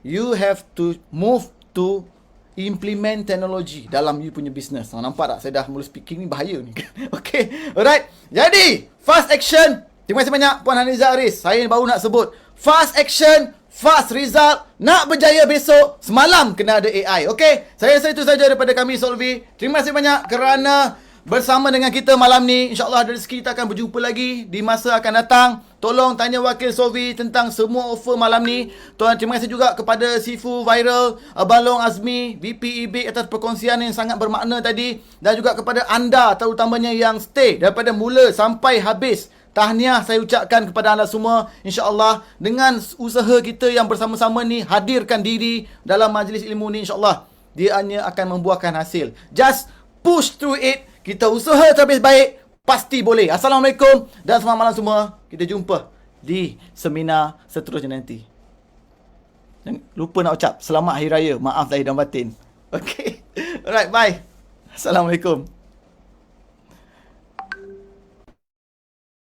[SPEAKER 5] You have to move to implement teknologi dalam you punya business. Nampak tak? Saya dah mula speaking ni bahaya ni. Okay. Alright. Jadi, fast action. Terima kasih banyak Puan Haniza Aris. Saya baru nak sebut. Fast action, fast result. Nak berjaya besok, semalam kena ada AI. Okay. Saya rasa itu saja daripada kami Solvi. Terima kasih banyak kerana bersama dengan kita malam ni. InsyaAllah ada rezeki kita akan berjumpa lagi di masa akan datang. Tolong tanya wakil Solvi tentang semua offer malam ni. Tuan, terima kasih juga kepada Sifu Viral, Abang Long Azmi, VP Ibik atas perkongsian yang sangat bermakna tadi. Dan juga kepada anda terutamanya yang stay daripada mula sampai habis. Tahniah saya ucapkan kepada anda semua. InsyaAllah dengan usaha kita yang bersama-sama ni, hadirkan diri dalam majlis ilmu ni, InsyaAllah dia hanya akan membuahkan hasil. Just push through it. Kita usaha terlebih baik, pasti boleh. Assalamualaikum dan selamat malam semua. Kita jumpa di seminar seterusnya nanti. Jangan lupa nak ucap selamat Hari Raya. Maaf lahir dan batin. Okay. Alright, bye. Assalamualaikum.